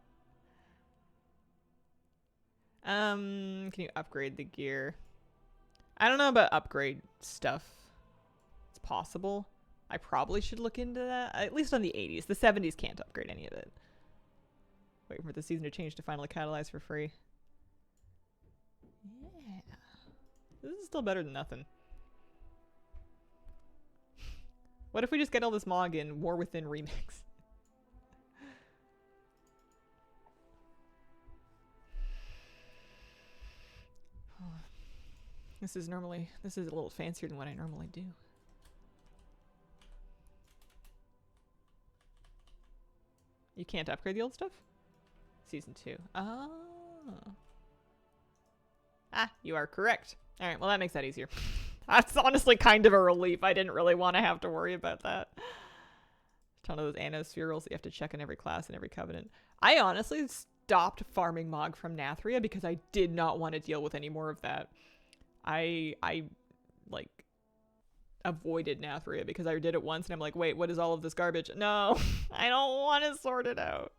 S1: Can you upgrade the gear? I don't know about upgrade stuff. It's possible. I probably should look into that. At least on the 80s. The 70s can't upgrade any of it. Wait for the season to change to finally catalyze for free. Yeah. This is still better than nothing. What if we just get all this Mog in War Within Remix? This is a little fancier than what I normally do. You can't upgrade the old stuff? Season 2. Oh. Ah, you are correct. All right, well, that makes that easier. That's honestly kind of a relief. I didn't really want to have to worry about that. A ton of those anospherals that you have to check in every class and every covenant. I honestly stopped farming Mog from Nathria because I did not want to deal with any more of that. I like avoided Nathria because I did it once and I'm like, wait, what is all of this garbage? No, I don't want to sort it out.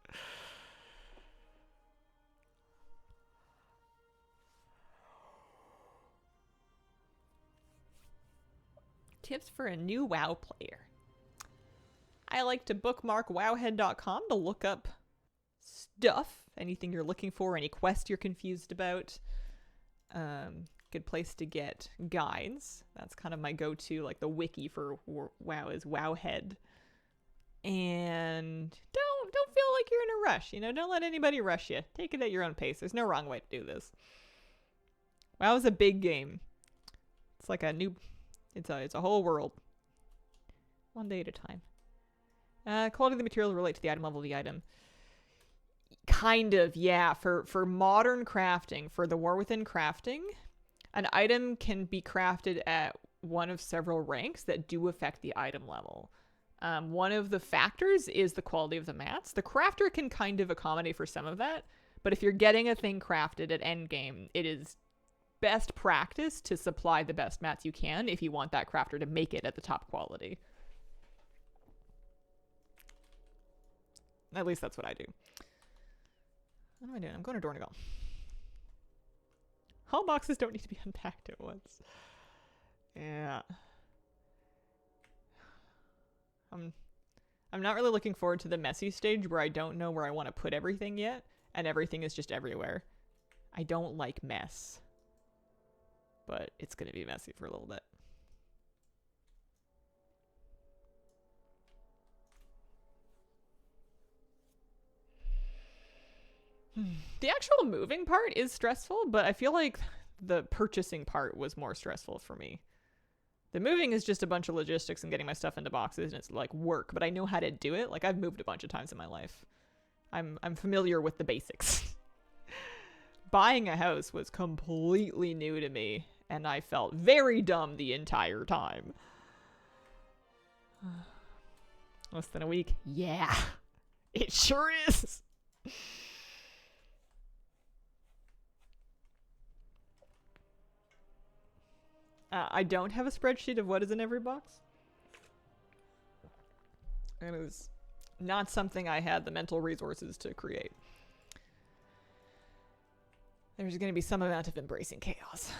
S1: Tips for a new WoW player. I like to bookmark wowhead.com to look up stuff, anything you're looking for, any quest you're confused about. Good place to get guides. That's kind of my go-to, like the wiki for WoW is Wowhead. And don't feel like you're in a rush, you know, don't let anybody rush you. Take it at your own pace. There's no wrong way to do this. WoW is a big game. It's like a new, it's a whole world. One day at a time. Quality of the materials relate to the item level of the item. Kind of, yeah. For modern crafting, for the War Within crafting, an item can be crafted at one of several ranks that do affect the item level. One of the factors is the quality of the mats. The crafter can kind of accommodate for some of that, but if you're getting a thing crafted at endgame, it is best practice to supply the best mats you can if you want that crafter to make it at the top quality. At least that's what I do. What am I doing? I'm going to Dornigal. All boxes don't need to be unpacked at once. Yeah. I'm not really looking forward to the messy stage where I don't know where I want to put everything yet, and everything is just everywhere. I don't like mess. But it's going to be messy for a little bit. The actual moving part is stressful, but I feel like the purchasing part was more stressful for me. The moving is just a bunch of logistics and getting my stuff into boxes, and it's like work, but I know how to do it. Like, I've moved a bunch of times in my life. I'm familiar with the basics. Buying a house was completely new to me, and I felt very dumb the entire time. Less than a week? Yeah, it sure is. I don't have a spreadsheet of what is in every box. And it was not something I had the mental resources to create. There's going to be some amount of embracing chaos.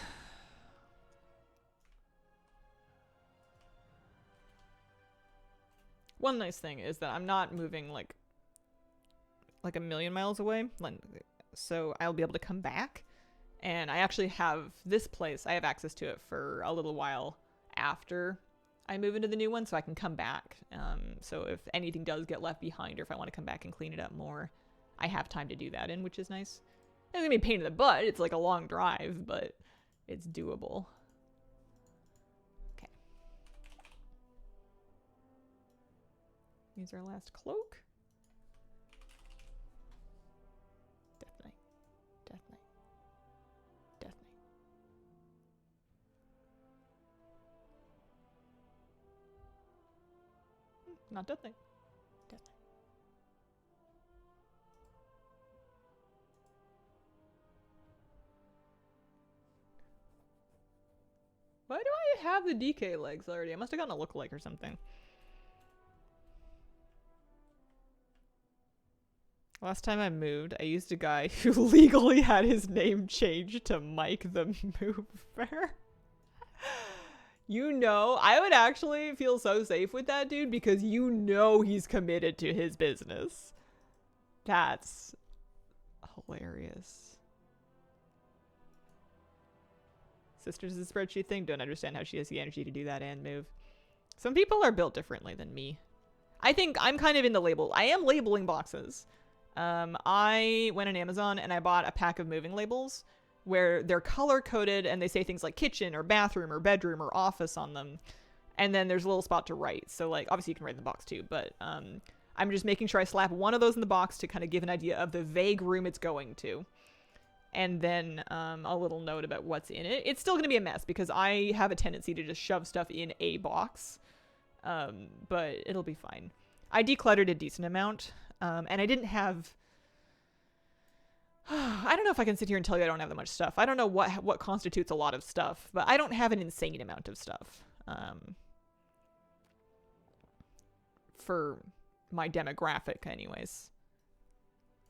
S1: One nice thing is that I'm not moving like a million miles away, so I'll be able to come back. And I actually have this place, I have access to it for a little while after I move into the new one, so I can come back. So if anything does get left behind, or if I want to come back and clean it up more, I have time to do that in, which is nice. It's gonna be a pain in the butt, it's like a long drive, but it's doable. Okay. Here's our last cloak. Death Knight. Death Knight. Death Knight. Not Death Knight. Death Knight. Why do I have the DK legs already? I must have gotten a lookalike or something. Last time I moved, I used a guy who legally had his name changed to Mike the Mover. You know, I would actually feel so safe with that dude because you know he's committed to his business. That's hilarious. Sister's a spreadsheet thing. Don't understand how she has the energy to do that and move. Some people are built differently than me. I think I'm kind of in the label. I am labeling boxes. I went on Amazon and I bought a pack of moving labels where they're color coded and they say things like kitchen or bathroom or bedroom or office on them. And then there's a little spot to write. So like, obviously you can write in the box too, but, I'm just making sure I slap one of those in the box to kind of give an idea of the vague room it's going to. And then a little note about what's in it. It's still going to be a mess because I have a tendency to just shove stuff in a box. But it'll be fine. I decluttered a decent amount. And I didn't have... I don't know if I can sit here and tell you I don't have that much stuff. I don't know what constitutes a lot of stuff. But I don't have an insane amount of stuff. For my demographic anyways.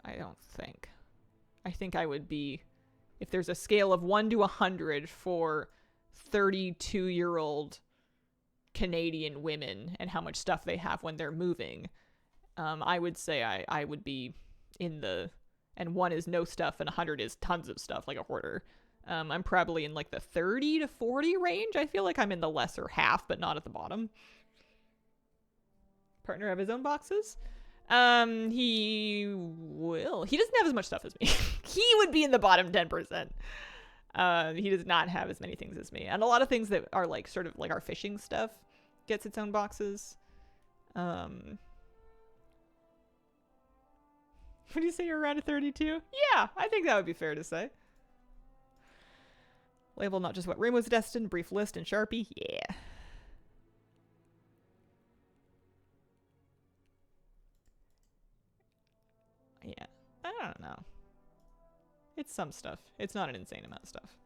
S1: I don't think. I think I would be, if there's a scale of 1 to 100 for 32-year-old Canadian women and how much stuff they have when they're moving, I would say I would be in the, and 1 is no stuff and 100 is tons of stuff, like a hoarder. I'm probably in like the 30 to 40 range. I feel like I'm in the lesser half, but not at the bottom. Partner have his own boxes? He will. He doesn't have as much stuff as me. He would be in the bottom 10%. He does not have as many things as me. And a lot of things that are like sort of like our fishing stuff gets its own boxes. Would you say you're around a 32? Yeah, I think that would be fair to say. Label not just what room was destined, brief list and Sharpie. Yeah. Yeah, I don't know. It's some stuff. It's not an insane amount of stuff.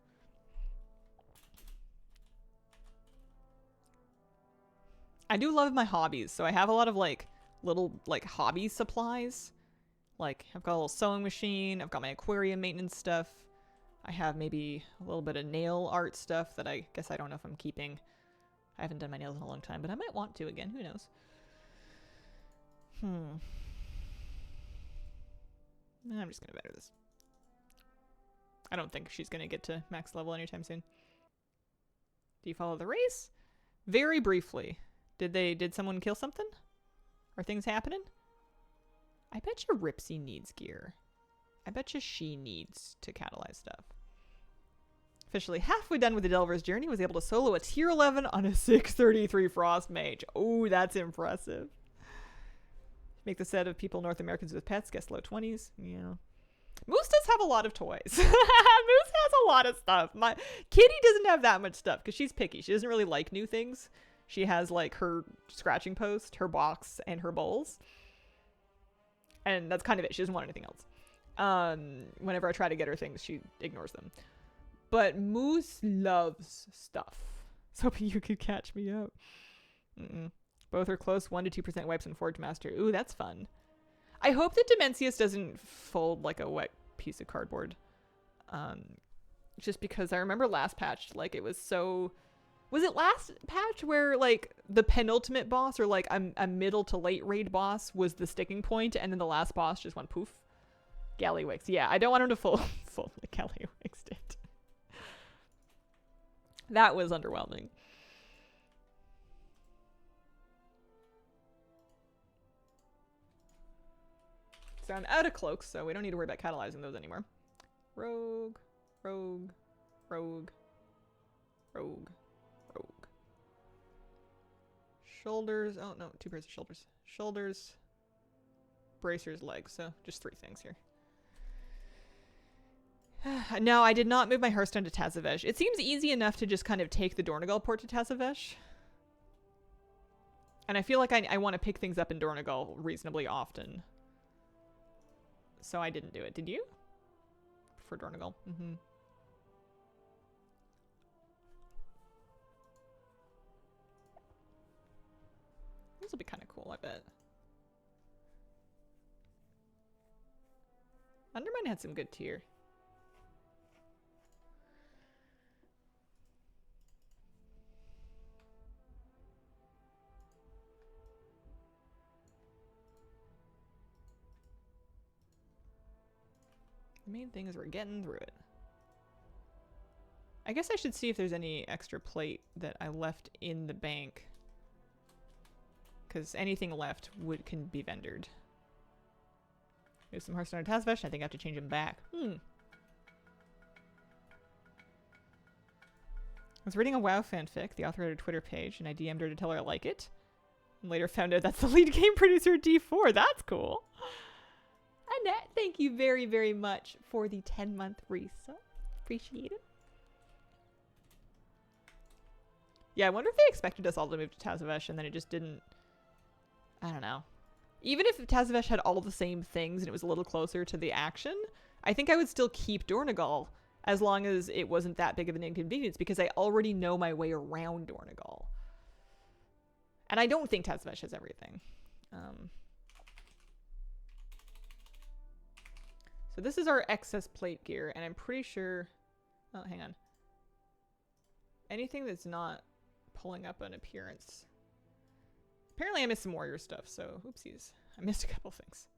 S1: I do love my hobbies, so I have a lot of like little like hobby supplies. Like I've got a little sewing machine, I've got my aquarium maintenance stuff. I have maybe a little bit of nail art stuff that I guess I don't know if I'm keeping. I haven't done my nails in a long time, but I might want to again, who knows. I'm just gonna better this. I don't think she's gonna get to max level anytime soon. Do you follow the race? Very briefly. Did someone kill something? Are things happening? I bet you Ripsy needs gear. I bet you she needs to catalyze stuff. Officially halfway done with the Delver's Journey, was able to solo a tier 11 on a 633 Frost Mage. Oh, that's impressive. Make the set of people North Americans with pets, guess low 20s. Yeah. Moose does have a lot of toys. Moose has a lot of stuff. My Kitty doesn't have that much stuff because she's picky. She doesn't really like new things. She has like her scratching post, her box, and her bowls. And that's kind of it. She doesn't want anything else. Whenever I try to get her things, she ignores them. But Moose loves stuff. So you could catch me up. Both are close, 1 to 2% wipes and Forge Master. Ooh, that's fun. I hope that Demencius doesn't fold like a wet piece of cardboard. Just because I remember last patch, like it was so... Was it last patch where like the penultimate boss or like a middle to late raid boss was the sticking point and then the last boss just went poof? Gallywix. Yeah, I don't want him to fold like Gallywix did. That was underwhelming. So I'm out of cloaks, so we don't need to worry about catalyzing those anymore. Rogue, rogue, rogue, rogue, rogue. Shoulders. Oh, no, 2 pairs of shoulders. Shoulders, bracers, legs. So just 3 things here. No, I did not move my Hearthstone to Tazavesh. It seems easy enough to just kind of take the Dornogal port to Tazavesh. And I feel like I want to pick things up in Dornogal reasonably often. So I didn't do it. Did you? For Dornogal. This will be kind of cool, I bet. Undermine had some good tier. The main thing is we're getting through it. I guess I should see if there's any extra plate that I left in the bank. Because anything left can be vendored. There's some Hearthstone Tazavesh. I think I have to change them back. I was reading a WoW fanfic. The author had a Twitter page, and I DM'd her to tell her I like it. And later found out that's the lead game producer D4. That's cool. Annette, thank you very, very much for the 10-month resub. Appreciate it. Yeah, I wonder if they expected us all to move to Tazavesh and then it just didn't. I don't know. Even if Tazavesh had all the same things and it was a little closer to the action, I think I would still keep Dornegal as long as it wasn't that big of an inconvenience because I already know my way around Dornegal. And I don't think Tazavesh has everything. So this is our excess plate gear, and I'm pretty sure... Oh, hang on. Anything that's not pulling up an appearance. Apparently I missed some warrior stuff, so oopsies. I missed a couple things.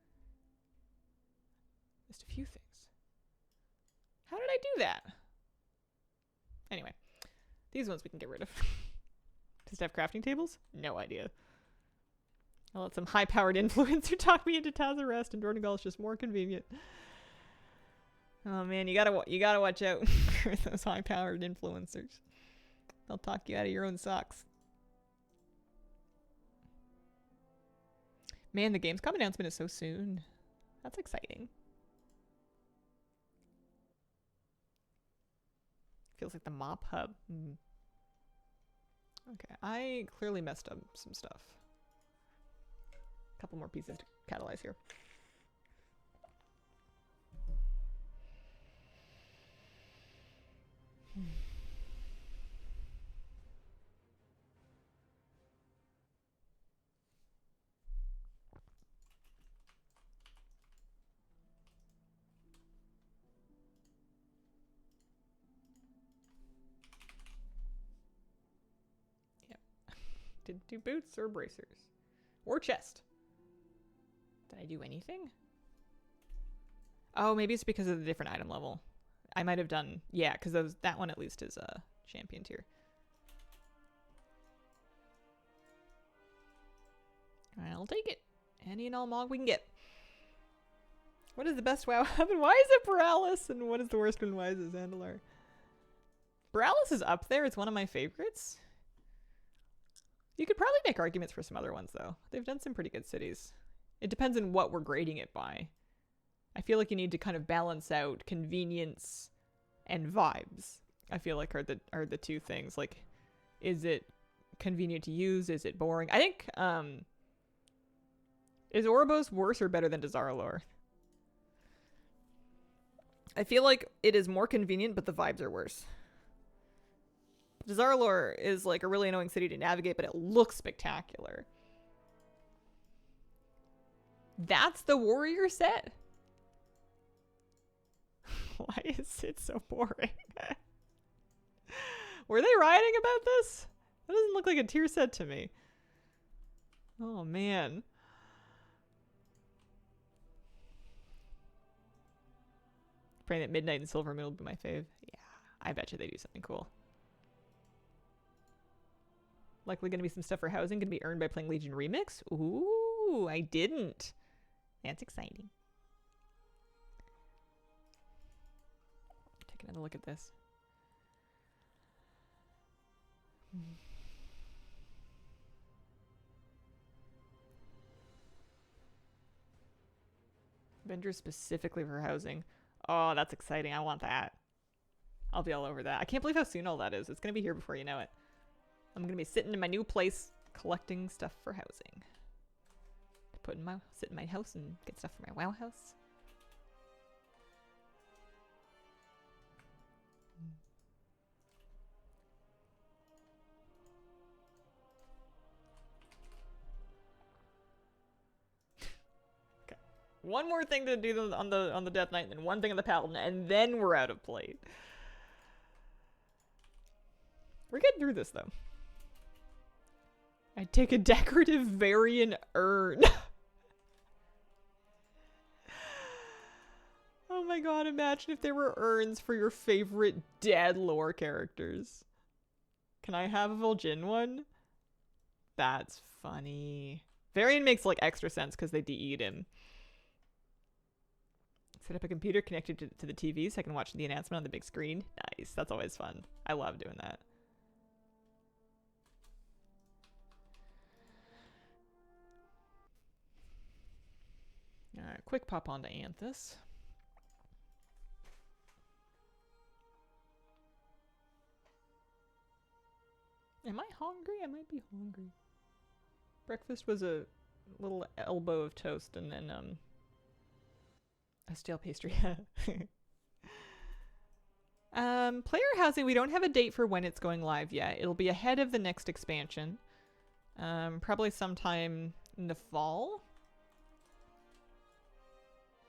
S1: Missed a few things. How did I do that? Anyway. These ones we can get rid of. Does it have crafting tables? No idea. I'll let some high-powered influencer talk me into Tazarest, and Dornegal is just more convenient. Oh man, you gotta watch out for those high-powered influencers. They'll talk you out of your own socks. Man, the Gamescom announcement is so soon. That's exciting. Feels like the mop hub. Okay, I clearly messed up some stuff. A couple more pieces to catalyze here. Did do boots or bracers? Or chest? Did I do anything? Oh, maybe it's because of the different item level. I might have done... Yeah, because that one at least is a champion tier. I'll take it. Any and all mog we can get. What is the best WoW hub and why is it Borealis? And what is the worst one? Why is it Zandalar? Borealis is up there. It's one of my favorites. You could probably make arguments for some other ones, though. They've done some pretty good cities. It depends on what we're grading it by. I feel like you need to kind of balance out convenience and vibes. I feel like are the two things. Like, is it convenient to use? Is it boring? I think, is Oribos worse or better than Dazar'alor? I feel like it is more convenient, but the vibes are worse. Dazar'alor is like a really annoying city to navigate, but it looks spectacular. That's the warrior set? Why is it so boring? Were they rioting about this? That doesn't look like a tier set to me. Oh man. Praying that Midnight and Silvermoon will be my fave. Yeah, I bet you they do something cool. Likely going to be some stuff for housing. Going to be earned by playing Legion Remix. Ooh, I didn't. That's exciting. Take another look at this. Vendors specifically for housing. Oh, that's exciting. I want that. I'll be all over that. I can't believe how soon all that is. It's going to be here before you know it. I'm going to be sitting in my new place collecting stuff for housing. Sit in my house and get stuff for my WoW house. Okay. One more thing to do on the Death Knight, and then one thing on the Paladin, and then we're out of plate. We're getting through this though. I'd take a decorative Varian urn. Oh my god, imagine if there were urns for your favorite dead lore characters. Can I have a Vol'jin one? That's funny. Varian makes like extra sense because they de-eat him. Set up a computer connected to the TV so I can watch the announcement on the big screen. Nice, that's always fun. I love doing that. Alright, quick pop on to Anthus. Am I hungry? I might be hungry. Breakfast was a little elbow of toast and then a stale pastry. Player housing, we don't have a date for when it's going live yet. It'll be ahead of the next expansion. Probably sometime in the fall.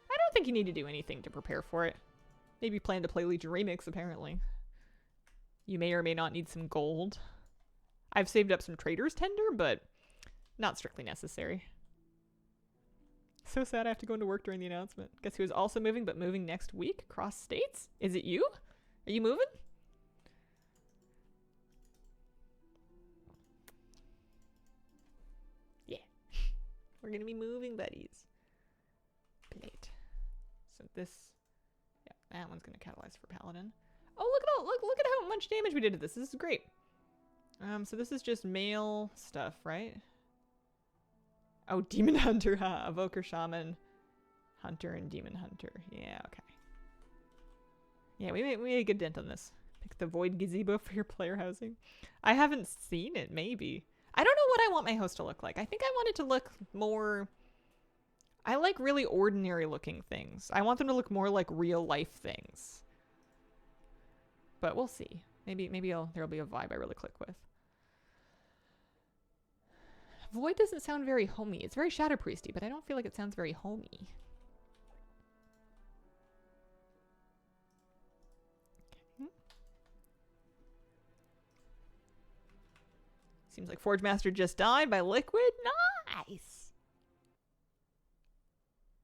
S1: I don't think you need to do anything to prepare for it. Maybe plan to play Legion Remix, apparently. You may or may not need some gold. I've saved up some Trader's Tender, but not strictly necessary. So sad I have to go into work during the announcement. Guess who is also moving, but moving next week? Across states? Is it you? Are you moving? Yeah. We're gonna be moving, buddies. Plate. So this... Yeah, that one's gonna catalyze for Paladin. Oh, look at how much damage we did to this. This is great. So this is just male stuff, right? Oh, Demon Hunter, huh? Evoker, Shaman, Hunter, and Demon Hunter. Yeah, okay. Yeah, we made a good dent on this. Pick the Void Gazebo for your player housing. I haven't seen it, maybe. I don't know what I want my host to look like. I think I want it to look more... I like really ordinary looking things. I want them to look more like real life things. But we'll see. Maybe there'll be a vibe I really click with. Void doesn't sound very homey. It's very Shadow Priesty, but I don't feel like it sounds very homey. Okay. Seems like Forge Master just died by Liquid. Nice!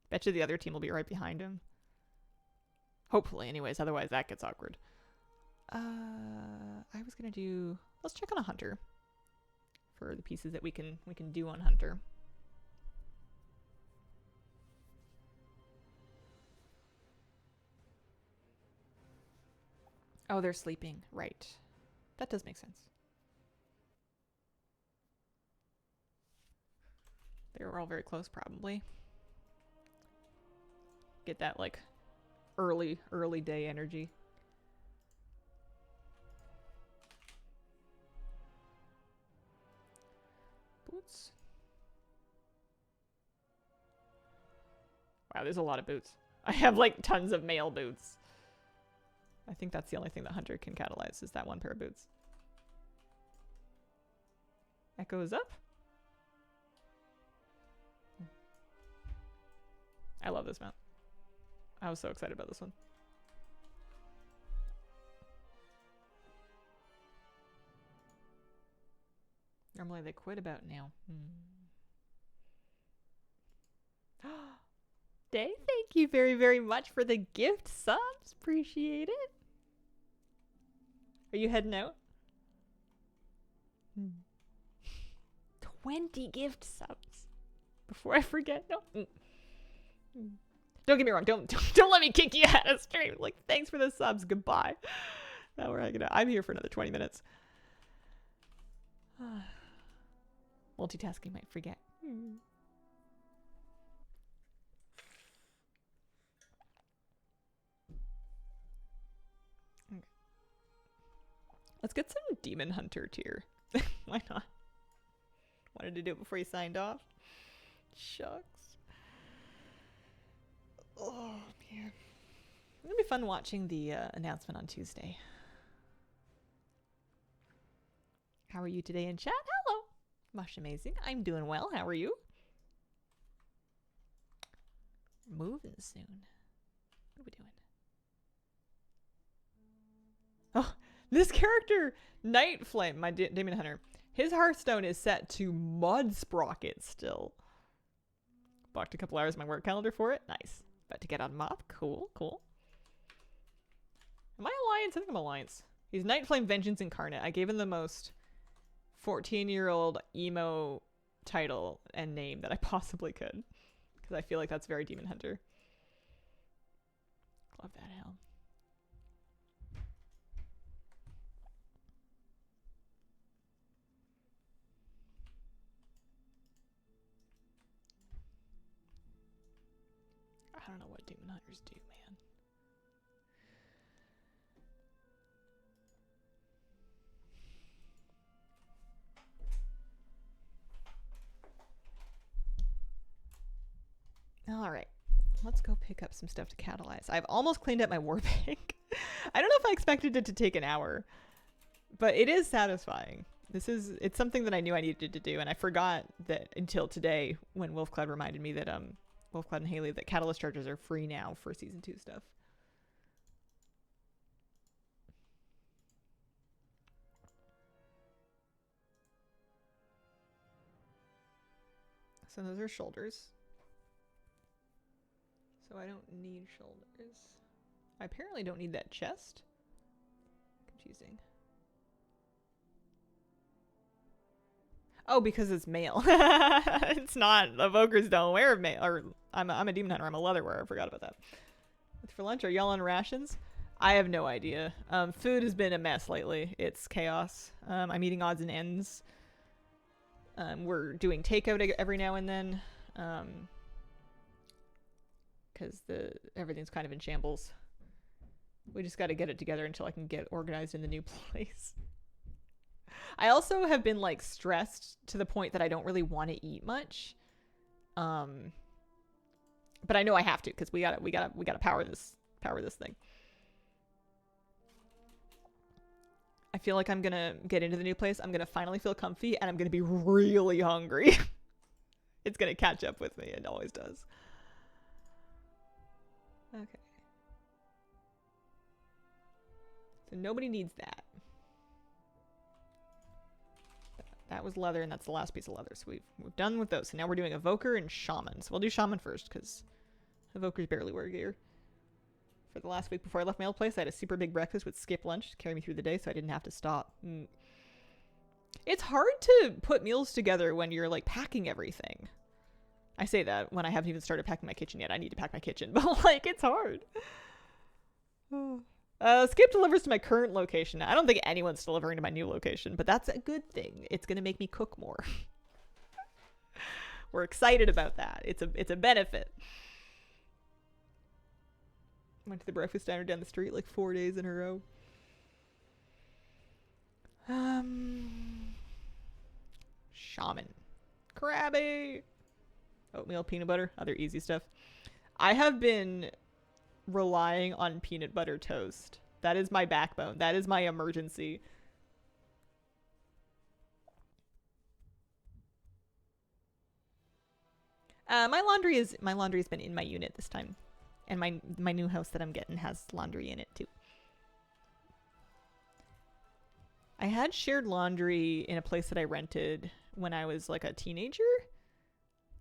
S1: Betcha the other team will be right behind him. Hopefully, anyways. Otherwise, that gets awkward. I was gonna do... Let's check on a Hunter. For the pieces that we can do on Hunter. Oh, they're sleeping. Right. That does make sense. They were all very close, probably. Get that, like, early day energy. Boots. Wow, there's a lot of boots. I have like tons of male boots. I think that's the only thing that Hunter can catalyze is that one pair of boots. Echoes up. I love this mount. I was so excited about this one. Normally they quit about now. Day, thank you very, very much for the gift subs. Appreciate it. Are you heading out? 20 gift subs. Before I forget. No. Don't get me wrong. Don't let me kick you out of stream. Like, thanks for the subs. Goodbye. Now we're hanging out. I'm here for another 20 minutes. Multitasking might forget. Okay. Let's get some Demon Hunter tier. Why not? Wanted to do it before you signed off. Shucks. Oh, man. It'll be fun watching the announcement on Tuesday. How are you today in chat? Hello. Much amazing. I'm doing well. How are you? Moving soon. What are we doing? Oh, this character, Night Flame, my Demon Hunter, his Hearthstone is set to Mud Sprocket still. Blocked a couple hours of my work calendar for it. Nice. About to get on Moth. Cool, cool. Am I Alliance? I think I'm Alliance. He's Night Flame Vengeance Incarnate. I gave him the most 14-year-old emo title and name that I possibly could. Because I feel like that's very Demon Hunter. Love that helm. I don't know what demon hunters do, man. All right. Let's go pick up some stuff to catalyze. I've almost cleaned up my war bank. I don't know if I expected it to take an hour, but it is satisfying. It's something that I knew I needed to do, and I forgot that until today when Wolfcloud reminded me that Wolfcloud and Haley, that catalyst charges are free now for season 2 stuff. So those are shoulders. So I don't need shoulders. I apparently don't need that chest. Confusing. Oh, because it's male. It's not. The Evokers don't wear male. Or I'm a demon hunter. I'm a leather wearer. I forgot about that. What's for lunch? Are y'all on rations? I have no idea. Food has been a mess lately. It's chaos. I'm eating odds and ends. We're doing takeout every now and then. Because everything's kind of in shambles. We just got to get it together until I can get organized in the new place. I also have been like stressed to the point that I don't really want to eat much. But I know I have to because we gotta power this thing. I feel like I'm gonna get into the new place. I'm gonna finally feel comfy, and I'm gonna be really hungry. It's gonna catch up with me. It always does. Okay. So nobody needs that. That was leather, and that's the last piece of leather. So we've done with those. So now we're doing Evoker and Shaman. So we'll do Shaman first, because Evokers barely wear gear. For the last week before I left my old place, I had a super big breakfast with skip lunch to carry me through the day, so I didn't have to stop. It's hard to put meals together when you're, like, packing everything. I say that when I haven't even started packing my kitchen yet. I need to pack my kitchen, but, like, it's hard. Skip delivers to my current location. I don't think anyone's delivering to my new location, but that's a good thing. It's going to make me cook more. We're excited about that. It's a benefit. Went to the breakfast diner down the street like 4 days in a row. Shaman. Krabby. Oatmeal, peanut butter, other easy stuff. I have been relying on peanut butter toast. That is my backbone. That is my emergency. My laundry's been in my unit this time. And my new house that I'm getting has laundry in it too. I had shared laundry in a place that I rented when I was like a teenager.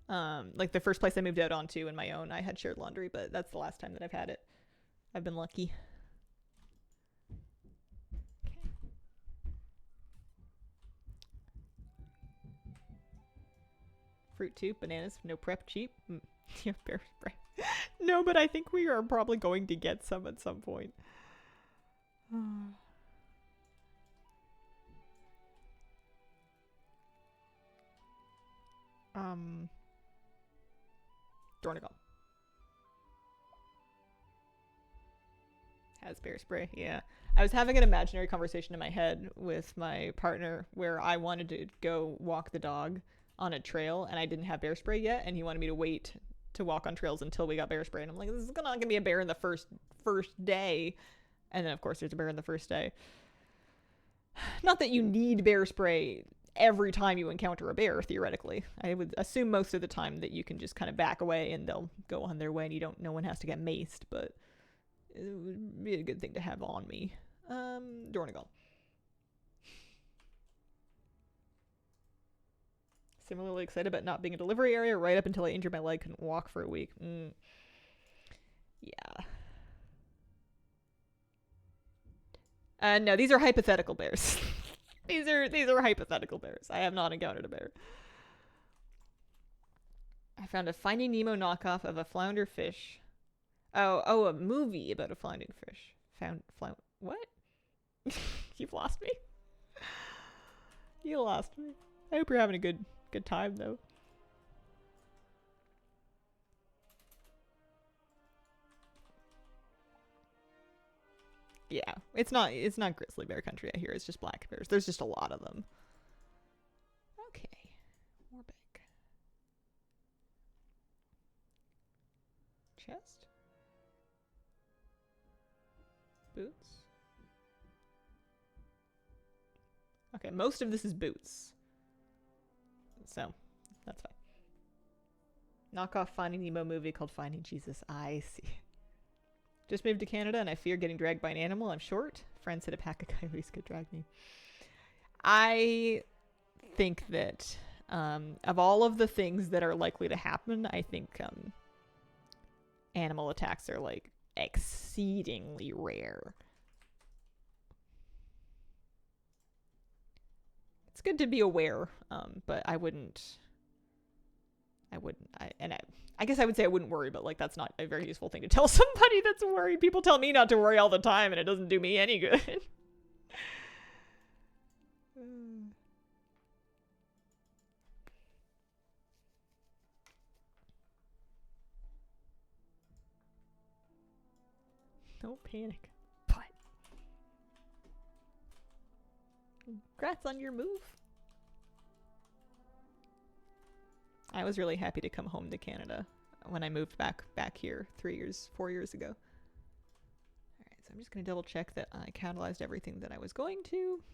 S1: Like the first place I moved out onto in my own, I had shared laundry, but that's the last time that I've had it. I've been lucky. Okay. Fruit too, bananas, no prep, cheap. Yeah, bear spray. No, but I think we are probably going to get some at some point. Dornigal. Has bear spray, yeah. I was having an imaginary conversation in my head with my partner where I wanted to go walk the dog on a trail and I didn't have bear spray yet, and he wanted me to wait to walk on trails until we got bear spray, and I'm like, this is not gonna be a bear in the first day. And then of course there's a bear in the first day. Not that you need bear spray every time you encounter a bear, theoretically. I would assume most of the time that you can just kind of back away and they'll go on their way and no one has to get maced, but it would be a good thing to have on me. Dornigal. Similarly excited about not being a delivery area right up until I injured my leg, couldn't walk for a week. Yeah. No, these are hypothetical bears. These are hypothetical bears. I have not encountered a bear. I found a Finding Nemo knockoff of a flounder fish. Oh, a movie about a floundering fish. What? You've lost me. You lost me. I hope you're having a good time though. Yeah, it's not grizzly bear country. I hear it's just black bears. There's just a lot of them. Okay, more bag. Chest. Boots. Okay, most of this is boots. So, that's fine. Knockoff Finding Nemo movie called Finding Jesus. I see. Just moved to Canada and I fear getting dragged by an animal. I'm short. Friend said a pack of coyotes could drag me. I think that of all of the things that are likely to happen, I think animal attacks are like exceedingly rare. It's good to be aware, but I guess I would say I wouldn't worry, but like that's not a very useful thing to tell somebody that's worried. People tell me not to worry all the time, and it doesn't do me any good. No panic. But congrats on your move. I was really happy to come home to Canada when I moved back here 4 years ago. Alright, so I'm just going to double check that I catalyzed everything that I was going to. I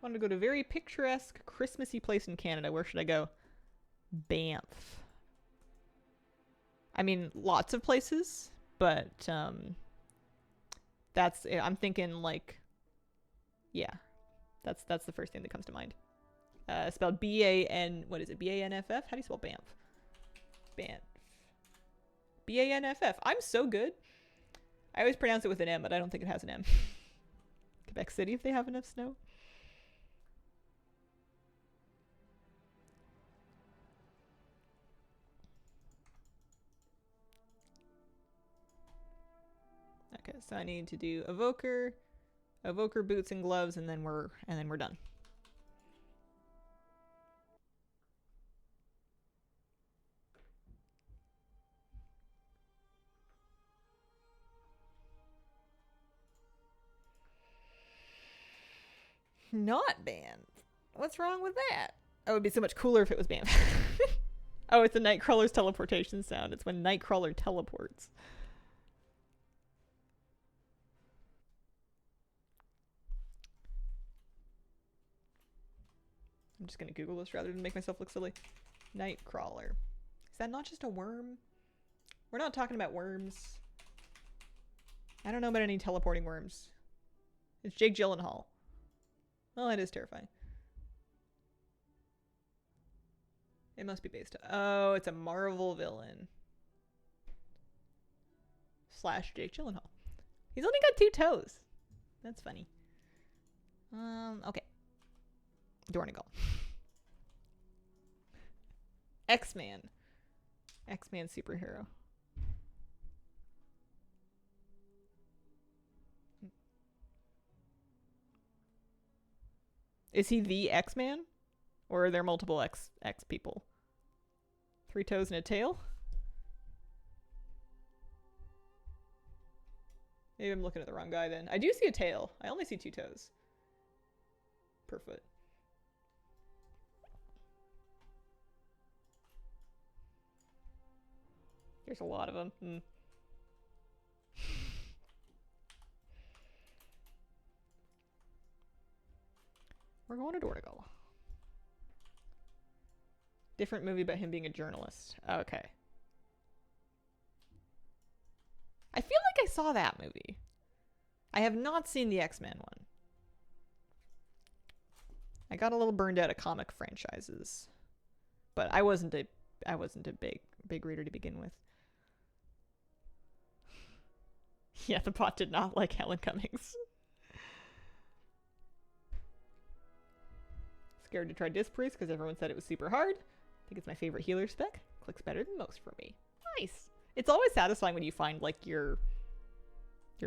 S1: wanted to go to a very picturesque, Christmassy place in Canada. Where should I go? Banff. I mean, lots of places, but I'm thinking like, yeah, that's the first thing that comes to mind. Spelled B-A-N, what is it? B-A-N-F-F? How do you spell Banff? Banff. B-A-N-F-F. I'm so good. I always pronounce it with an M, but I don't think it has an M. Quebec City, if they have enough snow. Okay, so I need to do evoker, boots and gloves, and then we're done. Not Banff. What's wrong with that? Oh, it would be so much cooler if it was Banff. Oh, it's a Nightcrawler's teleportation sound. It's when Nightcrawler teleports. I'm just going to Google this rather than make myself look silly. Nightcrawler. Is that not just a worm? We're not talking about worms. I don't know about any teleporting worms. It's Jake Gyllenhaal. Well, it is terrifying. It must be based on... Oh, it's a Marvel villain. / Jake Gyllenhaal. He's only got 2 toes. That's funny. Okay. Dornigal. X-Man. X-Man superhero. Is he the X-Man? Or are there multiple X people? 3 toes and a tail? Maybe I'm looking at the wrong guy then. I do see a tail. I only see 2 toes per foot. There's a lot of them. We're going to Dornigal. Different movie about him being a journalist. Okay. I feel like I saw that movie. I have not seen the X-Men one. I got a little burned out of comic franchises. But I wasn't a big reader to begin with. Yeah, the bot did not like Helen Cummings. Scared to try Disc Priest because everyone said it was super hard. I think it's my favorite healer spec. Clicks better than most for me. Nice. It's always satisfying when you find like your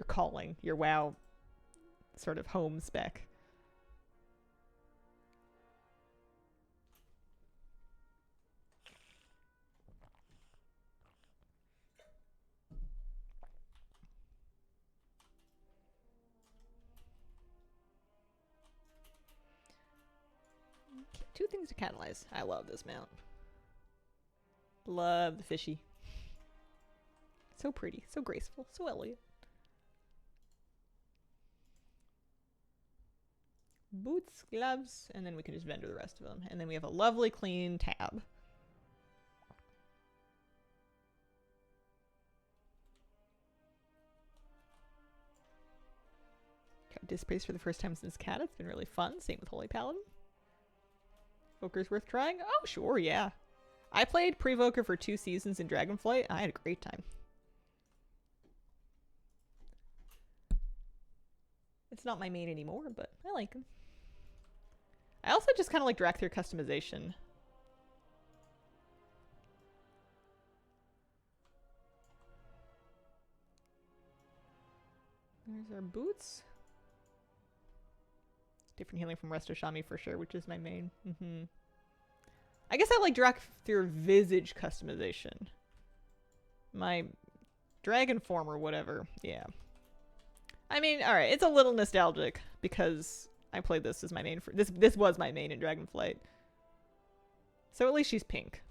S1: calling, your WoW sort of home spec. 2 things to catalyze. I love this mount. Love the fishy. So pretty, so graceful, so elegant. Boots, gloves, and then we can just vendor the rest of them. And then we have a lovely clean tab. Got disc praise for the first time since Cat. It's been really fun. Same with Holy Paladin. Voker's worth trying? Oh, sure, yeah. I played Pre-Voker for 2 seasons in Dragonflight. I had a great time. It's not my main anymore, but I like him. I also just kind of like Drakthir customization. There's our boots. Different healing from Resto Shami for sure, which is my main. I guess I like Drakthir Visage customization. My dragon form or whatever. Yeah. I mean, alright, it's a little nostalgic because I played this as my main for this was my main in Dragonflight. So at least she's pink.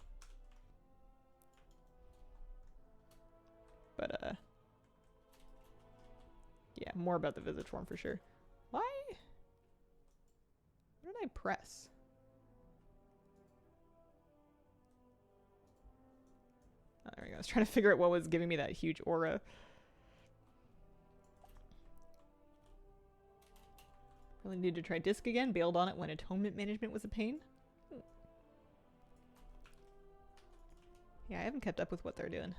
S1: But yeah, more about the Visage form for sure. Why? What did I press? Oh, there we go. I was trying to figure out what was giving me that huge aura. Really needed to try disc again. Bailed on it when atonement management was a pain. Yeah, I haven't kept up with what they're doing.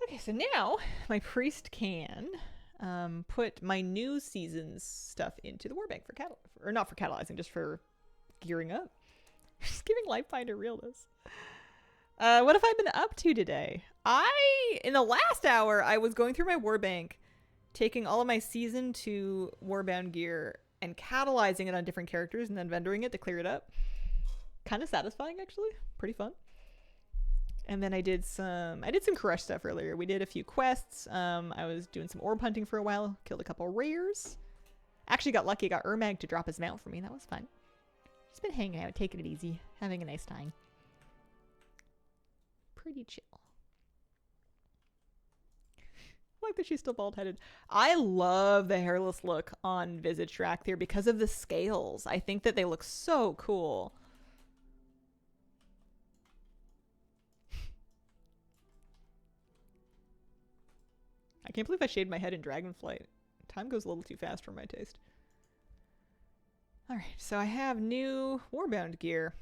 S1: Okay, so now my priest can put my new season's stuff into the warbank for or not for catalyzing, just for gearing up. Just giving Lifebinder realness. What have I been up to today? In the last hour, I was going through my warbank, taking all of my season 2 warbound gear and catalyzing it on different characters and then vendoring it to clear it up. Kind of satisfying, actually. Pretty fun. And then I did some Koresh stuff earlier. We did a few quests. I was doing some orb hunting for a while. Killed a couple rares. Actually got lucky. Got Ermag to drop his mount for me. That was fun. Just been hanging out, taking it easy, having a nice time. Pretty chill. I like that she's still bald-headed. I love the hairless look on Visage Drakthir because of the scales. I think that they look so cool. I can't believe I shaved my head in Dragonflight. Time goes a little too fast for my taste. Alright, so I have new Warbound gear.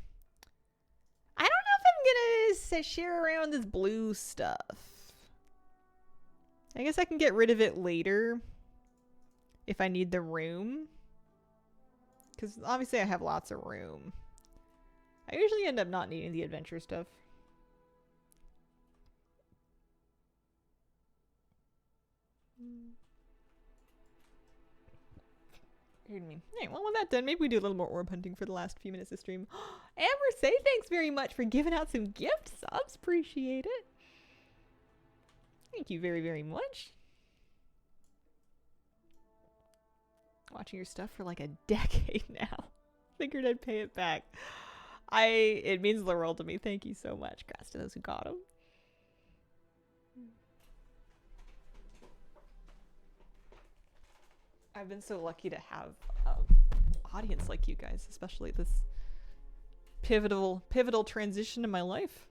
S1: I don't know if I'm gonna share around this blue stuff. I guess I can get rid of it later if I need the room. Because obviously I have lots of room. I usually end up not needing the adventure stuff. Pardon me. Hey, well, with that done, maybe we do a little more orb hunting for the last few minutes of stream. Amber, say thanks very much for giving out some gift subs. Appreciate it. Thank you very, very much. Watching your stuff for like a decade now. Figured I'd pay it back. It means the world to me. Thank you so much. Congrats to those who got them. I've been so lucky to have an audience like you guys, especially this pivotal transition in my life.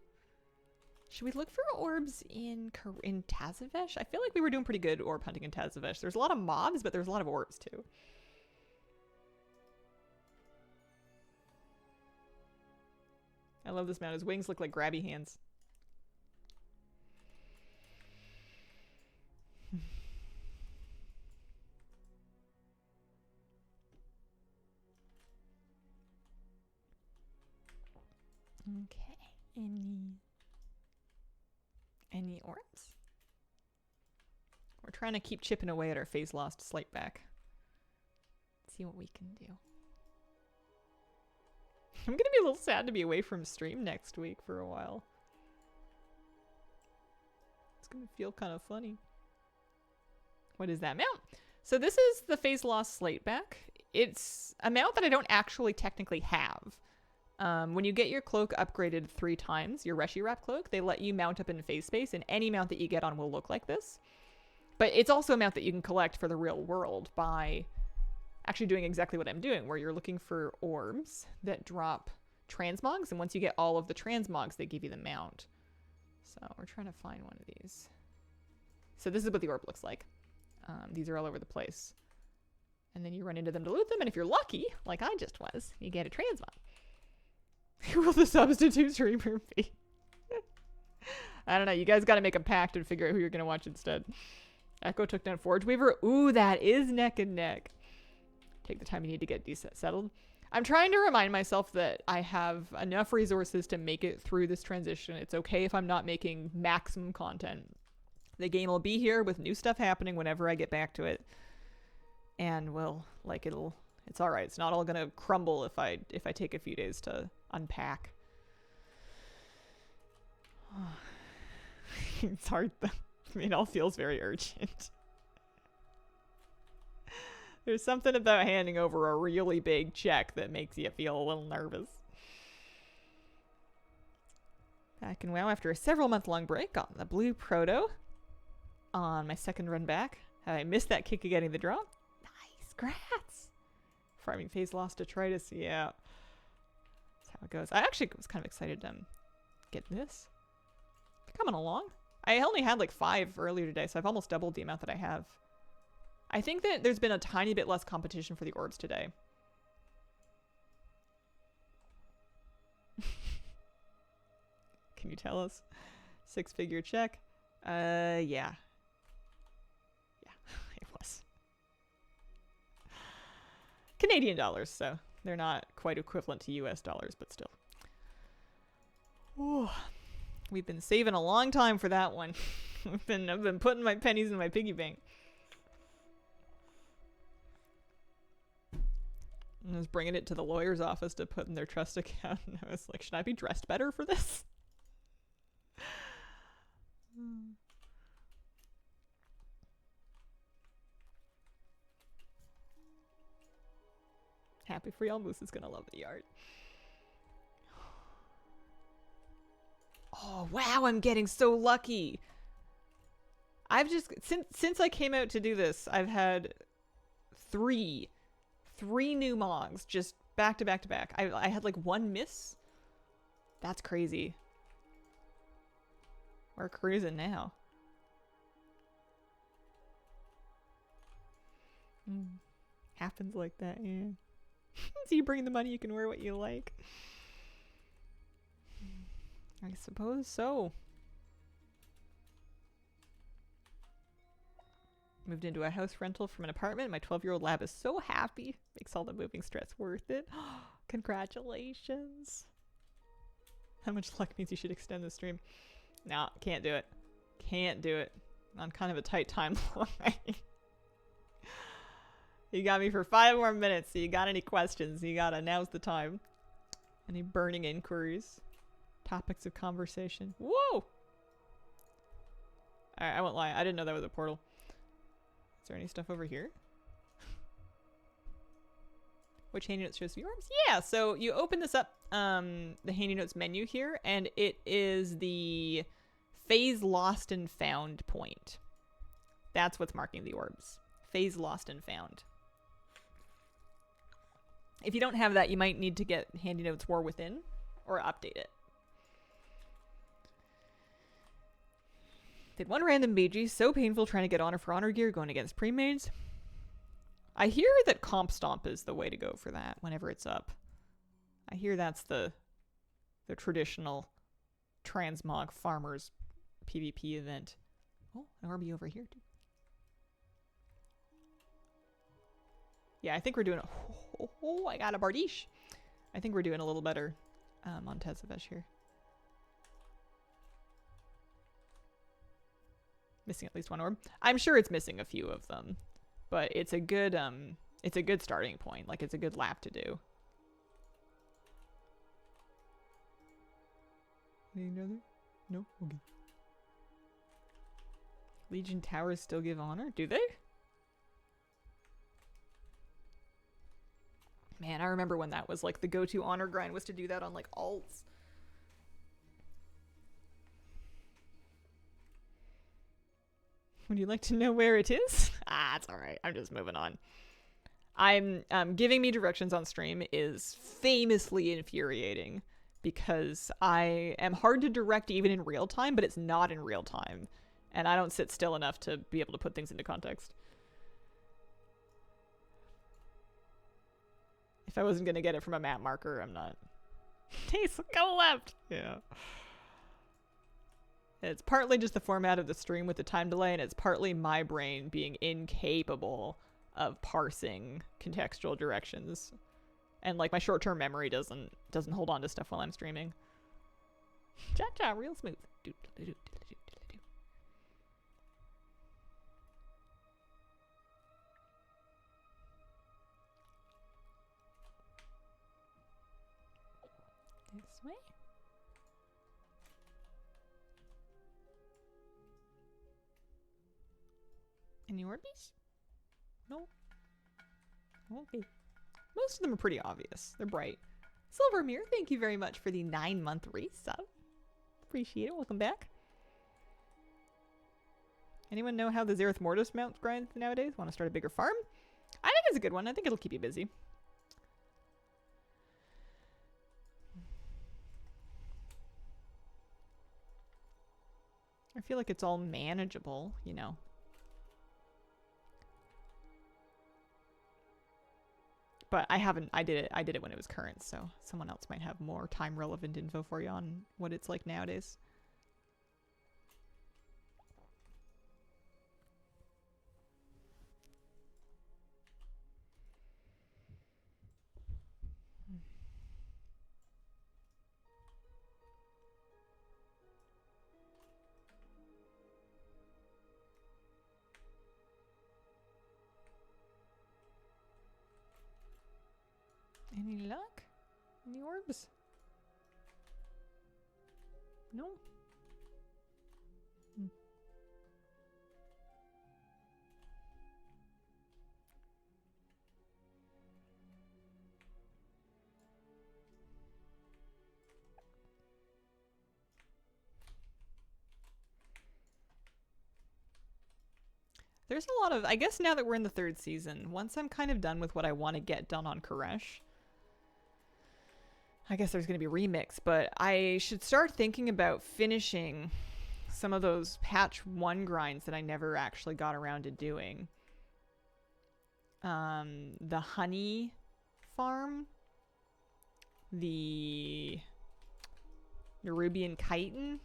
S1: Should we look for orbs in Tazavesh? I feel like we were doing pretty good orb hunting in Tazavesh. There's a lot of mobs, but there's a lot of orbs too. I love this mount. His wings look like grabby hands. Okay, any orbs? We're trying to keep chipping away at our phase lost slight back. See what we can do. I'm gonna be a little sad to be away from stream next week for a while. It's gonna feel kind of funny. What is that mount? So this is the Phase Lost Slate back. It's a mount that I don't actually technically have. When you get your cloak upgraded 3 times, your Reshi Wrap cloak, they let you mount up in phase space, and any mount that you get on will look like this. But it's also a mount that you can collect for the real world by actually doing exactly what I'm doing, where you're looking for orbs that drop transmogs, and once you get all of the transmogs, they give you the mount. So we're trying to find one of these. So this is what the orb looks like. These are all over the place. And then you run into them to loot them, and if you're lucky, like I just was, you get a transmog. Who will the substitute streamer be? I don't know. You guys got to make a pact and figure out who you're going to watch instead. Echo took down Forge Weaver. Ooh, that is neck and neck. Take the time you need to get settled. I'm trying to remind myself that I have enough resources to make it through this transition. It's okay if I'm not making maximum content. The game will be here with new stuff happening whenever I get back to it. And well, like it's all right. It's not all going to crumble if I take a few days to unpack. It's hard though. I mean, it all feels very urgent. There's something about handing over a really big check that makes you feel a little nervous. Back in WoW after a several-month-long break on the Blue Proto. On my second run back. I missed that kick of getting the drop. Nice, grats! Farming Phase Lost Detritus, yeah. That's how it goes. I actually was kind of excited to get this. Coming along. I only had like 5 earlier today, so I've almost doubled the amount that I have. I think that there's been a tiny bit less competition for the orbs today. Can you tell us? 6-figure check. Yeah. Yeah, it was. Canadian dollars, so they're not quite equivalent to US dollars, but still. Ooh. We've been saving a long time for that one. I've been putting my pennies in my piggy bank. I was bringing it to the lawyer's office to put in their trust account, and I was like, should I be dressed better for this? Happy for y'all. Moose is gonna love the art. Oh wow, I'm getting so lucky. I've just since I came out to do this, I've had three new mogs just back to back to back. I had like 1 miss. That's crazy. We're cruising now. Happens like that, yeah. So you bring the money, you can wear what you like. I suppose so. Moved into a house rental from an apartment. My 12-year-old lab is so happy. Makes all the moving stress worth it. Congratulations. How much luck means you should extend the stream? No, can't do it. Can't do it. On kind of a tight timeline. You got me for 5 more minutes. So you got any questions? You gotta, now's the time. Any burning inquiries? Topics of conversation? Whoa! Alright, I won't lie. I didn't know that was a portal. Is there any stuff over here? Which handy notes shows view arms? Yeah, so you open this up, the handy notes menu here, and it is the phase lost and found point. That's what's marking the orbs. Phase lost and found. If you don't have that, you might need to get handy notes War Within or update it. Did 1 random BG, so painful trying to get honor for honor gear going against pre-mades. I hear that Comp Stomp is the way to go for that whenever it's up. I hear that's the traditional transmog farmers PvP event. Oh, an Orby over here too. Yeah, I think we're doing oh, I got a Bardiche. I think we're doing a little better on Tezavesh here. Missing at least 1 orb. I'm sure it's missing a few of them, but it's a good starting point. Like, it's a good lap to do. Another? No? Okay. Legion Towers still give honor? Do they? Man, I remember when that was like the go-to honor grind was to do that on like alts. Would you like to know where it is? It's all right. I'm just moving on. I'm giving me directions on stream is famously infuriating because I am hard to direct even in real time, but it's not in real time. And I don't sit still enough to be able to put things into context. If I wasn't going to get it from a map marker, I'm not. Hey, so go left! Yeah. It's partly just the format of the stream with the time delay, and it's partly my brain being incapable of parsing contextual directions. And like my short-term memory doesn't hold on to stuff while I'm streaming. Cha-cha, real smooth. This way? Any Orbeez? No? Okay. Most of them are pretty obvious. They're bright. Silvermere, thank you very much for the 9-month resub. Appreciate it. Welcome back. Anyone know how the Zereth Mortis mount grinds nowadays? Want to start a bigger farm? I think it's a good one. I think it'll keep you busy. I feel like it's all manageable, you know. But I did it when it was current, so someone else might have more time relevant info for you on what it's like nowadays. Any luck? Any orbs? No? There's a lot of, I guess now that we're in the 3rd season, once I'm kind of done with what I want to get done on Koresh, I guess there's going to be remix, but I should start thinking about finishing some of those patch 1 grinds that I never actually got around to doing. The honey farm, the Nerubian chitin.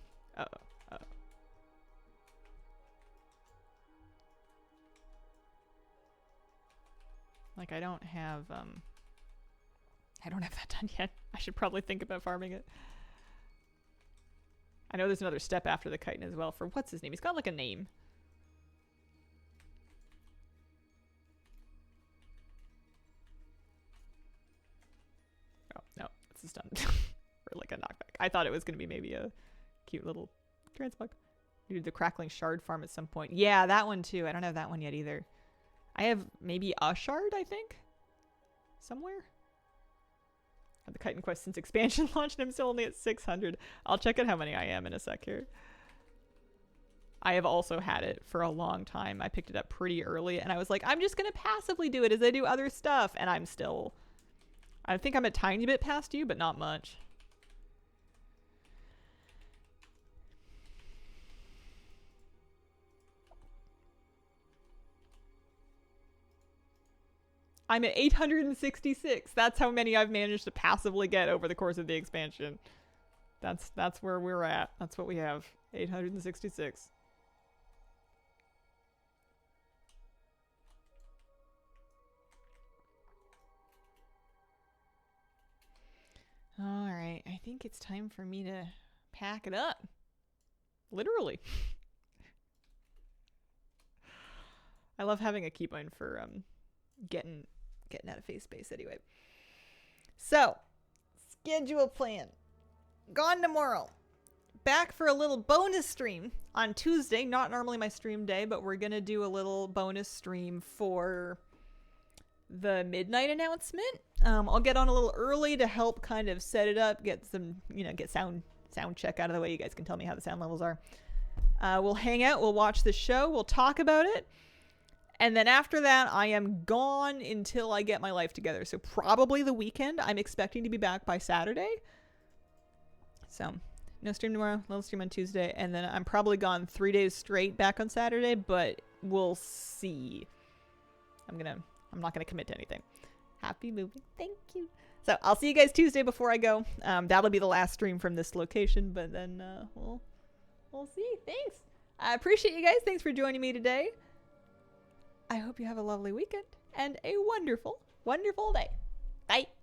S1: Like I don't have that done yet. I should probably think about farming it. I know there's another step after the chitin as well for what's his name? He's got like a name. Oh, no, this is done. Or like a knockback. I thought it was going to be maybe a cute little transmog. You did the crackling shard farm at some point. Yeah, that one too. I don't have that one yet either. I have maybe a shard, I think. Somewhere. Had the chitin quest since expansion launched and I'm still only at 600. I'll check out how many I am in a sec here. I have also had it for a long time. I picked it up pretty early and I was like, I'm just going to passively do it as I do other stuff. And I'm still, I think I'm a tiny bit past you, but not much. I'm at 866. That's how many I've managed to passively get over the course of the expansion. That's where we're at. That's what we have. 866. All right. I think it's time for me to pack it up. Literally. I love having a keybind for getting out of face space anyway. So, schedule plan. Gone tomorrow. Back for a little bonus stream on Tuesday. Not normally my stream day, but we're going to do a little bonus stream for the midnight announcement. I'll get on a little early to help kind of set it up, get some, get sound check out of the way. You guys can tell me how the sound levels are. We'll hang out, we'll watch the show, we'll talk about it. And then after that, I am gone until I get my life together. So probably the weekend. I'm expecting to be back by Saturday. So no stream tomorrow, no stream on Tuesday. And then I'm probably gone 3 days straight back on Saturday, but we'll see. I'm not going to commit to anything. Happy moving. Thank you. So I'll see you guys Tuesday before I go. That'll be the last stream from this location, but then we'll see. Thanks. I appreciate you guys. Thanks for joining me today. I hope you have a lovely weekend and a wonderful, wonderful day. Bye.